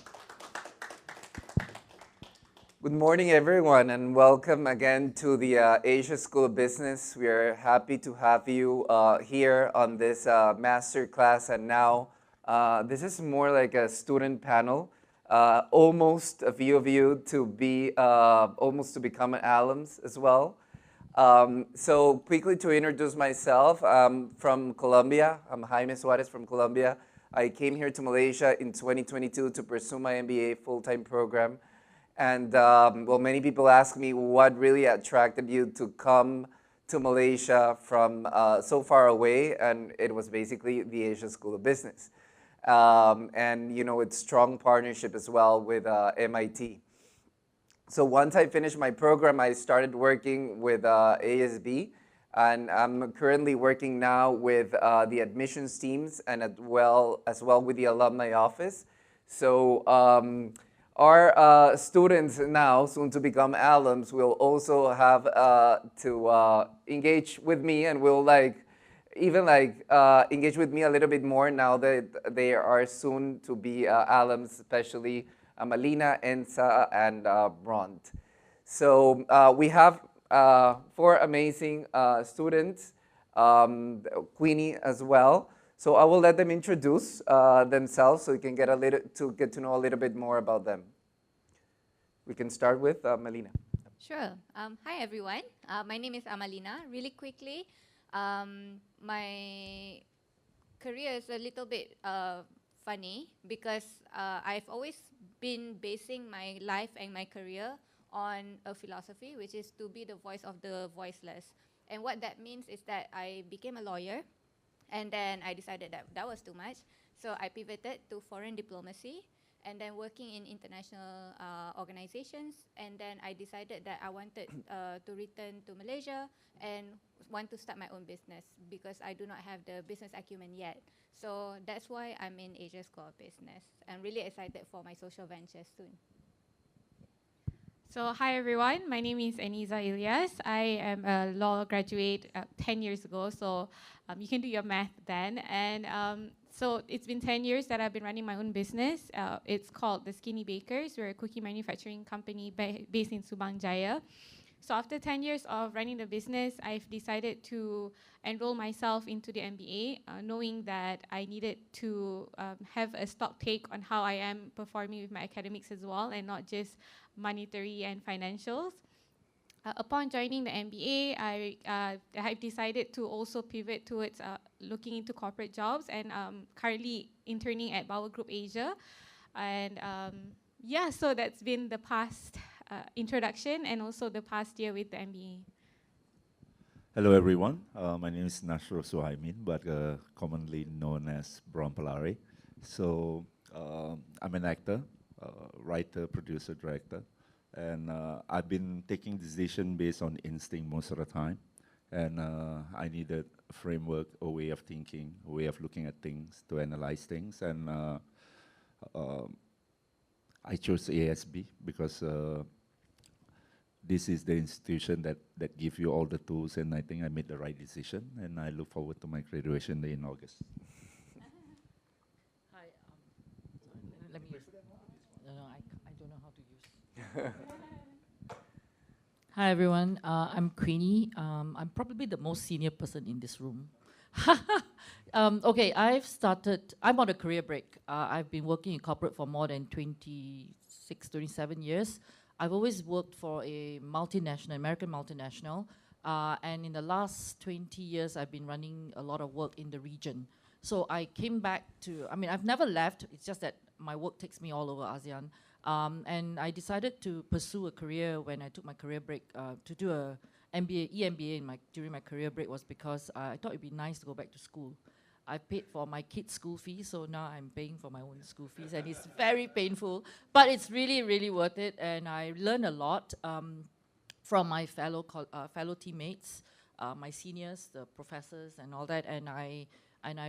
Good morning, everyone, and welcome again to the Asia School of Business. We are happy to have you here on this masterclass. And now, this is more like a student panel. Almost a few of you to be almost to become an alums as well. So quickly to introduce myself, I'm from Colombia. I'm Jaime Suarez from Colombia. I came here to Malaysia in 2022 to pursue my MBA full-time program. And well, many people ask me what really attracted you to come to Malaysia from so far away, and it was basically the Asia School of Business. And you know, it's strong partnership as well with MIT. So once I finished my program, I started working with ASB, and I'm currently working now with the admissions teams and as well with the alumni office. So our students now, soon to become alums, will also have to engage with me, and will engage with me a little bit more now that they are soon to be alums, especially Malina, Ensa, and Bront. So we have 4 amazing students, Queenie as well. So I will let them introduce themselves so you can get to know a little bit more about them. We can start with Malina. Sure. Hi, everyone. My name is Amalina. Really quickly, my career is a little bit funny because I've always been basing my life and my career on a philosophy, which is to be the voice of the voiceless. And what that means is that I became a lawyer, and then I decided that that was too much. So I pivoted to foreign diplomacy, and then working in international organizations. And then I decided that I wanted to return to Malaysia and want to start my own business because I do not have the business acumen yet. So that's why I'm in Asia School of Business. I'm really excited for my social ventures soon. So hi everyone, my name is Aniza Ilyas. I am a law graduate 10 years ago, so you can do your math then. And so it's been 10 years that I've been running my own business. It's called The Skinny Bakers. We're a cookie manufacturing company based in Subang Jaya. So after 10 years of running the business, I've decided to enroll myself into the MBA, knowing that I needed to have a stock take on how I am performing with my academics as well, and not just monetary and financials. Upon joining the MBA, I've decided to also pivot towards looking into corporate jobs, and currently interning at Bauer Group Asia. And yeah, so that's been the past introduction and also the past year with the MBA. Hello everyone, my name is Nasro Suhaimin, but commonly known as Bron Palare. So I'm an actor, writer, producer, director, and I've been taking decision based on instinct most of the time. And I needed a framework, a way of thinking, a way of looking at things, to analyze things. And I chose ASB because this is the institution that gives you all the tools, and I think I made the right decision, and I look forward to my graduation day in August. Hi, let me use. No, I don't know how to use. Hi everyone, I'm Queenie. I'm probably the most senior person in this room. Okay, I'm on a career break. I've been working in corporate for more than 26, 27 years. I've always worked for a multinational, American multinational, and in the last 20 years, I've been running a lot of work in the region. So I came back to, I've never left, it's just that my work takes me all over ASEAN. And I decided to pursue a career when I took my career break to do a MBA, EMBA during my career break was because I thought it'd be nice to go back to school. I paid for my kids' school fees, so now I'm paying for my own school fees, and it's very painful, but it's really, really worth it, and I learned a lot from my fellow teammates, my seniors, the professors, and all that, and I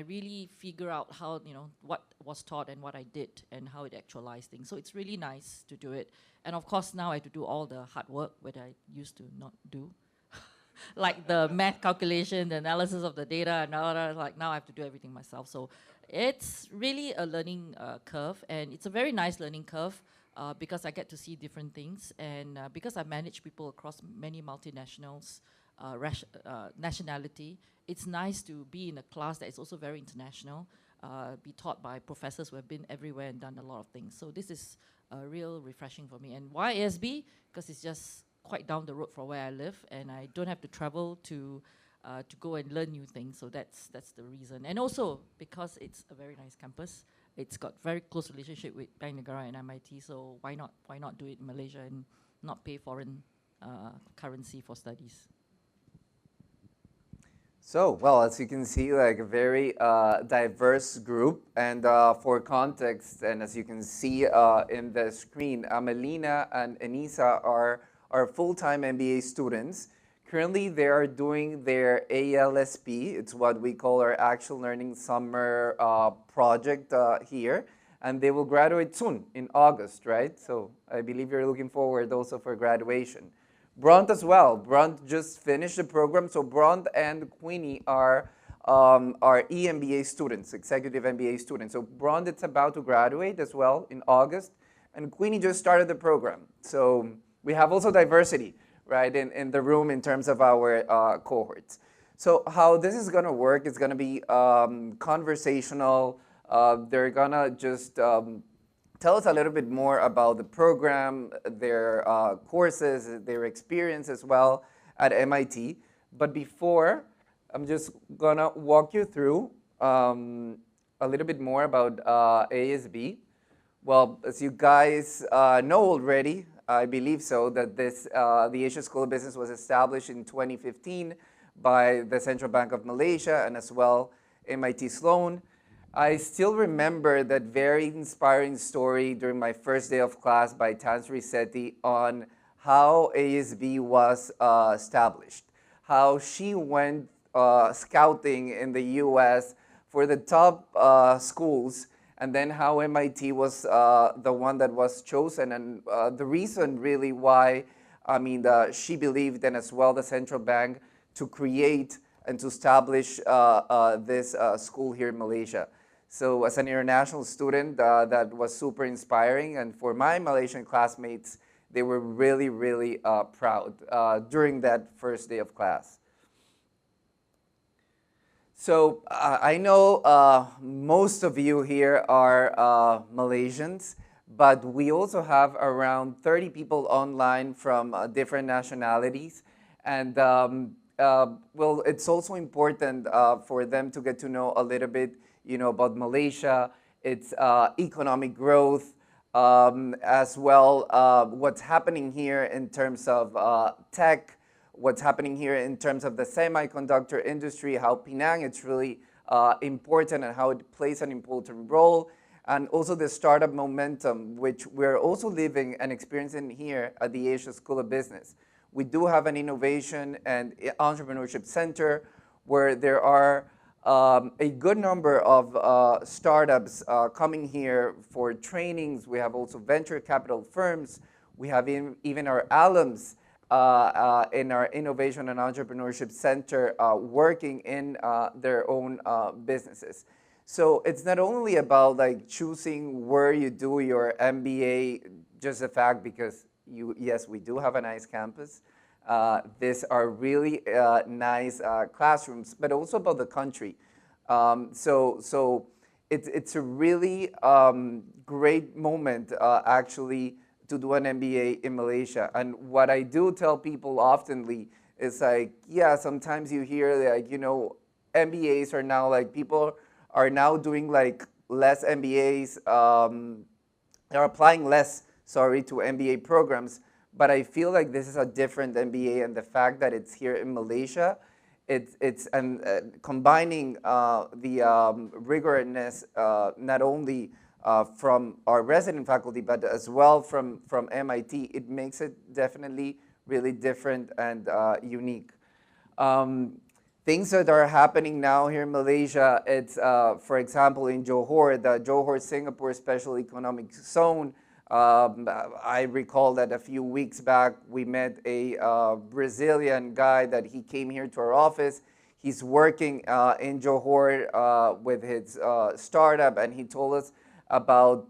really figure out how, what was taught and what I did and how it actualized things. So it's really nice to do it, and of course now I have to do all the hard work that I used to not do. Like the math calculation, the analysis of the data, and all that, like now I have to do everything myself. So it's really a learning curve, and it's a very nice learning curve because I get to see different things, and because I manage people across many multinationals, nationality, it's nice to be in a class that is also very international, be taught by professors who have been everywhere and done a lot of things. So this is real refreshing for me. And why ASB? Because it's just quite down the road from where I live, and I don't have to travel to go and learn new things. So that's the reason. And also because it's a very nice campus, it's got very close relationship with Bank Negara and MIT. So why not do it in Malaysia and not pay foreign currency for studies? So, well, as you can see, like a very diverse group, and for context, and as you can see in the screen, Amelina and Enisa are full-time MBA students. Currently, they are doing their ALSP. It's what we call our Actual Learning Summer project here, and they will graduate soon in August, right? So I believe you're looking forward also for graduation. Bront as well. Bront just finished the program. So Bront and Queenie are EMBA students, executive MBA students. So Bront is about to graduate as well in August, and Queenie just started the program. So we have also diversity, right, in the room in terms of our cohorts. So how this is going to work is going to be conversational. They're going to just tell us a little bit more about the program, their courses, their experience as well at MIT. But before, I'm just going to walk you through a little bit more about ASB. Well, as you guys know already, I believe so, that the Asia School of Business was established in 2015 by the Central Bank of Malaysia and as well MIT Sloan. I still remember that very inspiring story during my first day of class by Tansri Sethi on how ASB was established, how she went scouting in the US for the top schools, and then how MIT was the one that was chosen, and the reason really why, she believed, and as well the central bank, to create and to establish this school here in Malaysia. So as an international student, that was super inspiring, and for my Malaysian classmates, they were really, really proud during that first day of class. So I know most of you here are Malaysians, but we also have around 30 people online from different nationalities. And well, it's also important for them to get to know a little bit, about Malaysia, its economic growth, as well what's happening here in terms of tech, what's happening here in terms of the semiconductor industry, how Penang is really important and how it plays an important role, and also the startup momentum, which we're also living and experiencing here at the Asia School of Business. We do have an innovation and entrepreneurship center where there are a good number of startups coming here for trainings. We have also venture capital firms. We have even our alums in our Innovation and Entrepreneurship Center working in their own businesses. So it's not only about like choosing where you do your MBA, just the fact because yes, we do have a nice campus. These are really nice classrooms, but also about the country. So it's a really great moment actually to do an MBA in Malaysia. And what I do tell people oftenly is like, yeah, sometimes you hear like, you know, MBAs are now like people are now doing like less MBAs. They're applying less, sorry, to MBA programs. But I feel like this is a different MBA, and the fact that it's here in Malaysia, it's combining the rigorousness not only from our resident faculty, but as well from MIT. It makes it definitely really different and unique. Things that are happening now here in Malaysia, it's, for example, in Johor, the Johor Singapore Special Economic Zone. I recall that a few weeks back, we met a Brazilian guy that he came here to our office. He's working in Johor with his startup, and he told us about,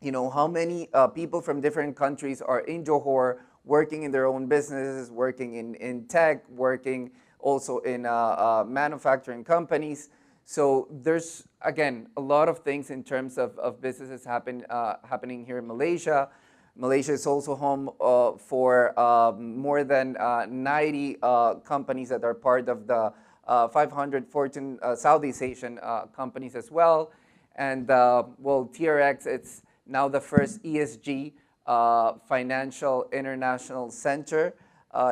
you know, how many people from different countries are in Johor working in their own businesses, working in tech, working also in manufacturing companies. So there's, again, a lot of things in terms of businesses happening here in Malaysia. Malaysia is also home for more than 90 companies that are part of the 500 Fortune Southeast Asian companies as well. And well, TRX, it's now the first ESG financial international center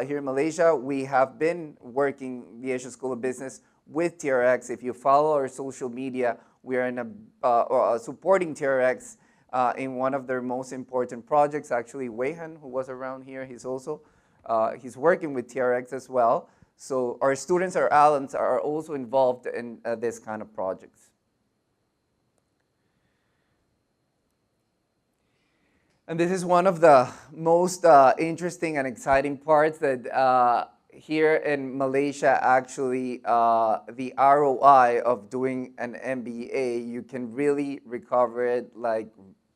here in Malaysia. We have been working the Asia School of Business with TRX. If you follow our social media, we are in supporting TRX in one of their most important projects. Actually, Weihan, who was around here, he's also he's working with TRX as well. So our students, our alums, are also involved in this kind of projects. And this is one of the most interesting and exciting parts that here in Malaysia, actually, the ROI of doing an MBA, you can really recover it like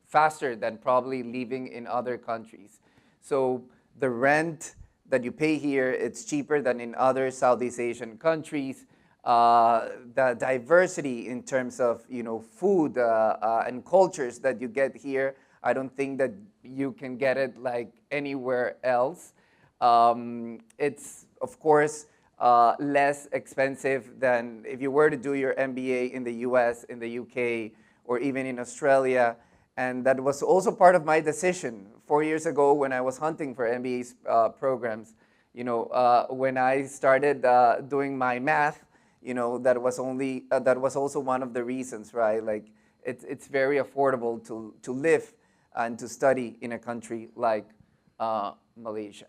faster than probably living in other countries. So the rent that you pay here, it's cheaper than in other Southeast Asian countries. The diversity in terms of, you know, food and cultures that you get here, I don't think that you can get it like anywhere else. It's, of course, less expensive than if you were to do your MBA in the US, in the UK, or even in Australia. And that was also part of my decision 4 years ago when I was hunting for MBA programs. You know, when I started doing my math, you know, that was also one of the reasons, right? Like, it's very affordable to live and to study in a country like Malaysia.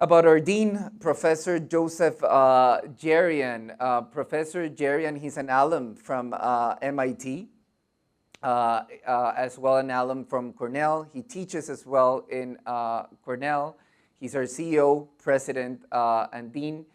About our dean, Professor Joseph Jerian. Professor Jerian, he's an alum from MIT, as well an alum from Cornell. He teaches as well in Cornell. He's our CEO, president, and dean.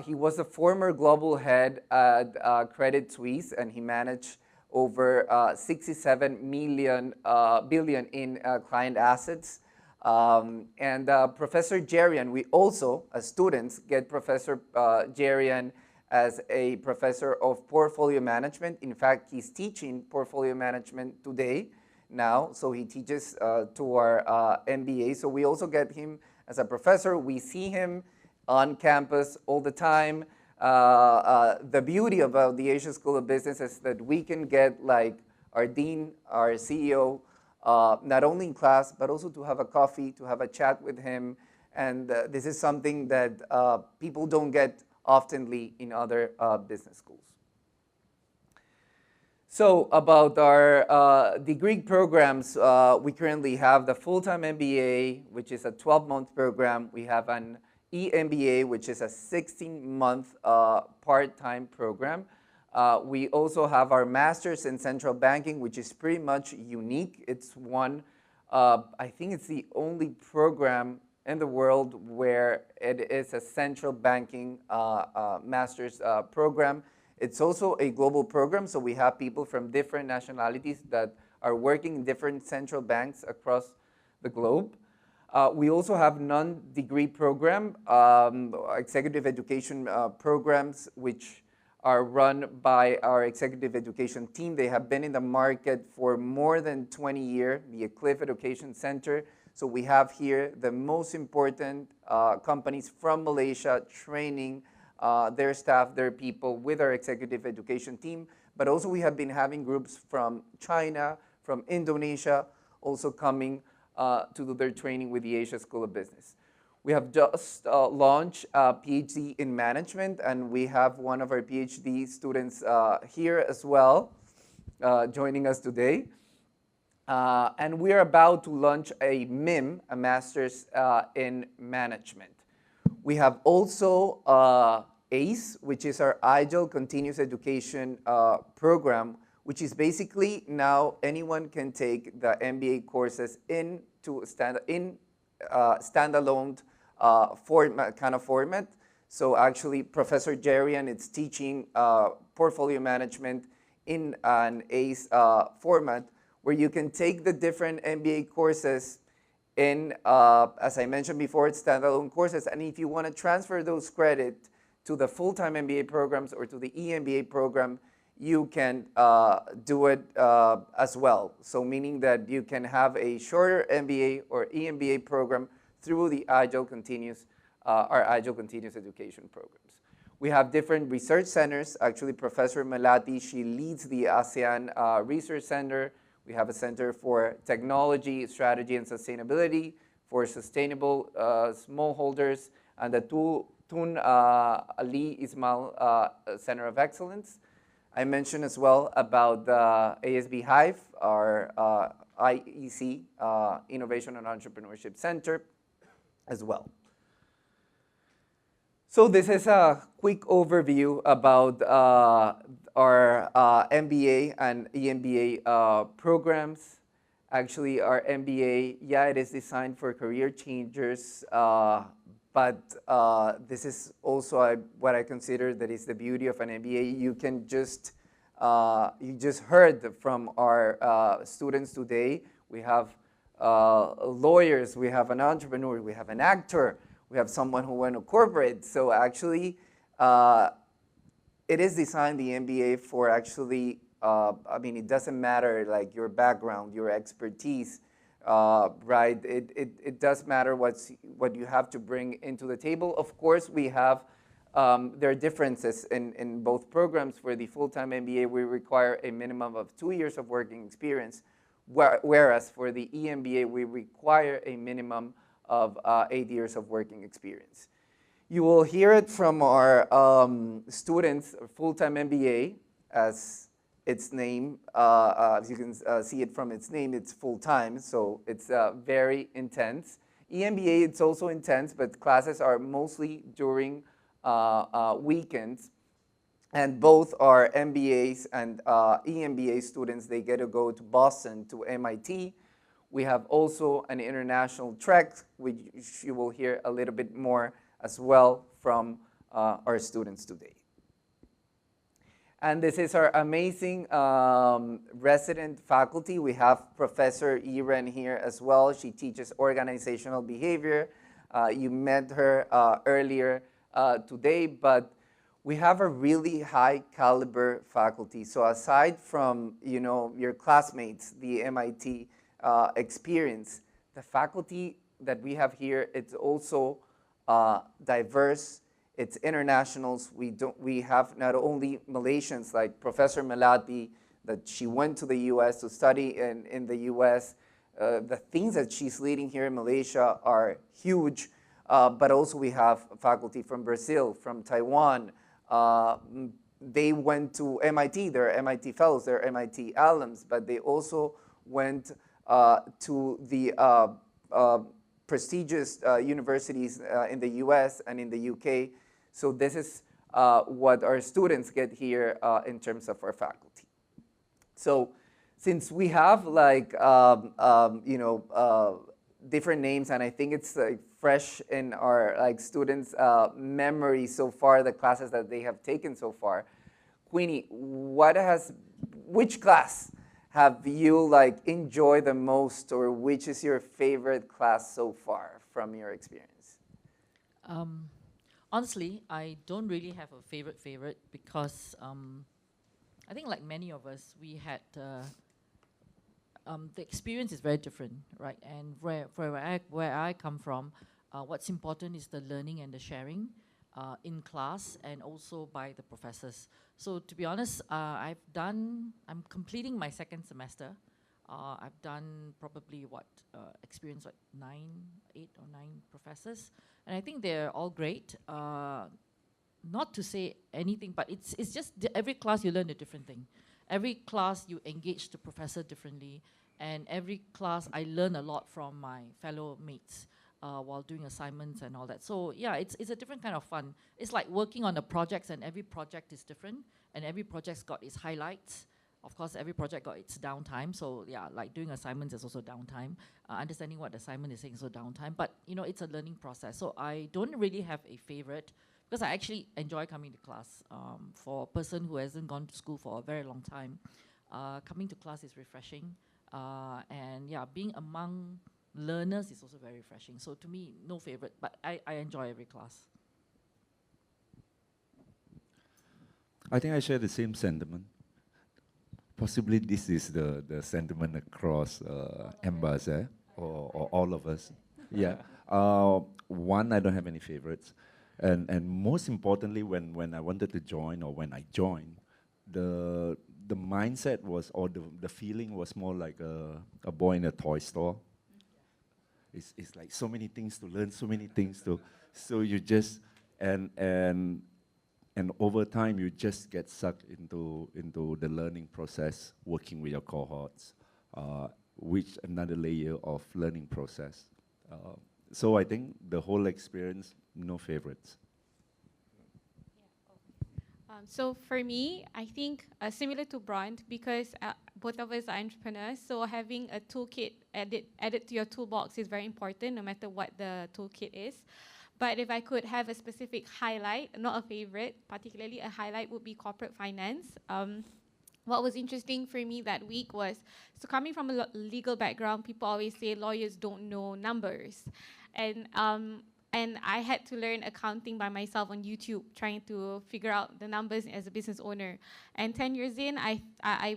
He was a former global head at Credit Suisse, and he managed over 67 billion in client assets. And Professor Jerian, we also, as students, get Professor Jerian as a professor of portfolio management. In fact, he's teaching portfolio management today now, so he teaches to our MBA. So we also get him as a professor. We see him on campus all the time. The beauty about the Asia School of Business is that we can get like our dean, our CEO, not only in class, but also to have a coffee, to have a chat with him. And this is something that people don't get oftenly in other business schools. So about our degree programs, we currently have the full-time MBA, which is a 12-month program. We have an EMBA, which is a 16-month part-time program. We also have our Master's in Central Banking, which is pretty much unique. It's one, I think it's the only program in the world where it is a central banking master's program. It's also a global program, so we have people from different nationalities that are working in different central banks across the globe. We also have non-degree program, executive education programs, which are run by our executive education team. They have been in the market for more than 20 years, the Cliff Education Center. So we have here the most important companies from Malaysia training their staff, their people with our executive education team. But also we have been having groups from China, from Indonesia, also coming to do their training with the Asia School of Business. We have just launched a PhD in management, and we have one of our PhD students here as well, joining us today. And we are about to launch a MIM, a Master's in Management. We have also ACE, which is our Agile Continuous Education program, which is basically now anyone can take the MBA courses into standalone format. So actually, Professor Jerian is teaching portfolio management in an ACE format, where you can take the different MBA courses in, as I mentioned before, it's standalone courses. And if you want to transfer those credits to the full-time MBA programs or to the EMBA program, you can do it as well. So meaning that you can have a shorter MBA or EMBA program through the Agile Continuous, our Agile Continuous Education programs. We have different research centers. Actually, Professor Melati, she leads the ASEAN Research Center. We have a Center for Technology, Strategy, and Sustainability for Sustainable Smallholders, and the Tun Ali Ismail Center of Excellence. I mentioned as well about the ASB Hive, our IEC, Innovation and Entrepreneurship Center as well. So this is a quick overview about our MBA and EMBA programs. Actually, our MBA, yeah, it is designed for career changers, but this is also what I consider that is the beauty of an MBA. You can just, you just heard from our students today. We have lawyers, we have an entrepreneur, we have an actor, we have someone who went to corporate. So actually, it is designed, the MBA, for actually, I mean, it doesn't matter like your background, your expertise, right? It does matter what you have to bring into the table. Of course, we have, there are differences in both programs. For the full-time MBA, we require a minimum of 2 years of working experience, whereas for the EMBA, we require a minimum of 8 years of working experience. You will hear it from our students, full-time MBA, as its name, as you can see it from its name, it's full-time, so it's very intense. EMBA, it's also intense, but classes are mostly during weekends. And both our MBAs and EMBA students, they get to go to Boston, to MIT. We have also an international track, which you will hear a little bit more as well from our students today. And this is our amazing resident faculty. We have Professor Iren here as well. She teaches organizational behavior. You met her earlier today, but we have a really high caliber faculty. So aside from, you know, your classmates, the MIT experience, the faculty that we have here, it's also diverse. It's internationals. We have not only Malaysians like Professor Melati, that she went to the US to study in the US. The things that she's leading here in Malaysia are huge, but also we have faculty from Brazil, from Taiwan. They went to MIT, they're MIT fellows, they're MIT alums, but they also went to the prestigious universities in the US and in the UK. So this is what our students get here in terms of our faculty. So since we have like, you know, different names, and I think it's like fresh in our like students' memory so far, the classes that they have taken so far. Queenie, which class have you like enjoyed the most, or which is your favorite class so far from your experience? Honestly, I don't really have a favorite because I think like many of us, we had the experience is very different, right? And where I come from, what's important is the learning and the sharing in class and also by the professors. So to be honest, I'm completing my second semester. I've done probably experience 8 or 9 professors, and I think they're all great. Not to say anything, but it's just every class you learn a different thing. Every class you engage the professor differently, and every class I learn a lot from my fellow mates while doing assignments and all that. So yeah, it's a different kind of fun. It's like working on the projects, and every project is different, and every project's got its highlights. Of course, every project got its downtime. So yeah, like doing assignments is also downtime. Understanding what the assignment is saying is also downtime. But you know, it's a learning process. So I don't really have a favorite, because I actually enjoy coming to class. For a person who hasn't gone to school for a very long time, coming to class is refreshing. And yeah, being among learners is also very refreshing. So to me, no favorite, but I enjoy every class. I think I share the same sentiment. Possibly this is the sentiment across MBAs, or all of us. Yeah. One, I don't have any favorites. And most importantly, when I wanted to join, or when I joined, the mindset was, or the feeling was more like a boy in a toy store. It's like so many things to learn, so many things to, so you just, and over time you just get sucked into the learning process, working with your cohorts, which another layer of learning process. So I think the whole experience, no favorites. So for me, I think similar to Bront, because both of us are entrepreneurs, so having a toolkit added to your toolbox is very important, no matter what the toolkit is. But if I could have a specific highlight, not a favorite, particularly a highlight would be corporate finance. What was interesting for me that week was, so coming from a legal background, people always say lawyers don't know numbers. And I had to learn accounting by myself on YouTube, trying to figure out the numbers as a business owner. And 10 years in,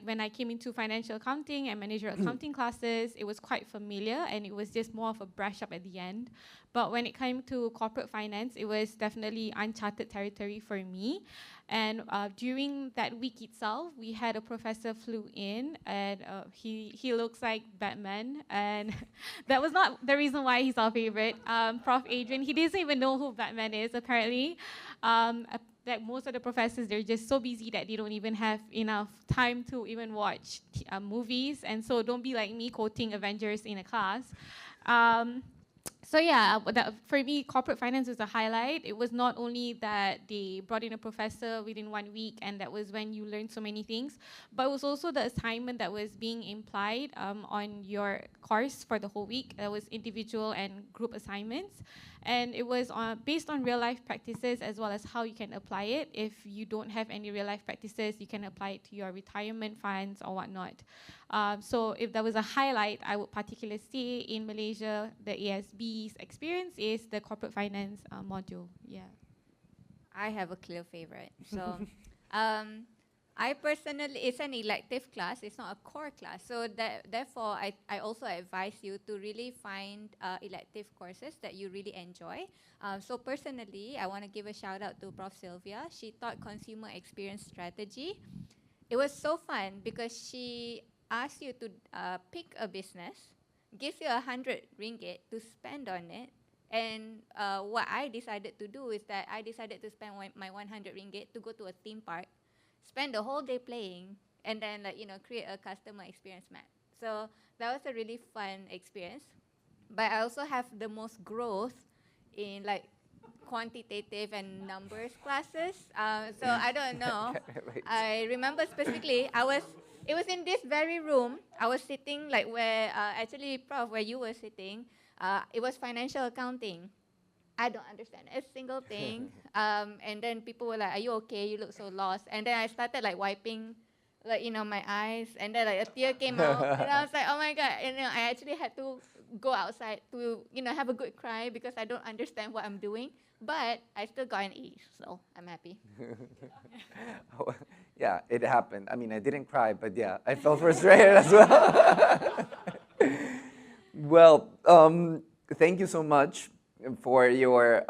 when I came into financial accounting and managerial accounting classes, it was quite familiar, and it was just more of a brush up at the end. But when it came to corporate finance, it was definitely uncharted territory for me. And during that week itself, we had a professor flew in, and he looks like Batman, and that was not the reason why he's our favorite. Prof. Adrian, he doesn't even know who Batman is, apparently. Like most of the professors, they're just so busy that they don't even have enough time to even watch movies, and so don't be like me quoting Avengers in a class. So yeah, for me, corporate finance was a highlight. It was not only that they brought in a professor within 1 week, and that was when you learned so many things, but it was also the assignment that was being implied on your course for the whole week. That was individual and group assignments. And it was based on real life practices, as well as how you can apply it. If you don't have any real life practices, you can apply it to your retirement funds or whatnot. So if there was a highlight, I would particularly say in Malaysia, the ASB's experience is the corporate finance module. Yeah. I have a clear favorite. So I personally, it's an elective class, it's not a core class. So therefore, I also advise you to really find elective courses that you really enjoy. So personally, I want to give a shout out to Prof. Sylvia. She taught consumer experience strategy. It was so fun because she asked you to pick a business, gives you 100 ringgit to spend on it. And what I decided to do is that I decided to spend my 100 ringgit to go to a theme park, spend the whole day playing, and then create a customer experience map. So that was a really fun experience. But I also have the most growth in quantitative and numbers classes. So I don't know. Right. I remember specifically, it was in this very room. I was sitting where, actually, Prof, where you were sitting. It was financial accounting. I don't understand a single thing. And then people were like, "Are you okay? You look so lost." And then I started like wiping, like, my eyes, and then like a tear came out, and I was like, "Oh my god!" And I actually had to go outside to have a good cry because I don't understand what I'm doing. But I still got an E, so I'm happy. Yeah, it happened. I mean, I didn't cry, but yeah, I felt frustrated as well. Well, thank you so much for your,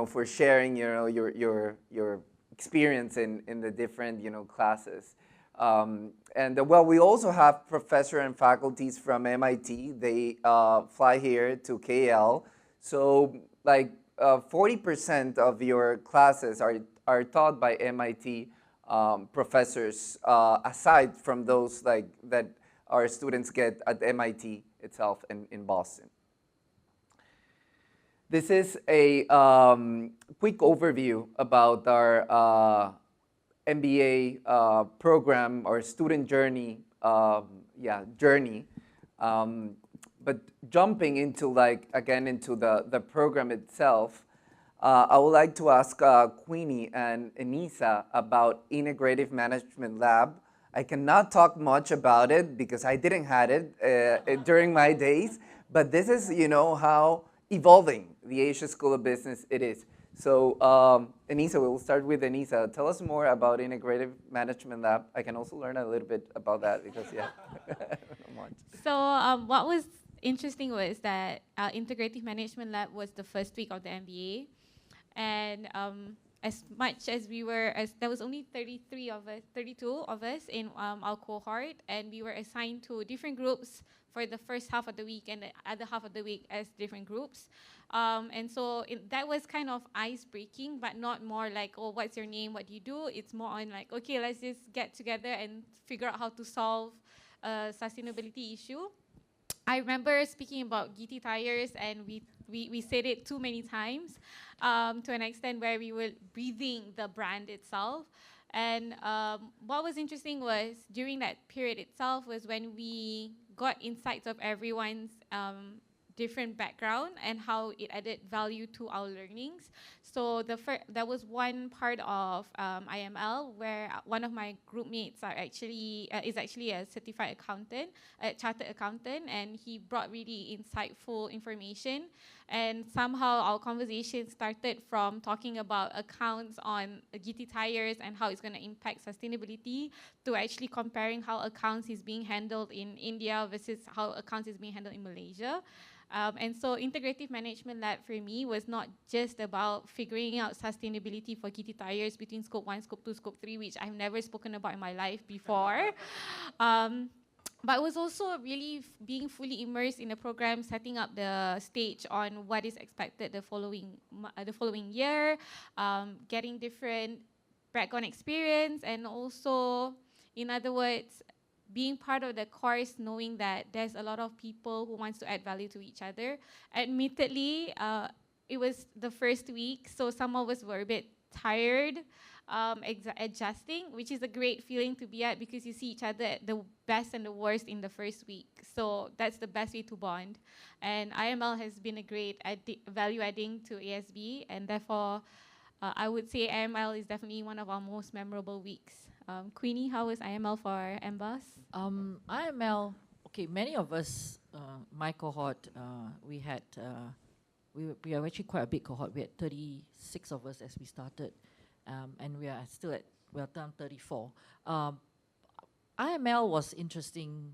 for sharing, your experience in the different, classes. Well, we also have professor and faculties from MIT. They fly here to KL. So like 40% of your classes are taught by MIT professors, aside from those like that our students get at MIT itself in Boston. This is a quick overview about our MBA program or student journey. Journey. But jumping into into the program itself, I would like to ask Queenie and Enisa about Integrative Management Lab. I cannot talk much about it because I didn't have it during my days, but this is, how evolving the Asia School of Business it is. So Enisa, we'll start with Enisa. Tell us more about Integrative Management Lab. I can also learn a little bit about that because, I don't know much. So what was interesting was that Integrative Management Lab was the first week of the MBA. And as much as there was only 32 of us in our cohort, and we were assigned to different groups for the first half of the week and the other half of the week as different groups. And so that was kind of ice-breaking, but not more like, oh, what's your name, what do you do? It's more on like, okay, let's just get together and figure out how to solve a sustainability issue. I remember speaking about GT tires, and we said it too many times to an extent where we were breathing the brand itself. And what was interesting was during that period itself was when we got insights of everyone's different background and how it added value to our learnings. So that was one part of IML where one of my group mates is actually a certified accountant, a chartered accountant, and he brought really insightful information. And somehow our conversation started from talking about accounts on GT tires and how it's going to impact sustainability to actually comparing how accounts is being handled in India versus how accounts is being handled in Malaysia. And so Integrative Management Lab for me was not just about figuring out sustainability for GT tires between scope 1, scope 2, scope 3, which I've never spoken about in my life before. But it was also really being fully immersed in the program, setting up the stage on what is expected the following year, getting different background experience, and also, in other words, being part of the course, knowing that there's a lot of people who wants to add value to each other. Admittedly, it was the first week, so some of us were a bit tired, adjusting, which is a great feeling to be at because you see each other at the best and the worst in the first week. So that's the best way to bond. And IML has been a great value adding to ASB, and therefore I would say IML is definitely one of our most memorable weeks. Queenie, how was IML for MBAS? IML, okay, many of us, my cohort, we are actually quite a big cohort. We had 36 of us as we started, and we're down 34. IML was interesting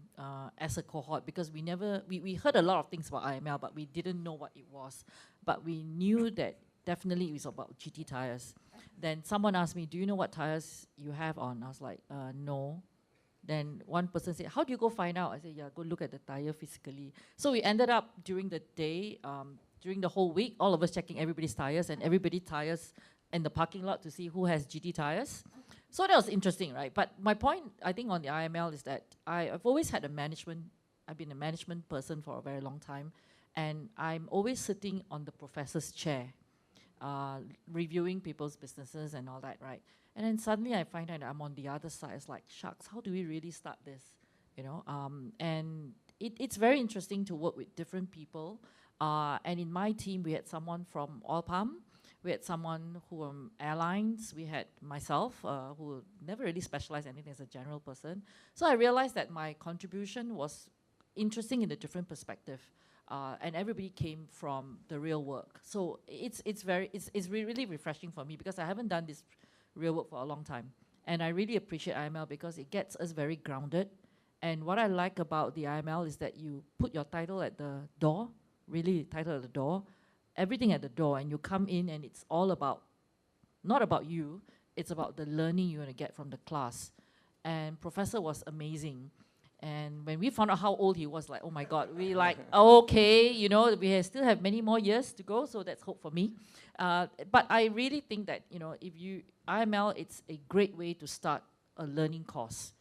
as a cohort because we heard a lot of things about IML, but we didn't know what it was. But we knew that definitely it was about GT tires. Then someone asked me, do you know what tires you have on? I was like, no. Then one person said, how do you go find out? I said, yeah, go look at the tire physically. So we ended up during the day, during the whole week, all of us checking everybody's tires and everybody's tires in the parking lot to see who has GT tires. So that was interesting, right? But my point, I think, on the IML is that I've always had I've been a management person for a very long time, and I'm always sitting on the professor's chair, reviewing people's businesses and all that, right? And then suddenly I find out I'm on the other side. It's like, shucks, how do we really start this? And it's very interesting to work with different people. And in my team, we had someone from oil palm, we had someone who airlines, we had myself, who never really specialized anything as a general person. So I realized that my contribution was interesting in a different perspective. And everybody came from the real work. So it's really refreshing for me because I haven't done this real work for a long time. And I really appreciate IML because it gets us very grounded. And what I like about the IML is that you put your title at the door, really title at the door, everything at the door, and you come in and it's all about, not about you, it's about the learning you're going to get from the class. And Professor was amazing. And when we found out how old he was, like, oh my God, we like, okay, you know, still have many more years to go, so that's hope for me. But I really think that, you know, IML, it's a great way to start a learning course.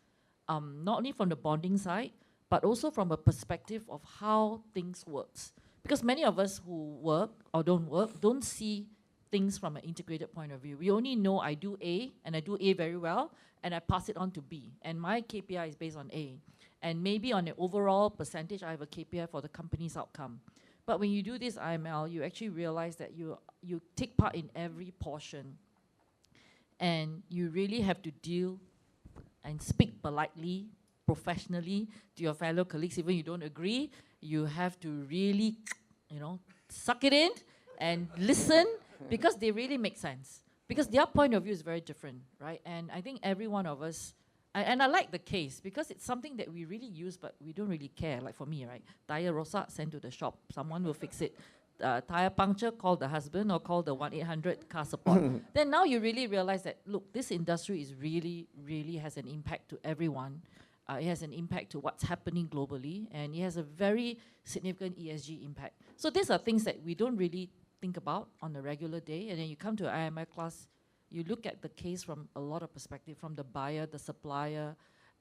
Not only from the bonding side, but also from a perspective of how things works. Because many of us who work or don't work don't see things from an integrated point of view. We only know I do A, and I do A very well, and I pass it on to B. And my KPI is based on A. And maybe on the overall percentage, I have a KPI for the company's outcome. But when you do this IML, you actually realize that you take part in every portion. And you really have to deal and speak politely, professionally to your fellow colleagues. Even you don't agree, you have to really, you know, suck it in and listen because they really make sense. Because their point of view is very different, right? And I think every one of us, and I like the case because it's something that we really use but we don't really care. Like for me, right? Tire rosak, send to the shop. Someone will fix it. Tire puncture, call the husband or call the 1-800 car support. Then now you really realize that, look, this industry is really has an impact to everyone. It has an impact to what's happening globally, and it has a very significant ESG impact. So these are things that we don't really think about on a regular day, and then you come to an IML class, you look at the case from a lot of perspective, from the buyer, the supplier,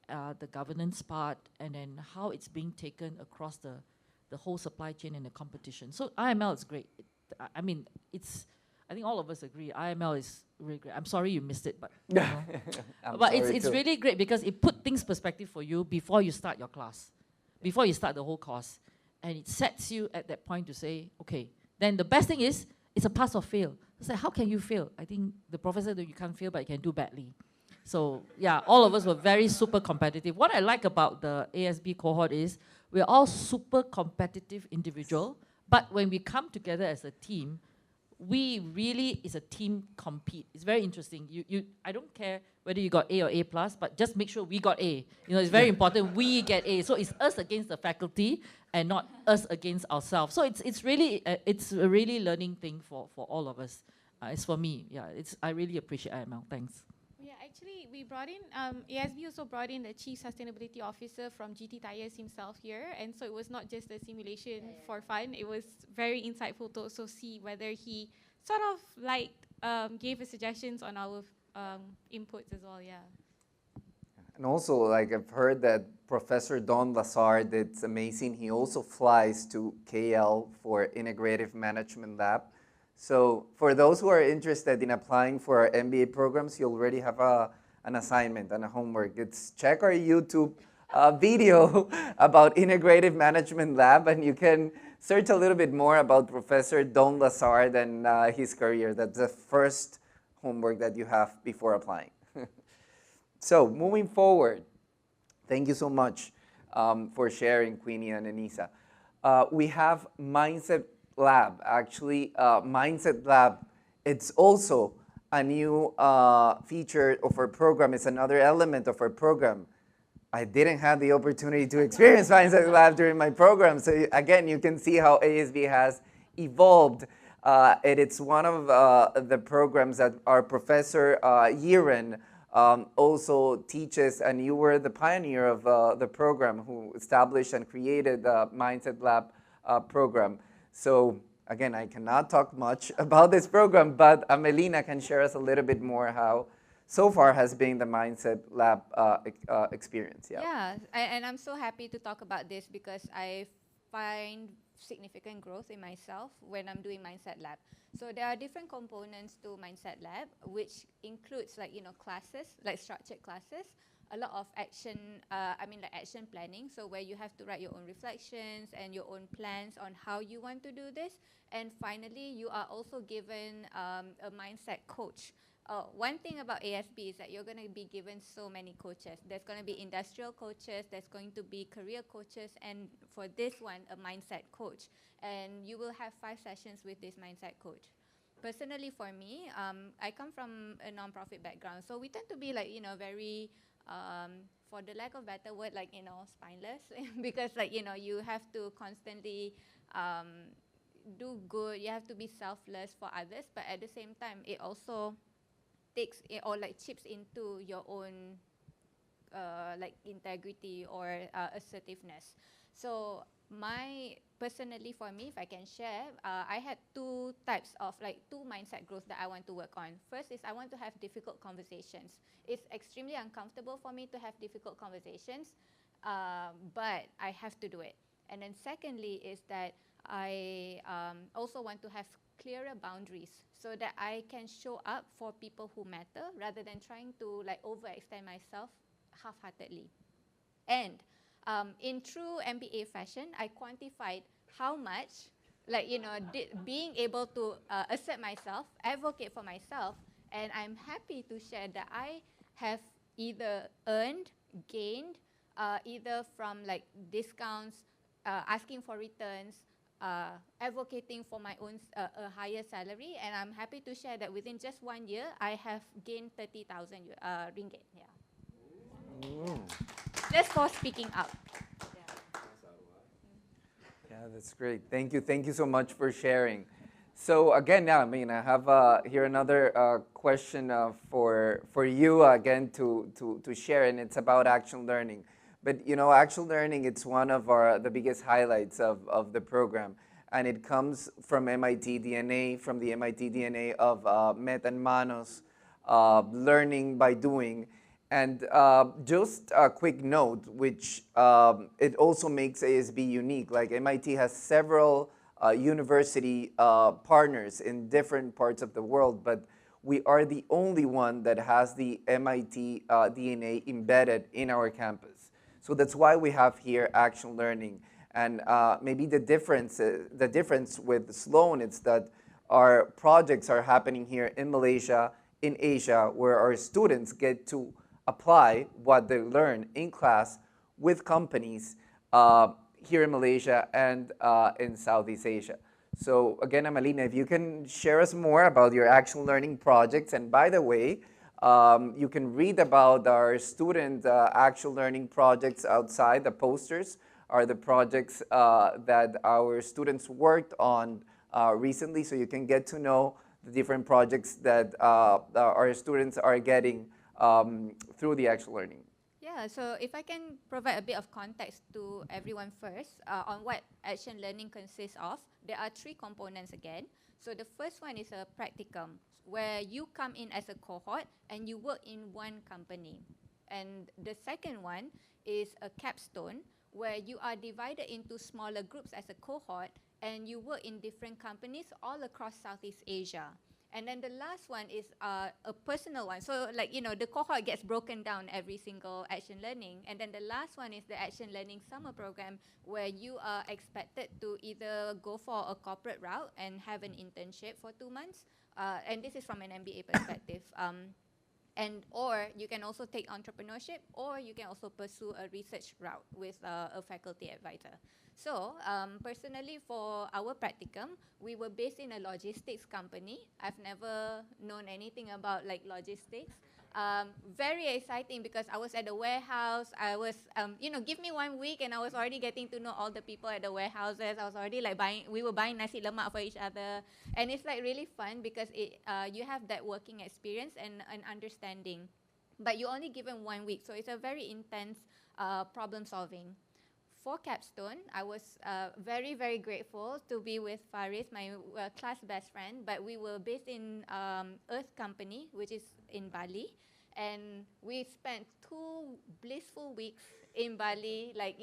the governance part, and then how it's being taken across the whole supply chain and the competition. So IML is great. I mean, I think all of us agree, IML is really great. I'm sorry you missed it, but you know. But it's really great because it put things perspective for you before you start your class, before you start the whole course. And it sets you at that point to say, okay, then the best thing is, it's a pass or fail. It's like, how can you fail? I think the professor said you can't fail, but you can do badly. So yeah, all of us were very super competitive. What I like about the ASB cohort is we're all super competitive individual, but when we come together as a team, we really, is a team compete. It's very interesting. I don't care whether you got A or A+, but just make sure we got A. You know, it's very important we get A. So it's us against the faculty and not us against ourselves. So it's really a really learning thing for all of us. It's for me, yeah. I really appreciate IML. Thanks. Yeah, actually, we brought in, ASB also brought in the Chief Sustainability Officer from GT Tires himself here. And so it was not just a simulation for fun. It was very insightful to also see whether he sort of like gave us suggestions on our inputs as well, yeah. And also, like, I've heard that Professor Don Lazard, it's amazing. He also flies to KL for Integrative Management Lab. So for those who are interested in applying for our MBA programs, you already have an assignment and a homework. It's check our YouTube video about Integrative Management Lab, and you can search a little bit more about Professor Don Lazard and his career. That's the first homework that you have before applying. So moving forward, thank you so much for sharing, Queenie and Anissa. We have Mindset Lab. Actually, Mindset Lab, it's also a new feature of our program. It's another element of our program. I didn't have the opportunity to experience Mindset Lab during my program. So again, you can see how ASB has evolved. It's one of the programs that our Professor Yiren also teaches, and you were the pioneer of the program who established and created the Mindset Lab program. So again, I cannot talk much about this program, but Amelina can share us a little bit more how so far has been the Mindset Lab experience. Yeah, and I'm so happy to talk about this because I find significant growth in myself when I'm doing Mindset Lab. So there are different components to Mindset Lab, which includes, like, classes, like structured classes. a lot of action, like action planning. So where you have to write your own reflections and your own plans on how you want to do this. And finally, you are also given a mindset coach. One thing about ASB is that you're going to be given so many coaches. There's going to be industrial coaches, there's going to be career coaches, and for this one, a mindset coach. And you will have 5 sessions with this mindset coach. Personally, for me, I come from a non-profit background, so we tend to be like, very, for the lack of better word, like, spineless, because like, you have to constantly do good, you have to be selfless for others, but at the same time, it also takes or like chips into your own like integrity or assertiveness. So personally for me, if I can share, I had 2 types of like 2 mindset growth that I want to work on. First is I want to have difficult conversations. It's extremely uncomfortable for me to have difficult conversations, but I have to do it. And then secondly is that I also want to have clearer boundaries so that I can show up for people who matter rather than trying to like overextend myself half-heartedly. And in true MBA fashion, I quantified how much, like, being able to assert myself, advocate for myself, and I'm happy to share that I have either earned, gained, either from like discounts, asking for returns, advocating for my own a higher salary, and I'm happy to share that within just 1 year, I have gained 30,000 ringgit. Yeah. Just for speaking up. Yeah, that's great. Thank you. Thank you so much for sharing. So again, I have here another question for you again to share, and it's about action learning. But action learning, it's one of the biggest highlights of the program, and it comes from MIT DNA, from the MIT DNA of Metan Manos, learning by doing. And just a quick note, which it also makes ASB unique. Like MIT has several university partners in different parts of the world, but we are the only one that has the MIT DNA embedded in our campus. So that's why we have here action learning. And maybe the difference with Sloan is that our projects are happening here in Malaysia, in Asia, where our students get to apply what they learn in class with companies here in Malaysia and in Southeast Asia. So again, Amalina, if you can share us more about your action learning projects. And by the way, you can read about our student action learning projects outside. The posters are the projects that our students worked on recently, so you can get to know the different projects that our students are getting through the action learning. Yeah, so if I can provide a bit of context to everyone first on what action learning consists of, there are 3 components again. So the first one is a practicum, where you come in as a cohort and you work in one company. And the second one is a capstone, where you are divided into smaller groups as a cohort and you work in different companies all across Southeast Asia. And then the last one is a personal one. So like, the cohort gets broken down every single action learning. And then the last one is the action learning summer program, where you are expected to either go for a corporate route and have an internship for 2 months. And this is from an MBA perspective. Or you can also take entrepreneurship, or you can also pursue a research route with a faculty advisor. So personally, for our practicum, we were based in a logistics company. I've never known anything about like logistics. Very exciting because I was at the warehouse. I was, give me 1 week and I was already getting to know all the people at the warehouses. I was already like we were buying nasi lemak for each other. And it's like really fun because you have that working experience and an understanding. But you're only given 1 week, so it's a very intense problem solving. For capstone, I was very, very grateful to be with Faris, my class best friend, but we were based in Earth Company, which is in Bali, and we spent 2 blissful weeks in Bali. Like,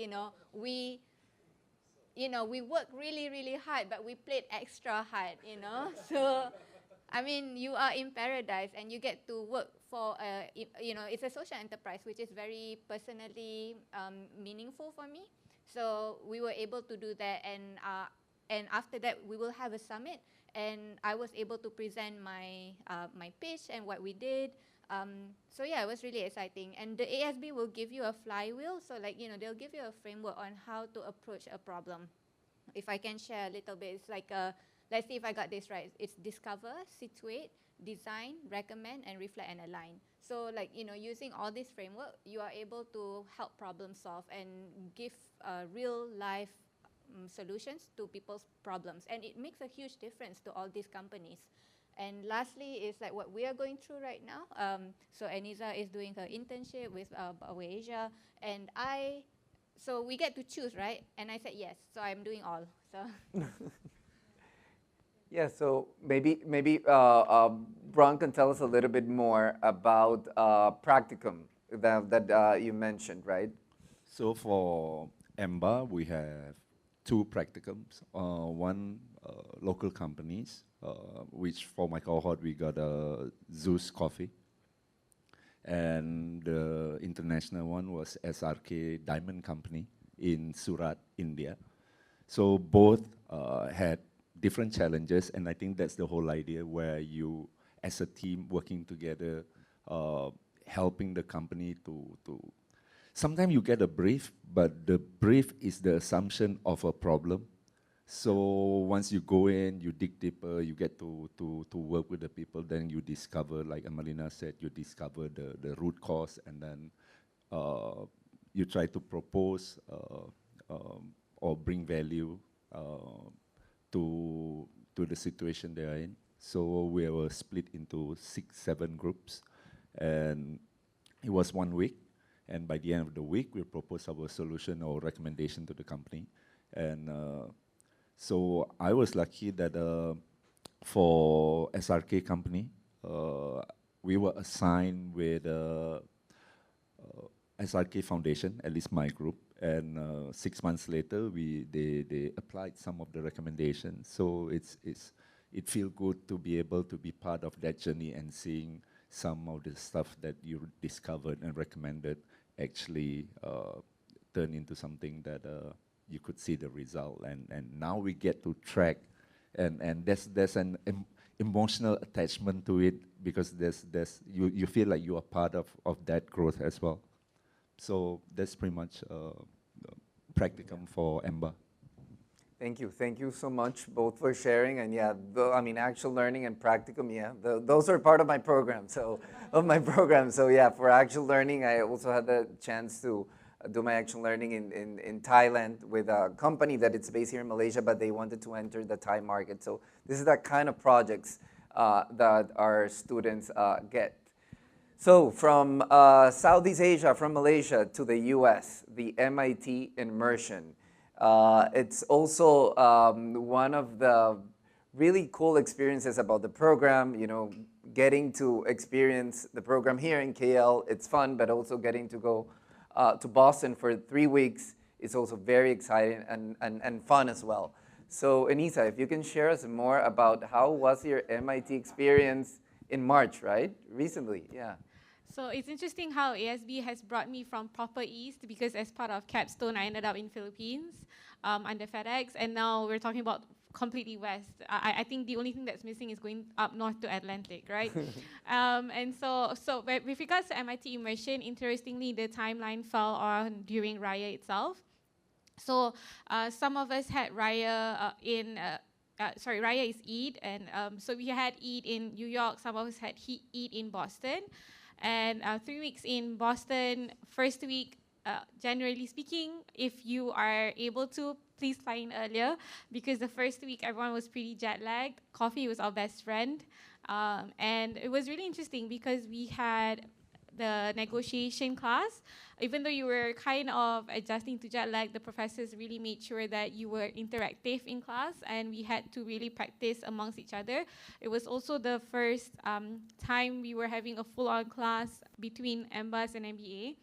we worked really, really hard, but we played extra hard, So I mean, you are in paradise and you get to work for, it's a social enterprise, which is very personally meaningful for me. So we were able to do that, and after that, we will have a summit, and I was able to present my pitch and what we did. So yeah, it was really exciting. And the ASB will give you a flywheel, so they'll give you a framework on how to approach a problem. If I can share a little bit, it's like let's see if I got this right. It's discover, situate, design, recommend, and reflect and align. So using all this framework, you are able to help problem solve and give real life solutions to people's problems. And it makes a huge difference to all these companies. And lastly is what we are going through right now. So Aniza is doing her internship with Asia, and so we get to choose, right? And I said yes, so I'm doing all. So. Yeah, so maybe Bron can tell us a little bit more about practicum that you mentioned, right? So for EMBA, we have two practicums. One local companies, which for my cohort we got Zeus Coffee, and the international one was SRK Diamond Company in Surat, India. So both had different challenges, and I think that's the whole idea, where you, as a team, working together, helping the company to sometimes you get a brief, but the brief is the assumption of a problem. So once you go in, you dig deeper, you get to work with the people, then you discover, like Amalina said, you discover the root cause, and then you try to propose or bring value to the situation they are in. So we were split into 6-7 groups, and it was 1 week. And by the end of the week, we proposed our solution or recommendation to the company. And so I was lucky that for SRK company, we were assigned with SRK Foundation, at least my group. And 6 months later, they applied some of the recommendations. So it feels good to be able to be part of that journey and seeing some of the stuff that you discovered and recommended actually turn into something that you could see the result. And now we get to track, and there's an emotional attachment to it, because you feel like you are part of that growth as well. So that's pretty much practicum for EMBA. Thank you so much both for sharing. And yeah, actual learning and practicum, yeah, those are part of my program. So yeah, for actual learning, I also had the chance to do my actual learning in Thailand with a company that it's based here in Malaysia, but they wanted to enter the Thai market. So this is that kind of projects that our students get. So from Southeast Asia, from Malaysia to the US, the MIT immersion. It's also one of the really cool experiences about the program, getting to experience the program here in KL. It's fun, but also getting to go to Boston for 3 weeks is also very exciting and fun as well. So Anissa, if you can share us more about how was your MIT experience in March, right? Recently, yeah. So it's interesting how ASB has brought me from proper East, because as part of Capstone, I ended up in Philippines under FedEx, and now we're talking about completely West. I think the only thing that's missing is going up north to Atlantic, right? And so with regards to MIT immersion, interestingly, the timeline fell on during Raya itself. So some of us had Raya Raya is Eid, and so we had Eid in New York, some of us had Eid in Boston. And 3 weeks in Boston, first week, generally speaking, if you are able to, please fly in earlier, because the first week everyone was pretty jet lagged. Coffee was our best friend. And it was really interesting because we had the negotiation class. Even though you were kind of adjusting to jet lag, the professors really made sure that you were interactive in class, and we had to really practice amongst each other. It was also the first time we were having a full-on class between MBAS and MBA,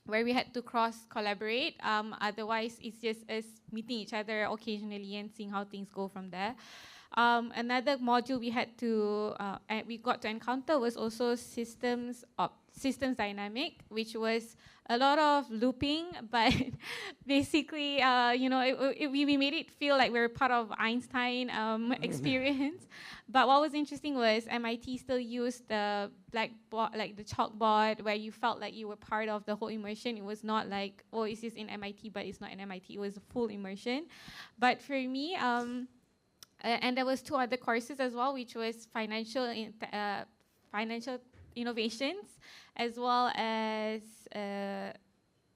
where we had to cross-collaborate. Otherwise, it's just us meeting each other occasionally and seeing how things go from there. Another module we got to encounter was also systems dynamic, which was a lot of looping, but basically, we made it feel like we were part of Einstein experience. But what was interesting was MIT still used the blackboard, like the chalkboard, where you felt like you were part of the whole immersion. It was not like, oh, it's just in MIT, but it's not in MIT. It was a full immersion. But for me, and there was 2 other courses as well, which was financial innovations, as well as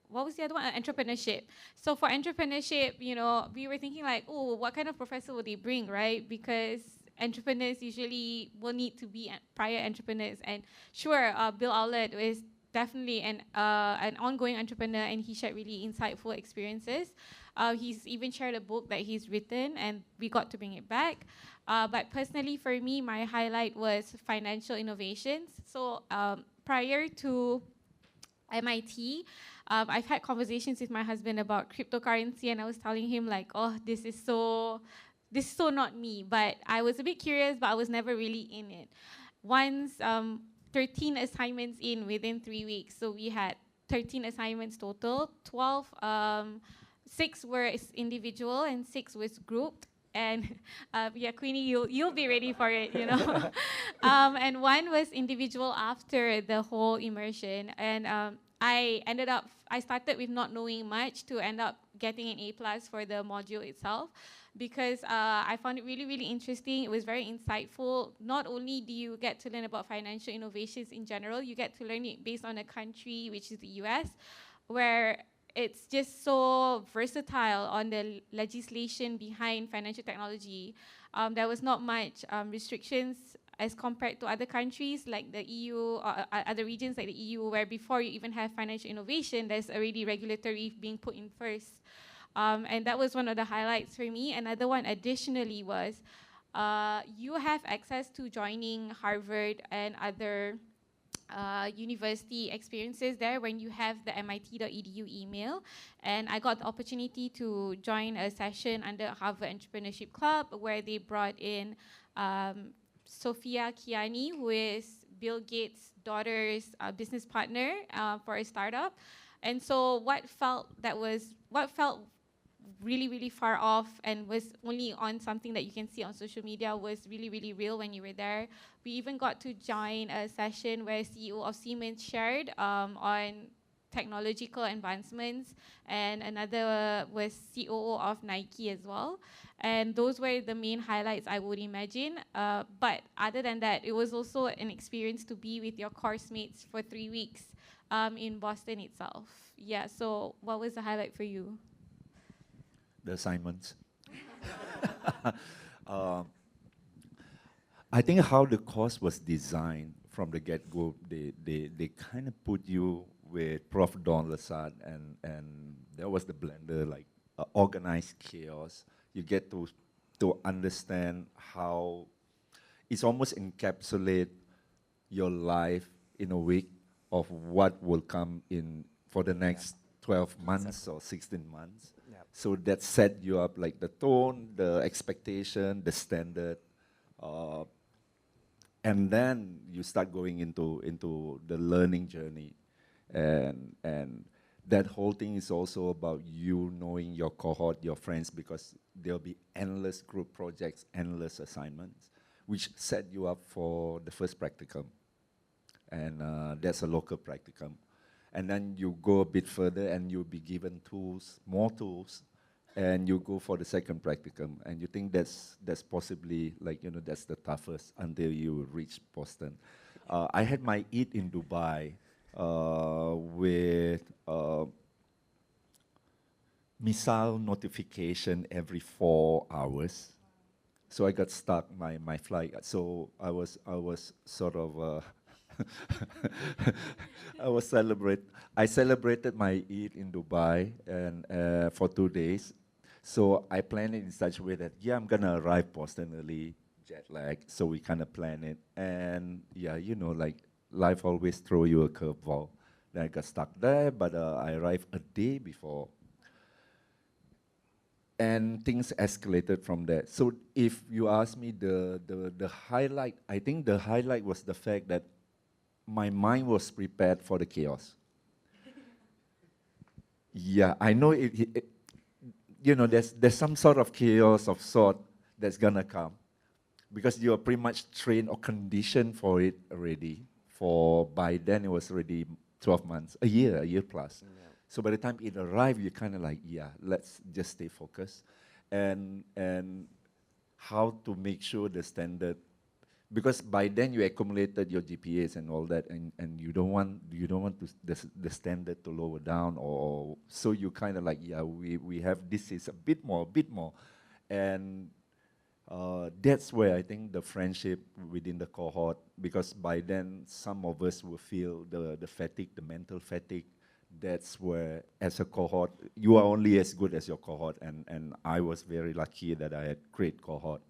what was the other one? Entrepreneurship. So for entrepreneurship, we were thinking like, oh, what kind of professor would they bring, right? Because entrepreneurs usually will need to be prior entrepreneurs. And sure, Bill Owlett is definitely an ongoing entrepreneur, and he shared really insightful experiences. He's even shared a book that he's written, and we got to bring it back. But personally, for me, my highlight was financial innovations. So prior to MIT, I've had conversations with my husband about cryptocurrency, and I was telling him like, oh, this is so not me. But I was a bit curious, but I was never really in it. Once 13 assignments in within 3 weeks, so we had 13 assignments total. 6 were individual and 6 was grouped. And yeah, Queenie, you'll be ready for it, and 1 was individual after the whole immersion. And I started with not knowing much to end up getting an A+ for the module itself, because I found it really, really interesting. It was very insightful. Not only do you get to learn about financial innovations in general, you get to learn it based on a country, which is the US, where it's just so versatile on the legislation behind financial technology. There was not much restrictions as compared to other countries like the EU or other regions like the EU, where before you even have financial innovation, there's already regulatory being put in first. And that was one of the highlights for me. Another one additionally was you have access to joining Harvard and other university experiences there when you have the mit.edu email. And I got the opportunity to join a session under Harvard Entrepreneurship Club, where they brought in Sophia Kiani, who is Bill Gates' daughter's business partner for a startup. And so what felt really, really far off and was only on something that you can see on social media was really, really real when you were there. We even got to join a session where CEO of Siemens shared on technological advancements, and another was COO of Nike as well. And those were the main highlights, I would imagine. But other than that, it was also an experience to be with your course mates for 3 weeks in Boston itself. Yeah, so what was the highlight for you? The assignments. I think how the course was designed from the get-go, they kind of put you with Prof. Don Lasad, and there was the blender, like organized chaos. You get to understand how it's almost encapsulate your life in a week of what will come in for the next 12 months or 16 months. So that set you up, like the tone, the expectation, the standard, and then you start going into the learning journey, and that whole thing is also about you knowing your cohort, your friends, because there'll be endless group projects, endless assignments, which set you up for the first practicum, and that's a local practicum. And then you go a bit further and you'll be given tools, more tools, and you go for the second practicum. And you think that's possibly, like, that's the toughest until you reach Boston. I had my EAT in Dubai with missile notification every 4 hours. So I got stuck, my flight. So I was sort of, I celebrated my Eid in Dubai and for 2 days. So I planned it in such a way that, yeah, I'm gonna arrive Boston early, jet lag. So we kind of plan it. And yeah, like life always throw you a curveball. Then I got stuck there, but I arrived a day before. and things escalated from there. So if you ask me the highlight, I think the highlight was the fact that my mind was prepared for the chaos. Yeah, I know you know, there's some sort of chaos of sort that's gonna come because you are pretty much trained or conditioned for it already. For by then it was already 12 months, a year plus. Yeah. So by the time it arrived, you're kind of like, yeah, let's just stay focused, and how to make sure the standard, because by then you accumulated your GPAs and all that, and you don't want to the standard to lower down, or so you kind of like, yeah, we have this is a bit more, and that's where I think the friendship within the cohort, because by then some of us will feel the fatigue, the mental fatigue. That's where, as a cohort, you are only as good as your cohort, and I was very lucky that I had great cohort,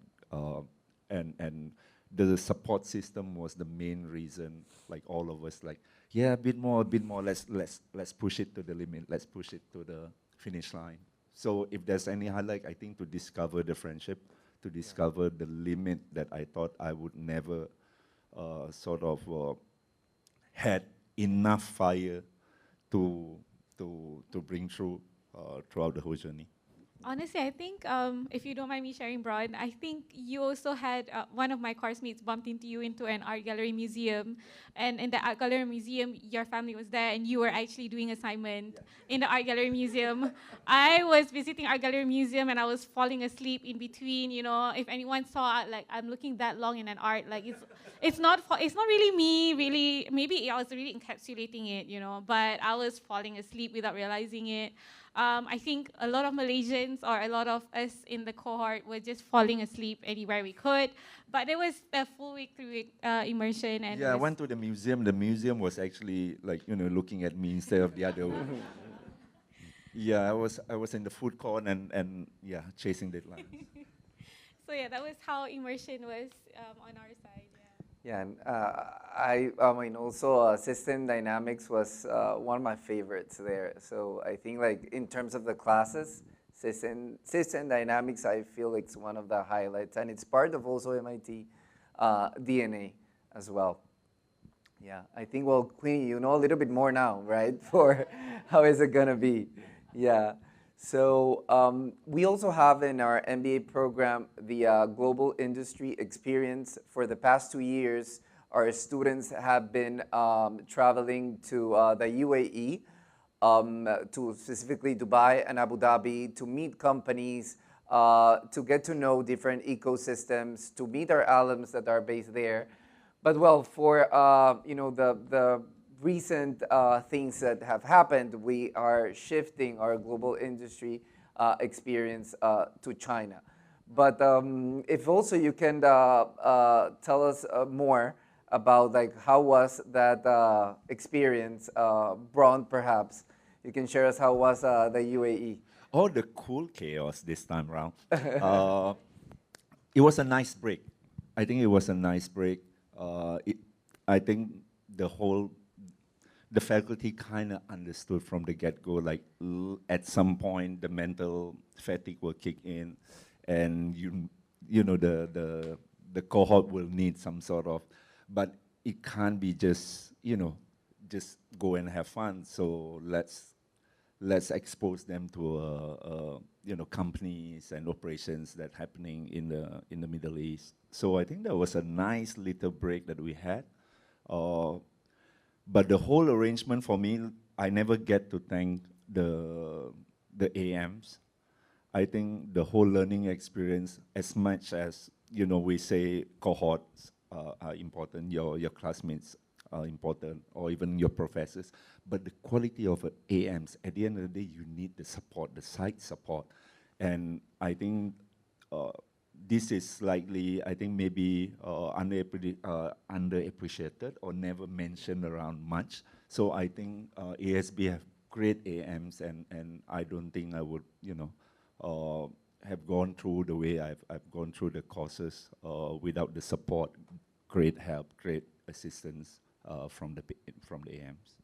and the support system was the main reason. Like all of us, like, yeah, a bit more. Let's push it to the limit. Let's push it to the finish line. So if there's any highlight, I think to discover the friendship, to discover the limit that I thought I would never had enough fire to bring through throughout the whole journey. Honestly, I think, if you don't mind me sharing, Brian, I think you also had one of my course mates bumped into you into an art gallery museum. And in the art gallery museum, your family was there and you were actually doing assignment in the art gallery museum. I was visiting art gallery museum and I was falling asleep in between, you know. If anyone saw, like, I'm looking that long in an art, like, it's not really me, really. Maybe I was really encapsulating it, you know, but I was falling asleep without realizing it. I think a lot of Malaysians or a lot of us in the cohort were just falling asleep anywhere we could. But there was a full week through immersion. And yeah, I went to the museum. The museum was actually like, you know, looking at me instead of the other way. Yeah, I was in the food court and yeah, chasing deadlines. So yeah, that was how immersion was on our side. Yeah, and I mean, also system dynamics was one of my favorites there. So I think, like, in terms of the classes, system dynamics, I feel like it's one of the highlights, and it's part of also MIT DNA as well. Yeah, I think, well, Queenie, you know a little bit more now, right? For how is it gonna be? Yeah. So we also have in our MBA program the Global Industry Experience. For the past 2 years, our students have been traveling to the UAE, to specifically Dubai and Abu Dhabi, to meet companies, to get to know different ecosystems, to meet our alums that are based there. But well, for you know, the recent things that have happened, we are shifting our global industry experience to China. But if also you can tell us more about, like, how was that experience, Braun, perhaps you can share us how was the UAE. Oh, the cool chaos this time around. It was a nice break. I think it was a nice break. I think the faculty kind of understood from the get-go, like at some point the mental fatigue will kick in, and you know the cohort will need some sort of, but it can't be just, you know, just go and have fun. So let's expose them to you know, companies and operations that happening in the Middle East. So I think that was a nice little break that we had. But the whole arrangement for me, I never get to thank the AMs. I think the whole learning experience, as much as, you know, we say cohorts are important, your classmates are important, or even your professors, but the quality of AMs, at the end of the day, you need the support, the site support. And I think this is slightly, I think, maybe underappreciated or never mentioned around much. So I think ASB have great AMs, and I don't think I would, you know, have gone through the way I've gone through the courses without the support, great help, great assistance from the AMs.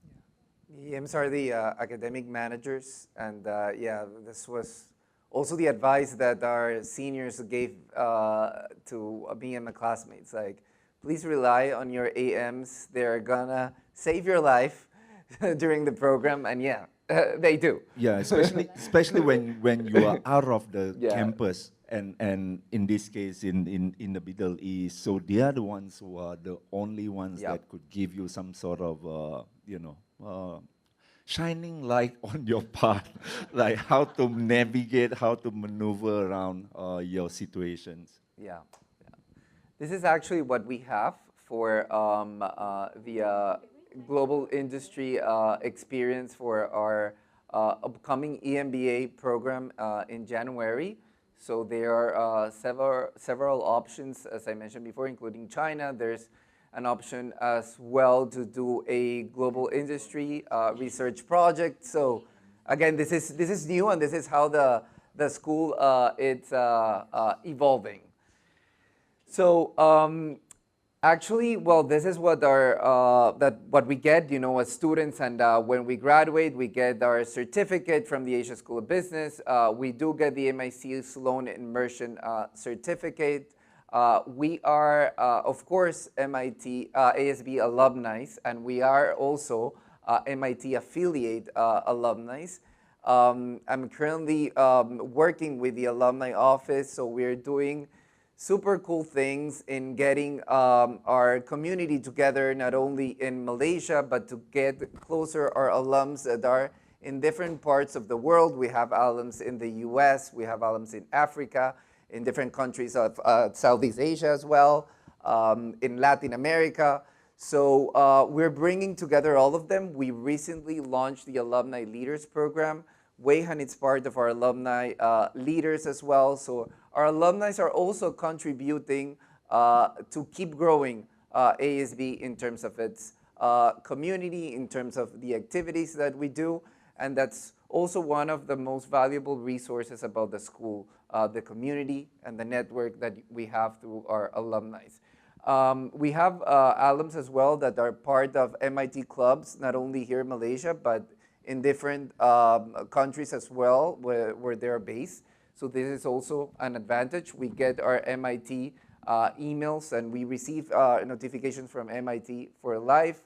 The AMs are the academic managers, and yeah, this was also the advice that our seniors gave to me and my classmates, like, please rely on your AMs. They're gonna save your life during the program, and yeah, they do. Yeah, especially when you are out of the Yeah. campus, and in this case in the Middle East, so they are the ones who are the only ones Yep. that could give you some sort of shining light on your path, like how to navigate, how to maneuver around your situations. Yeah. This is actually what we have for the global industry experience for our upcoming EMBA program in January. So there are several options, as I mentioned before, including China. There's an option as well to do a global industry research project. So again, this is new, and this is how the school it's evolving. So actually, well, this is what what we get, as students, and when we graduate, we get our certificate from the Asia School of Business. We do get the MIC Sloan Immersion certificate. We are, of course, MIT ASB alumni, and we are also MIT affiliate alumni. I'm currently working with the alumni office, so we're doing super cool things in getting our community together, not only in Malaysia, but to get closer our alums that are in different parts of the world. We have alums in the US, we have alums in Africa, in different countries of Southeast Asia as well, in Latin America. So we're bringing together all of them. We recently launched the Alumni Leaders Program. Wei-Han is part of our alumni leaders as well. So our alumni are also contributing to keep growing ASB in terms of its community, in terms of the activities that we do. And that's also one of the most valuable resources about the school, the community and the network that we have through our alumni. We have alums as well that are part of MIT clubs, not only here in Malaysia, but in different countries as well where they're based. So this is also an advantage. We get our MIT emails, and we receive notifications from MIT for life.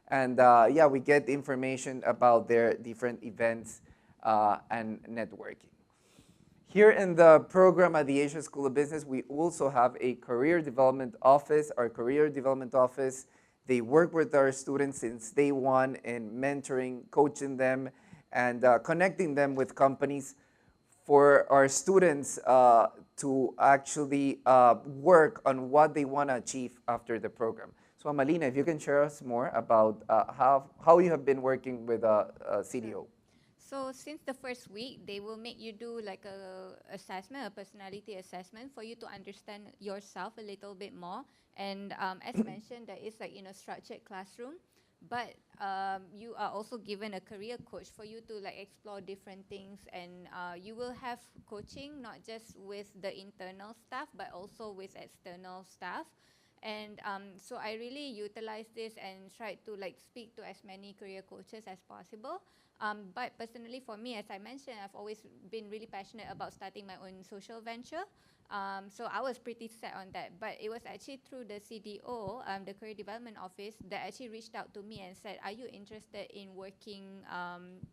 And yeah, we get information about their different events and networking. Here in the program at the Asia School of Business, we also have a career development office. Our career development office, they work with our students since day one in mentoring, coaching them, and connecting them with companies for our students to actually work on what they want to achieve after the program. So Amalina, if you can share us more about how you have been working with CDO. So since the first week, they will make you do like a assessment, a personality assessment, for you to understand yourself a little bit more. And as mentioned, there is like structured classroom, but you are also given a career coach for you to like explore different things, and you will have coaching not just with the internal staff but also with external staff. And so I really utilize this and try to like speak to as many career coaches as possible. But personally for me, as I mentioned, I've always been really passionate about starting my own social venture. So I was pretty set on that. But it was actually through the CDO, the Career Development Office, that actually reached out to me and said, are you interested in working,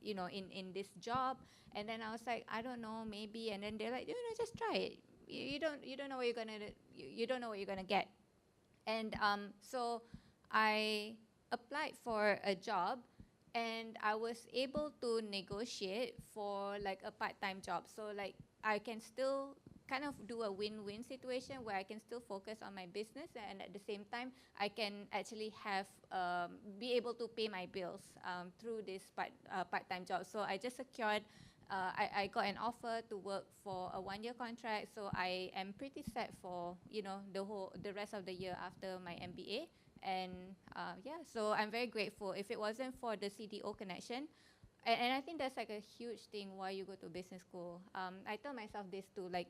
in this job? And then I was like, I don't know, maybe. And then they're like, just try it. You don't know what you're gonna get. And so I applied for a job, and I was able to negotiate for like a part-time job. So like I can still kind of do a win-win situation where I can still focus on my business, and at the same time I can actually have be able to pay my bills through this part-time job. So I just secured. I got an offer to work for a 1-year contract, so I am pretty set for the rest of the year after my MBA. And yeah, so I'm very grateful. If it wasn't for the CDO connection, and I think that's like a huge thing why you go to business school. I tell myself this too, like,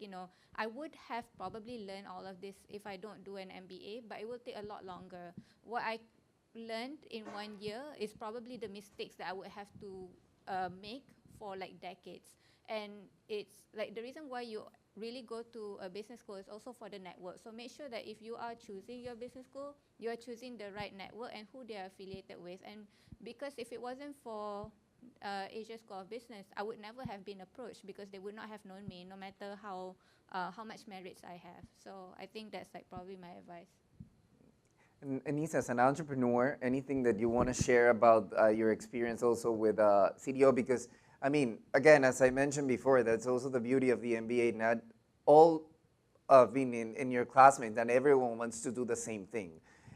I would have probably learned all of this if I don't do an MBA, but it will take a lot longer. What I learned in 1 year is probably the mistakes that I would have to make for like decades. and it's like the reason why you really go to a business school is also for the network. So make sure that if you are choosing your business school, you are choosing the right network and who they are affiliated with. And because if it wasn't for Asia School of Business, I would never have been approached because they would not have known me, no matter how much merits I have. So I think that's like probably my advice. And Anissa, as an entrepreneur, anything that you want to share about your experience also with CDO? Because, I mean, again, as I mentioned before, that's also the beauty of the MBA. Not all of in your classmates and everyone wants to do the same thing.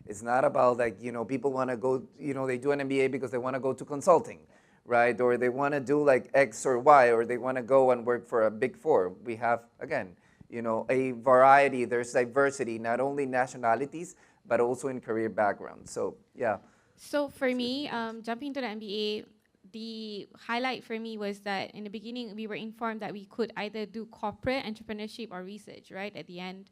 It's not about like, people want to go, they do an MBA because they want to go to consulting, right? Or they want to do like X or Y, or they want to go and work for a big four. We have, again, a variety, there's diversity, not only nationalities, but also in career background. So, yeah. So for me, jumping into the MBA, the highlight for me was that in the beginning, we were informed that we could either do corporate entrepreneurship or research, right, at the end.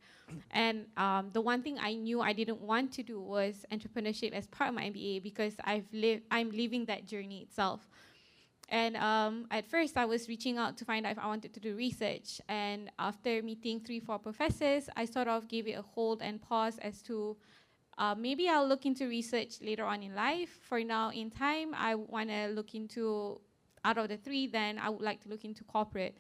And the one thing I knew I didn't want to do was entrepreneurship as part of my MBA because I'm living that journey itself. And at first, I was reaching out to find out if I wanted to do research. And after meeting 3-4 professors, I sort of gave it a hold and pause as to maybe I'll look into research later on in life. For now, in time, I want to look into, out of the 3, then I would like to look into corporate.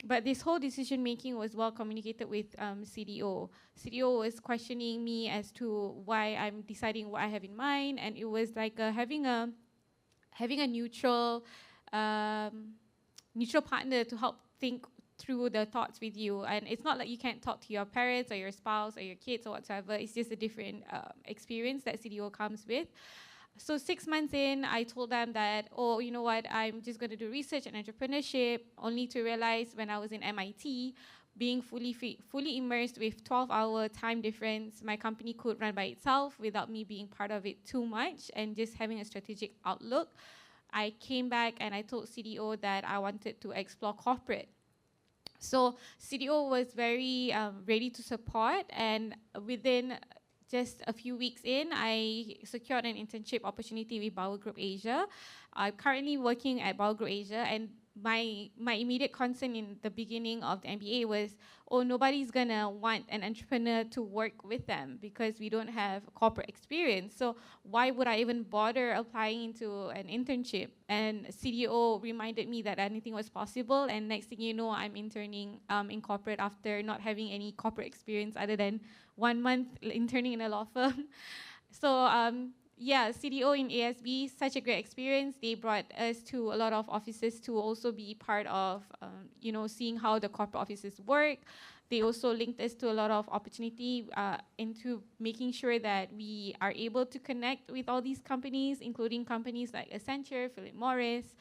But this whole decision making was well communicated with CDO. CDO was questioning me as to why I'm deciding what I have in mind, and it was like having a neutral partner to help think through the thoughts with you. And it's not like you can't talk to your parents or your spouse or your kids or whatsoever. It's just a different experience that CDO comes with. So 6 months in, I told them that, oh, you know what, I'm just going to do research and entrepreneurship, only to realize when I was in MIT, being fully immersed with 12-hour time difference, my company could run by itself without me being part of it too much and just having a strategic outlook. I came back and I told CDO that I wanted to explore corporate. So CDO was very ready to support, and within just a few weeks in, I secured an internship opportunity with Bauer Group Asia. I'm currently working at Bauer Group Asia, and my immediate concern in the beginning of the MBA was, oh, nobody's gonna want an entrepreneur to work with them because we don't have corporate experience. So why would I even bother applying into an internship? And CDO reminded me that anything was possible, and next thing you know, I'm interning in corporate after not having any corporate experience other than 1 month interning in a law firm. So yeah, CDO in ASB, such a great experience. They brought us to a lot of offices to also be part of, seeing how the corporate offices work. They also linked us to a lot of opportunity into making sure that we are able to connect with all these companies, including companies like Accenture, Philip Morris.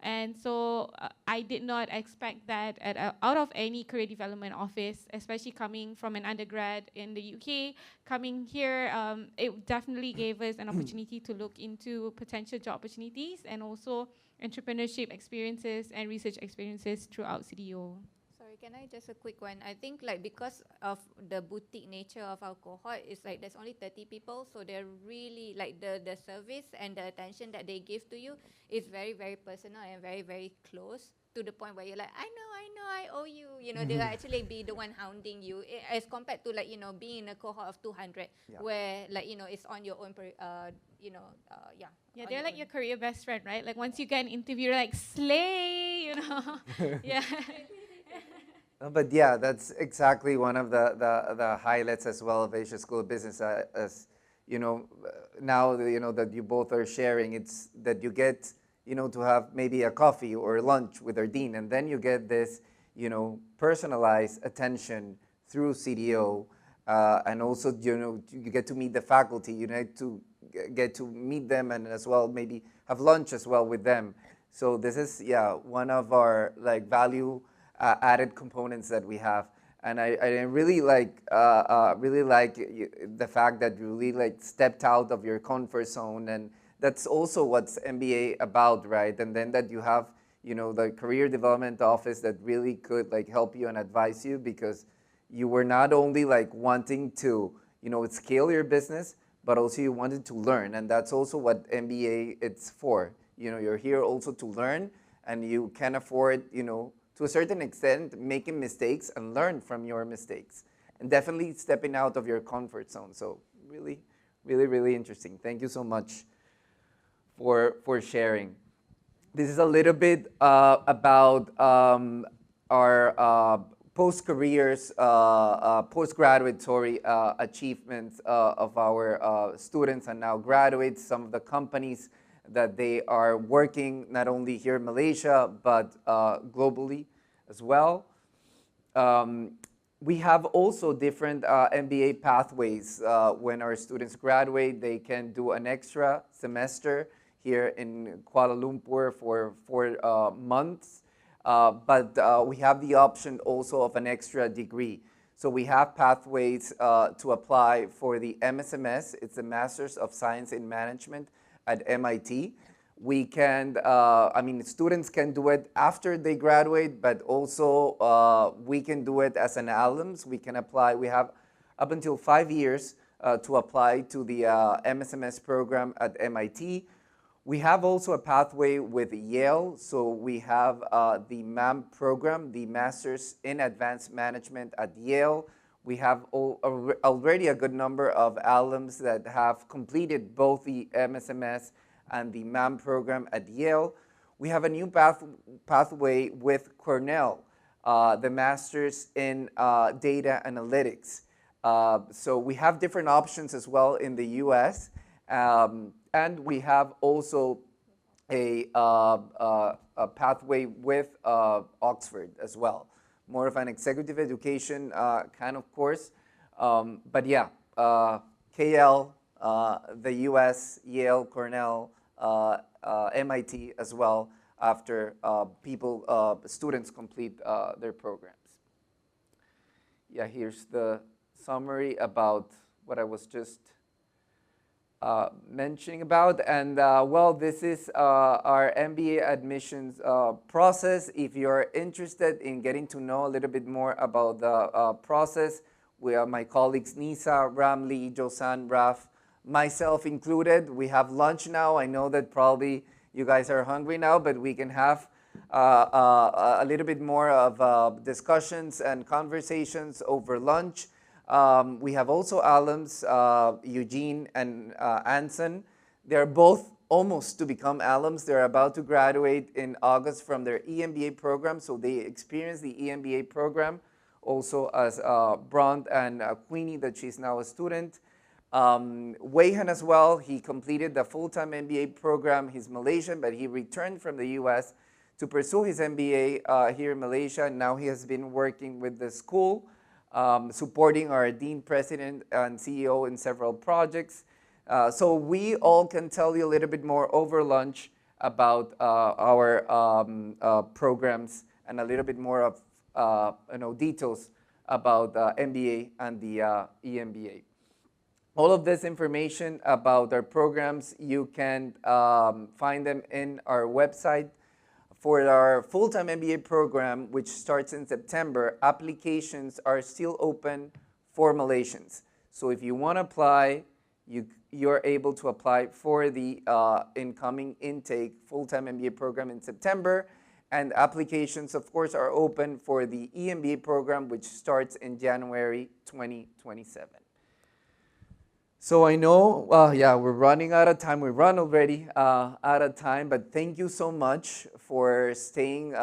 And so I did not expect that out of any career development office, especially coming from an undergrad in the UK, coming here, it definitely gave us an opportunity to look into potential job opportunities and also entrepreneurship experiences and research experiences throughout CDO. Sorry, can I just a quick one? I think like because of the boutique nature of our cohort, it's like there's only 30 people, so they're really like the service and the attention that they give to you is very, very personal and very, very close to the point where you're like, I know, I owe you. They'll actually be the one hounding you as compared to like, being in a cohort of 200 where like, it's on your own, yeah. Yeah, they're like your career best friend, right? Like once you get an interview, you're like, slay, yeah. But yeah, that's exactly one of the highlights as well of Asia School of Business. As now that you both are sharing, it's that you get to have maybe a coffee or lunch with our dean, and then you get this personalized attention through CDO, and also you get to meet the faculty. You get to meet them and as well maybe have lunch as well with them. So this is one of our like value added components that we have, and I really like the fact that you really like stepped out of your comfort zone, and that's also what's MBA about, right? And then that you have the career development office that really could like help you and advise you, because you were not only like wanting to scale your business, but also you wanted to learn, and that's also what MBA it's for. You're here also to learn, and you can afford to a certain extent, making mistakes and learn from your mistakes. And definitely stepping out of your comfort zone. So really, really, really interesting. Thank you so much for sharing. This is a little bit about our post-careers, post-graduatory achievements of our students and now graduates, some of the companies that they are working not only here in Malaysia, but globally as well. We have also different MBA pathways. When our students graduate, they can do an extra semester here in Kuala Lumpur for 4 months. But we have the option also of an extra degree. So we have pathways to apply for the MSMS. It's the Masters of Science in Management at MIT. We can, students can do it after they graduate, but also we can do it as an alums. We can apply, we have up until 5 years to apply to the MSMS program at MIT. We have also a pathway with Yale. So we have the MAM program, the Masters in Advanced Management at Yale. We have already a good number of alums that have completed both the MSMS and the MAM program at Yale. We have a new pathway with Cornell, the Masters in Data Analytics. So we have different options as well in the US. And we have also a pathway with Oxford as well. More of an executive education kind of course. But yeah, KL, the US, Yale, Cornell, MIT as well after students complete their programs. Yeah, here's the summary about what I was just mentioning about. And well, this is our MBA admissions process. If you're interested in getting to know a little bit more about the process, we have my colleagues Nisa, Ramli, Josan, Raf, myself included. We have lunch now. I know that probably you guys are hungry now, but we can have a little bit more of discussions and conversations over lunch. We have also alums, Eugene and Anson. They're both almost to become alums. They're about to graduate in August from their EMBA program, so they experience the EMBA program. Also as Bront and Queenie, that she's now a student. Wayhan as well, he completed the full-time MBA program. He's Malaysian, but he returned from the US to pursue his MBA here in Malaysia. Now he has been working with the school, supporting our Dean President and CEO in several projects. So we all can tell you a little bit more over lunch about our programs and a little bit more of details about the MBA and the EMBA. All of this information about our programs, you can find them in our website. For our full-time MBA program, which starts in September, applications are still open for Malaysians. So if you want to apply, you're able to apply for the incoming intake full-time MBA program in September. And applications, of course, are open for the EMBA program, which starts in January 2027. So I know, yeah, we're running out of time. We run already out of time, but thank you so much for staying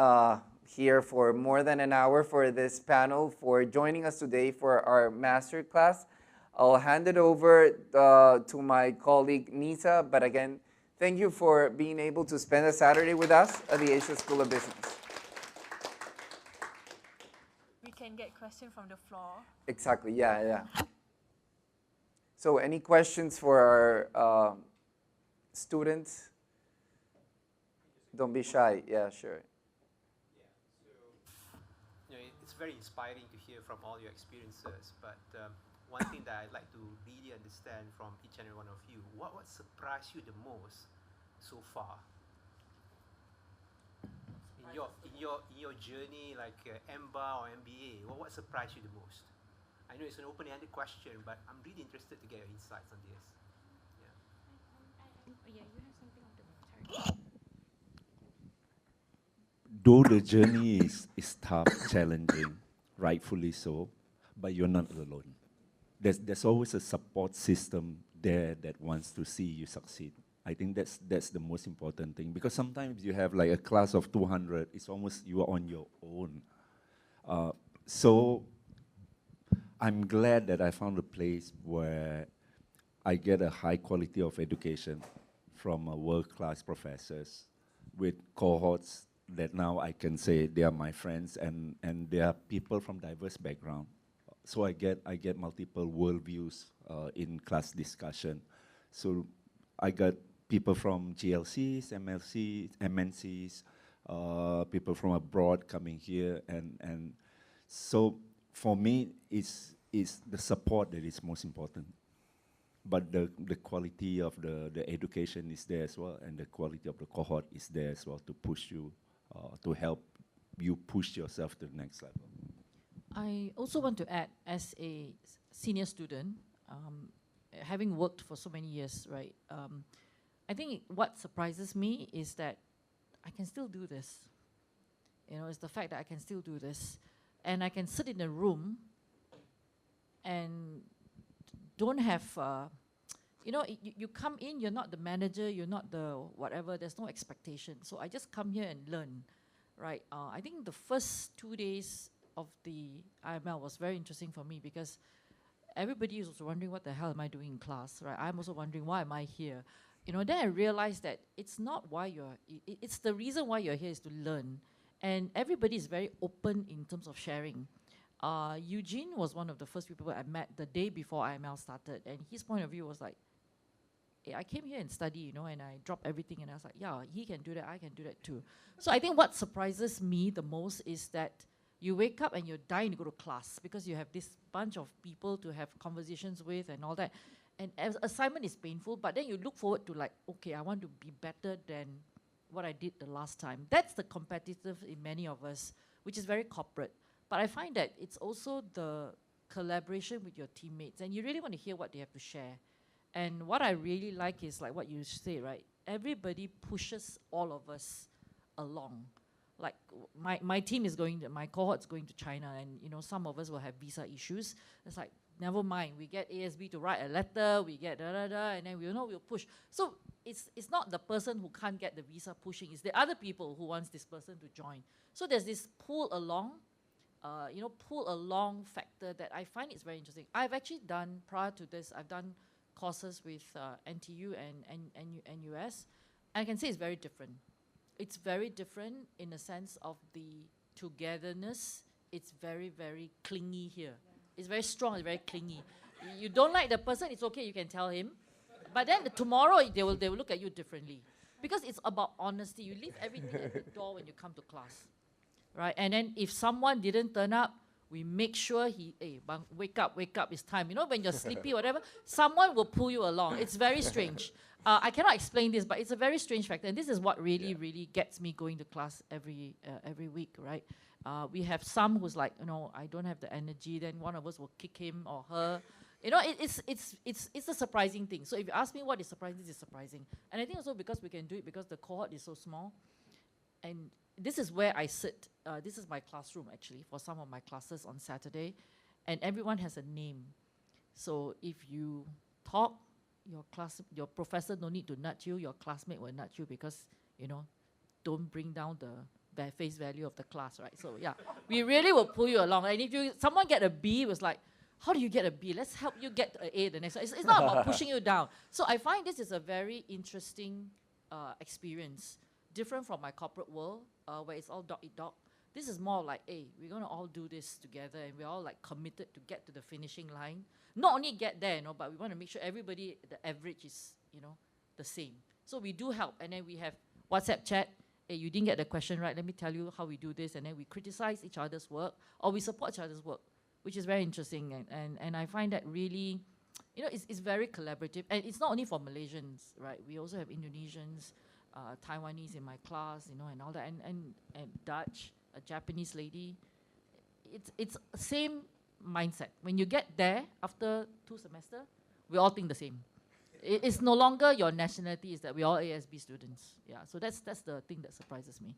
here for more than an hour for this panel, for joining us today for our masterclass. I'll hand it over to my colleague Nisa, but again, thank you for being able to spend a Saturday with us at the Asia School of Business. We can get questions from the floor. Exactly, yeah. So any questions for our students? Don't be shy. Yeah, sure. Yeah, so it's very inspiring to hear from all your experiences. But one thing that I'd like to really understand from each and every one of you, what surprised you the most so far in your journey, like MBA or MBA? What surprised you the most? I know it's an open-ended question, but I'm really interested to get your insights on this. Yeah, you have something on the though the journey is tough, challenging, rightfully so, but you're not alone. There's always a support system there that wants to see you succeed. I think that's the most important thing, because sometimes you have like a class of 200, it's almost you are on your own. So I'm glad that I found a place where I get a high quality of education from world-class professors with cohorts that now I can say they are my friends, and they are people from diverse background. So I get multiple worldviews in class discussion. So I got people from GLCs, MLCs, MNCs, people from abroad coming here, and so for me, it's the support that is most important. But the quality of the education is there as well, and the quality of the cohort is there as well to push you, to help you push yourself to the next level. I also want to add, as a senior student, having worked for so many years, right? I think what surprises me is that I can still do this. You know, it's the fact that I can still do this, and I can sit in a room and don't have, you know, you come in, you're not the manager, you're not the whatever, there's no expectation. So I just come here and learn, right? I think the first 2 days of the IML was very interesting for me, because everybody is also wondering what the hell am I doing in class, right? I'm also wondering why am I here? You know, then I realized that it's not why you're, it's the reason why you're here is to learn. And everybody is very open in terms of sharing. Eugene was one of the first people I met the day before IML started, and his point of view was like, hey, I came here and study, you know, and I dropped everything, and I was like, yeah, he can do that, I can do that too. So I think what surprises me the most is that you wake up and you're dying to go to class because you have this bunch of people to have conversations with and all that. And as assignment is painful, but then you look forward to like, okay, I want to be better than what I did the last time. That's the competitive in many of us, which is very corporate. But I find that it's also the collaboration with your teammates, and you really want to hear what they have to share. And what I really like is like what you say, right? Everybody pushes all of us along. Like my team is going, my cohort's going to China, and you know, some of us will have visa issues. It's like, never mind, we get ASB to write a letter, we get da-da-da, and then we'll push. So it's not the person who can't get the visa pushing, it's the other people who wants this person to join. So there's this pull along, pull along factor that I find is very interesting. I've actually done, prior to this, I've done courses with NTU and US. I can say it's very different. It's very different in the sense of the togetherness. It's very, very clingy here. It's very strong, it's very clingy. You don't like the person, it's okay, you can tell him. But then tomorrow, they will look at you differently. Because it's about honesty. You leave everything at the door when you come to class. Right? And then if someone didn't turn up, we make sure hey, bang, wake up, it's time. You know, when you're sleepy or whatever, someone will pull you along. It's very strange. I cannot explain this, but it's a very strange factor. And this is what really, really gets me going to class every week, right? We have some who's like, you know, I don't have the energy, then one of us will kick him or her. You know, it's a surprising thing. So if you ask me what is surprising, this is surprising. And I think also because we can do it because the cohort is so small. And this is where I sit. This is my classroom, actually, for some of my classes on Saturday. And everyone has a name. So if you talk, your professor no need to nudge you, your classmate will nudge you because, you know, don't bring down the face value of the class, right? So yeah, we really will pull you along. And if someone get a B, it was like, how do you get a B? Let's help you get an A the next one. It's not about pushing you down. So I find this is a very interesting experience, different from my corporate world, where it's all dog-eat-dog. This is more like, hey, we're going to all do this together, and we're all like committed to get to the finishing line. Not only get there, you know, but we want to make sure everybody, the average is, you know, the same. So we do help, and then we have WhatsApp chat. Hey, you didn't get the question right, let me tell you how we do this, and then we criticize each other's work, or we support each other's work, which is very interesting, and I find that really, you know, it's very collaborative, and it's not only for Malaysians, right? We also have Indonesians, Taiwanese in my class, you know, and all that, and Dutch, a Japanese lady. It's same mindset. When you get there after 2 semesters, we all think the same. It's no longer your nationality, is that we're all ASB students. Yeah, so that's the thing that surprises me.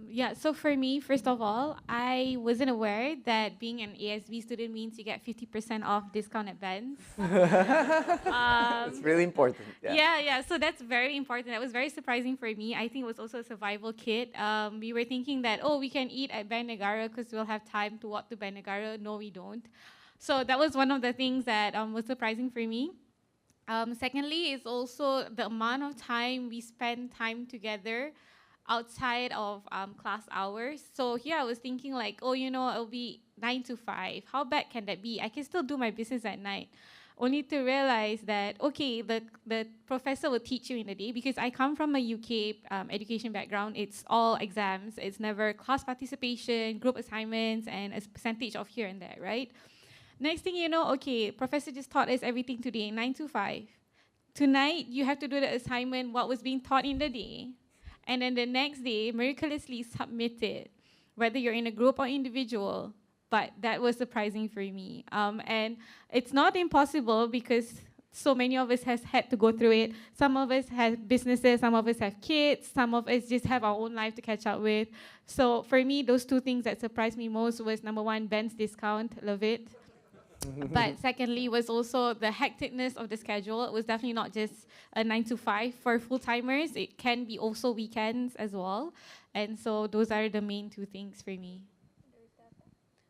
Yeah, so for me, first of all, I wasn't aware that being an ASB student means you get 50% off discount advance. It's really important. Yeah, so that's very important. That was very surprising for me. I think it was also a survival kit. We were thinking that, oh, we can eat at Bandagara because we'll have time to walk to Bandagara. No, we don't. So that was one of the things that was surprising for me. Secondly, is also the amount of time we spend time together outside of class hours. So here I was thinking like, oh, it'll be 9 to 5. How bad can that be? I can still do my business at night. Only to realize that, okay, the professor will teach you in the day, because I come from a UK education background. It's all exams. It's never class participation, group assignments, and a percentage of here and there, right? Next thing you know, okay, professor just taught us everything today, 9 to 5. Tonight, you have to do the assignment, what was being taught in the day. And then the next day, miraculously submit it, whether you're in a group or individual. But that was surprising for me. And it's not impossible, because so many of us has had to go through it. Some of us have businesses, some of us have kids, some of us just have our own life to catch up with. So for me, those two things that surprised me most was, number one, Ben's discount, love it. But secondly was also the hecticness of the schedule. It was definitely not just a 9 to 5 for full-timers. It can be also weekends as well. And so those are the main two things for me.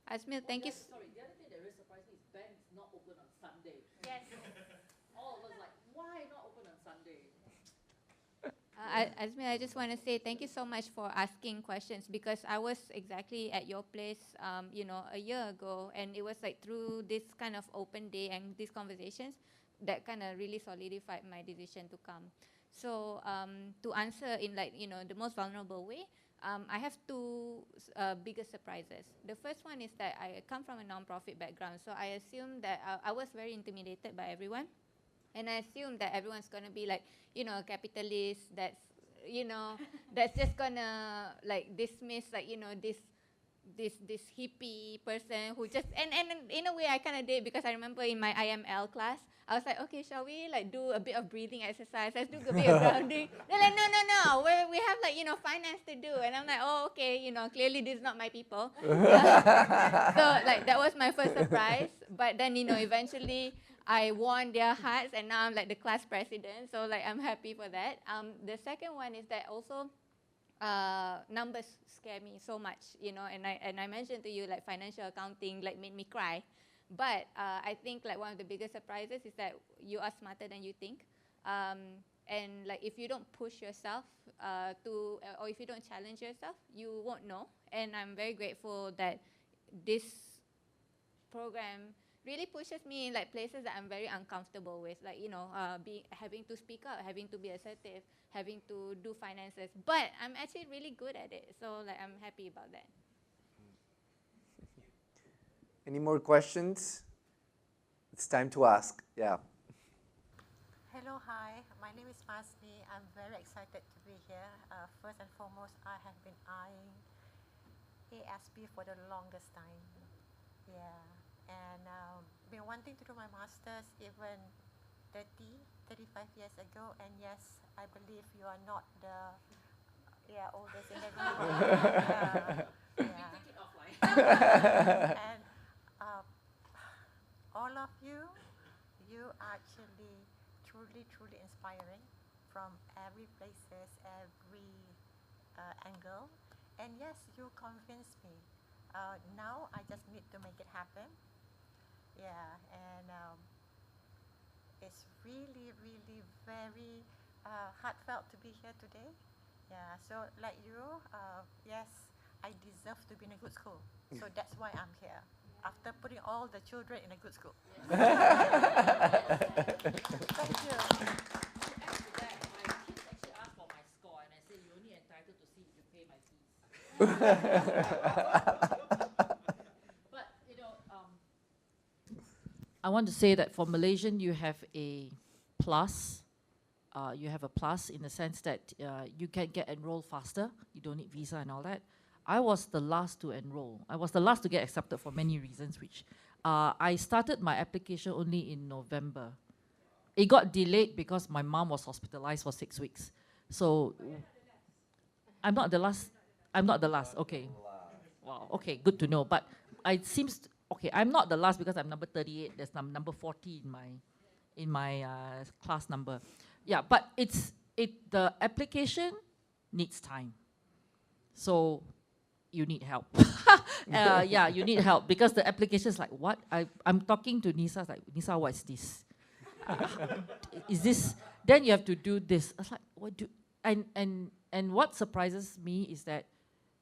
Asmil, thank you. Sorry, the other thing that really surprised me is Ben is not open on Sunday. Yes. All of us like, why not open on Sunday? Asmil, I just want to say thank you so much for asking questions, because I was exactly at your place, a year ago, and it was like through this kind of open day and these conversations that kind of really solidified my decision to come. So to answer in the most vulnerable way, I have two bigger surprises. The first one is that I come from a non-profit background, so I assumed that I was very intimidated by everyone. And I assume that everyone's going to be like, a capitalist that's, that's just going to dismiss this hippie person who just, and in a way I kind of did, because I remember in my IML class, I was like, okay, shall we do a bit of breathing exercise? Let's do a bit of grounding. They're like, no, we have finance to do. And I'm like, oh, okay, clearly this is not my people. So that was my first surprise. But then, eventually I won their hearts, and now I'm the class president. So I'm happy for that. The second one is that also numbers scare me so much, and I mentioned to you financial accounting made me cry. But I think one of the biggest surprises is that you are smarter than you think. And if you don't push yourself or if you don't challenge yourself, you won't know. And I'm very grateful that this program really pushes me in places that I'm very uncomfortable with, having to speak up, having to be assertive, having to do finances. But I'm actually really good at it, so I'm happy about that. Any more questions? It's time to ask. Yeah. Hello, hi. My name is Masni. I'm very excited to be here. First and foremost, I have been eyeing ASB for the longest time. Yeah. And been wanting to do my master's even 35 years ago. And yes, I believe you are not the oldest in the room. Yeah. We take it offline. And all of you actually truly inspiring from every places, every angle. And yes, you convinced me. Now I just need to make it happen. Yeah, and it's really very heartfelt to be here today. Yeah, so like you, yes, I deserve to be in a good school. So that's why I'm here, after putting all the children in a good school. Thank you. My kids actually asked for my score, and I said, you're only entitled to see if you pay my fees. But, I want to say that for Malaysian, you have a plus. You have a plus in the sense that you can get enrolled faster. You don't need visa and all that. I was the last to enroll. I was the last to get accepted for many reasons, which I started my application only in November. It got delayed because my mom was hospitalized for 6 weeks. So I'm not the last. I'm not the last. Okay. Wow. Okay. Good to know. But it seems okay. I'm not the last because I'm number 38. There's number 40 in my class number. Yeah. But the application needs time. So you need help. Yeah, you need help because the application is like, what? I'm talking to Nisa, like, Nisa, what's this? Is this? Then you have to do this. I was like, what do? And what surprises me is that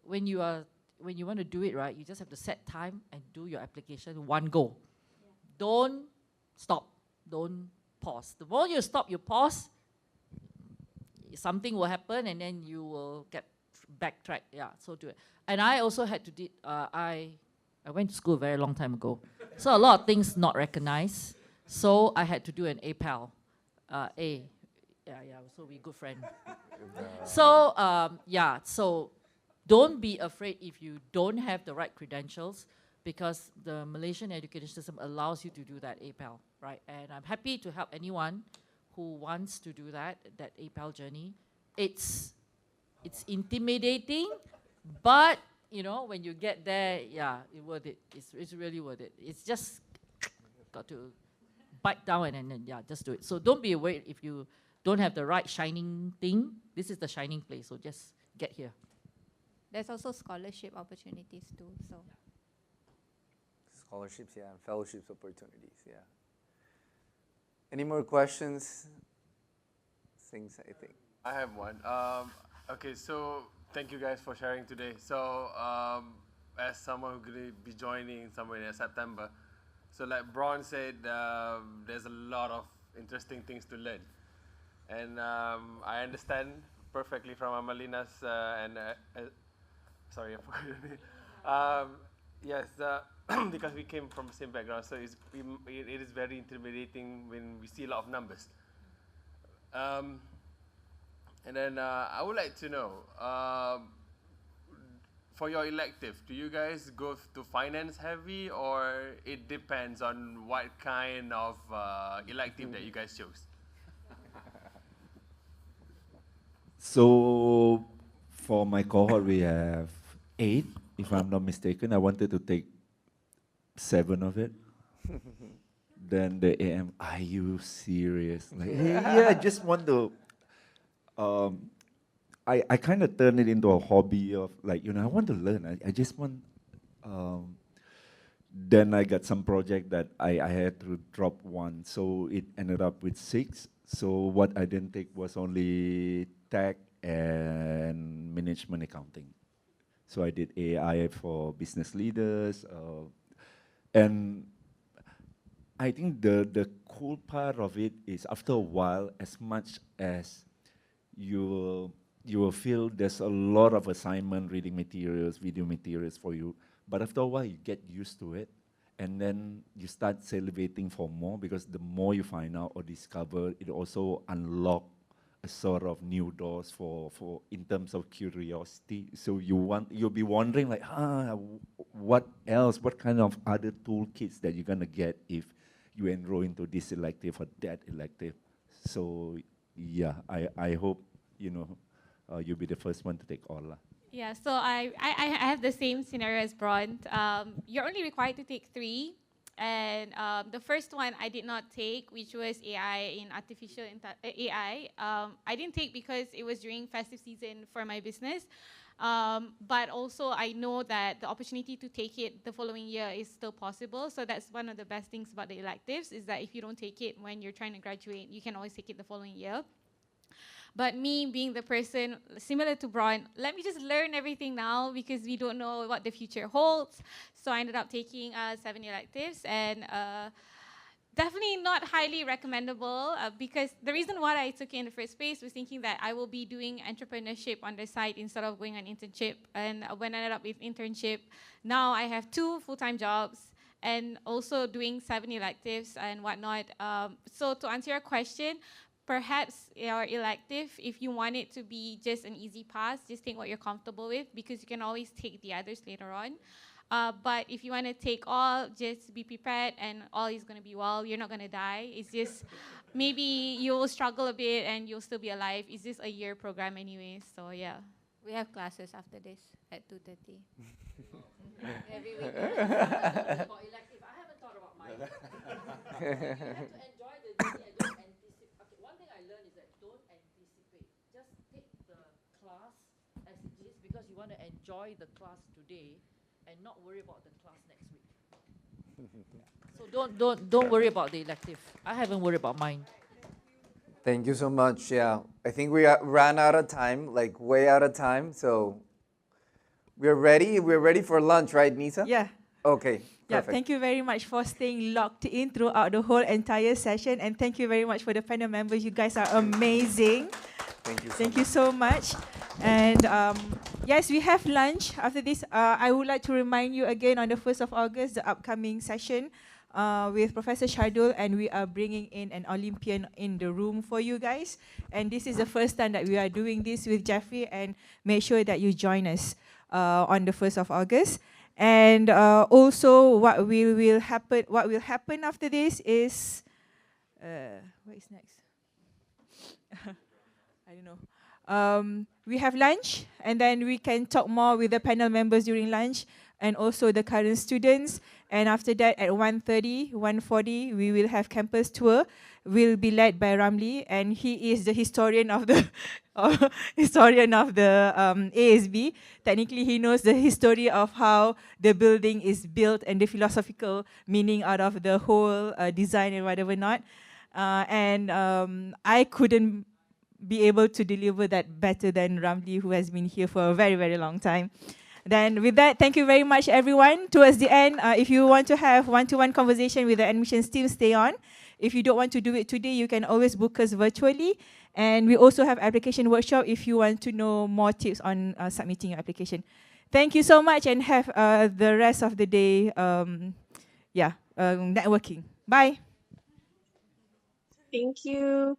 when you want to do it right, you just have to set time and do your application one go. Yeah. Don't stop. Don't pause. The more you stop, you pause, something will happen, and then you will get backtrack. Yeah, so do it. And I also had to do. I went to school a very long time ago, so a lot of things not recognized. So I had to do an APAL. Yeah. So we good friend. So yeah. So don't be afraid if you don't have the right credentials, because the Malaysian education system allows you to do that APAL, right? And I'm happy to help anyone who wants to do that APAL journey. It's intimidating, but you know, when you get there, yeah, it's worth it. It's really worth it. It's just got to bite down and then yeah, just do it. So don't be worried if you don't have the right shining thing. This is the shining place, so just get here. There's also scholarship opportunities too. So scholarships, yeah, and fellowships opportunities, yeah. Any more questions? Things I think. I have one. Okay, so thank you guys for sharing today. So as someone who's going to be joining somewhere in September, so like Bron said, there's a lot of interesting things to learn. And I understand perfectly from Amalina's sorry, I forgot your name. Yes, because we came from the same background, so it is very intimidating when we see a lot of numbers. And then I would like to know, for your elective, do you guys go to finance heavy, or it depends on what kind of elective that you guys chose? So for my cohort, we have 8, if I'm not mistaken. I wanted to take 7 of it. Then the AM, are you serious? Like, hey, yeah, I just want to. I kind of turned it into a hobby of like, you know, I want to learn. I just want. Then I got some project that I had to drop 1, so it ended up with 6. So what I didn't take was only tech and management accounting. So I did AI for business leaders, and I think the cool part of it is after a while, as much as you will feel there's a lot of assignment, reading materials, video materials for you, but after a while you get used to it, and then you start salivating for more, because the more you find out or discover, it also unlock a sort of new doors for in terms of curiosity. So you'll be wondering like, what else, what kind of other toolkits that you're gonna get if you enroll into this elective or that elective. So yeah, I hope, you know, you'll be the first one to take all. Yeah, so I have the same scenario as Bron. You're only required to take 3. And the first one I did not take, which was AI in artificial AI. I didn't take because it was during festive season for my business. But also I know that the opportunity to take it the following year is still possible. So that's one of the best things about the electives, is that if you don't take it when you're trying to graduate, you can always take it the following year. But me being the person similar to Bron, let me just learn everything now because we don't know what the future holds. So I ended up taking 7 electives, and definitely not highly recommendable because the reason why I took it in the first place was thinking that I will be doing entrepreneurship on the side instead of going on internship. And when I ended up with internship, now I have 2 full-time jobs and also doing 7 electives and whatnot. So to answer your question, perhaps your elective, if you want it to be just an easy pass, just take what you're comfortable with, because you can always take the others later on. But if you want to take all, just be prepared, and all is going to be well. You're not going to die. It's just maybe you'll struggle a bit and you'll still be alive. It's just a year program anyway, so yeah. We have classes after this at 2:30. Every week. For elective, I haven't thought about mine. You have to enjoy the journey and don't anticipate. Okay, one thing I learned is that don't anticipate. Just take the class as it is because you want to enjoy the class today and not worry about the class next week. So don't worry about the elective. I haven't worried about mine. Thank you so much. Yeah, I think we ran out of time, like way out of time. So we're ready. We're ready for lunch, right, Nisa? Yeah. Okay. Yeah, Perfect. thank you very much for staying locked in throughout the whole entire session. And thank you very much for the panel members. You guys are amazing. Thank you so Thank much. you so much. And yes, we have lunch after this. I would like to remind you again on the 1st of August, the upcoming session with Professor Shardul, and we are bringing in an Olympian in the room for you guys. And this is the first time that we are doing this with Jeffrey, and make sure that you join us on the 1st of August. And also, what will happen after this is, what is next? I don't know. We have lunch, and then we can talk more with the panel members during lunch, and also the current students. And after that, at 1:30, 1:40, we will have campus tour. Will be led by Ramli, and he is the historian of the ASB. Technically, he knows the history of how the building is built and the philosophical meaning out of the whole design and whatever not. I couldn't be able to deliver that better than Ramli, who has been here for a very, very long time. Then with that, thank you very much, everyone. Towards the end, if you want to have one-to-one conversation with the admissions team, stay on. If you don't want to do it today, you can always book us virtually. And we also have application workshop if you want to know more tips on submitting your application. Thank you so much, and have the rest of the day, networking. Bye. Thank you.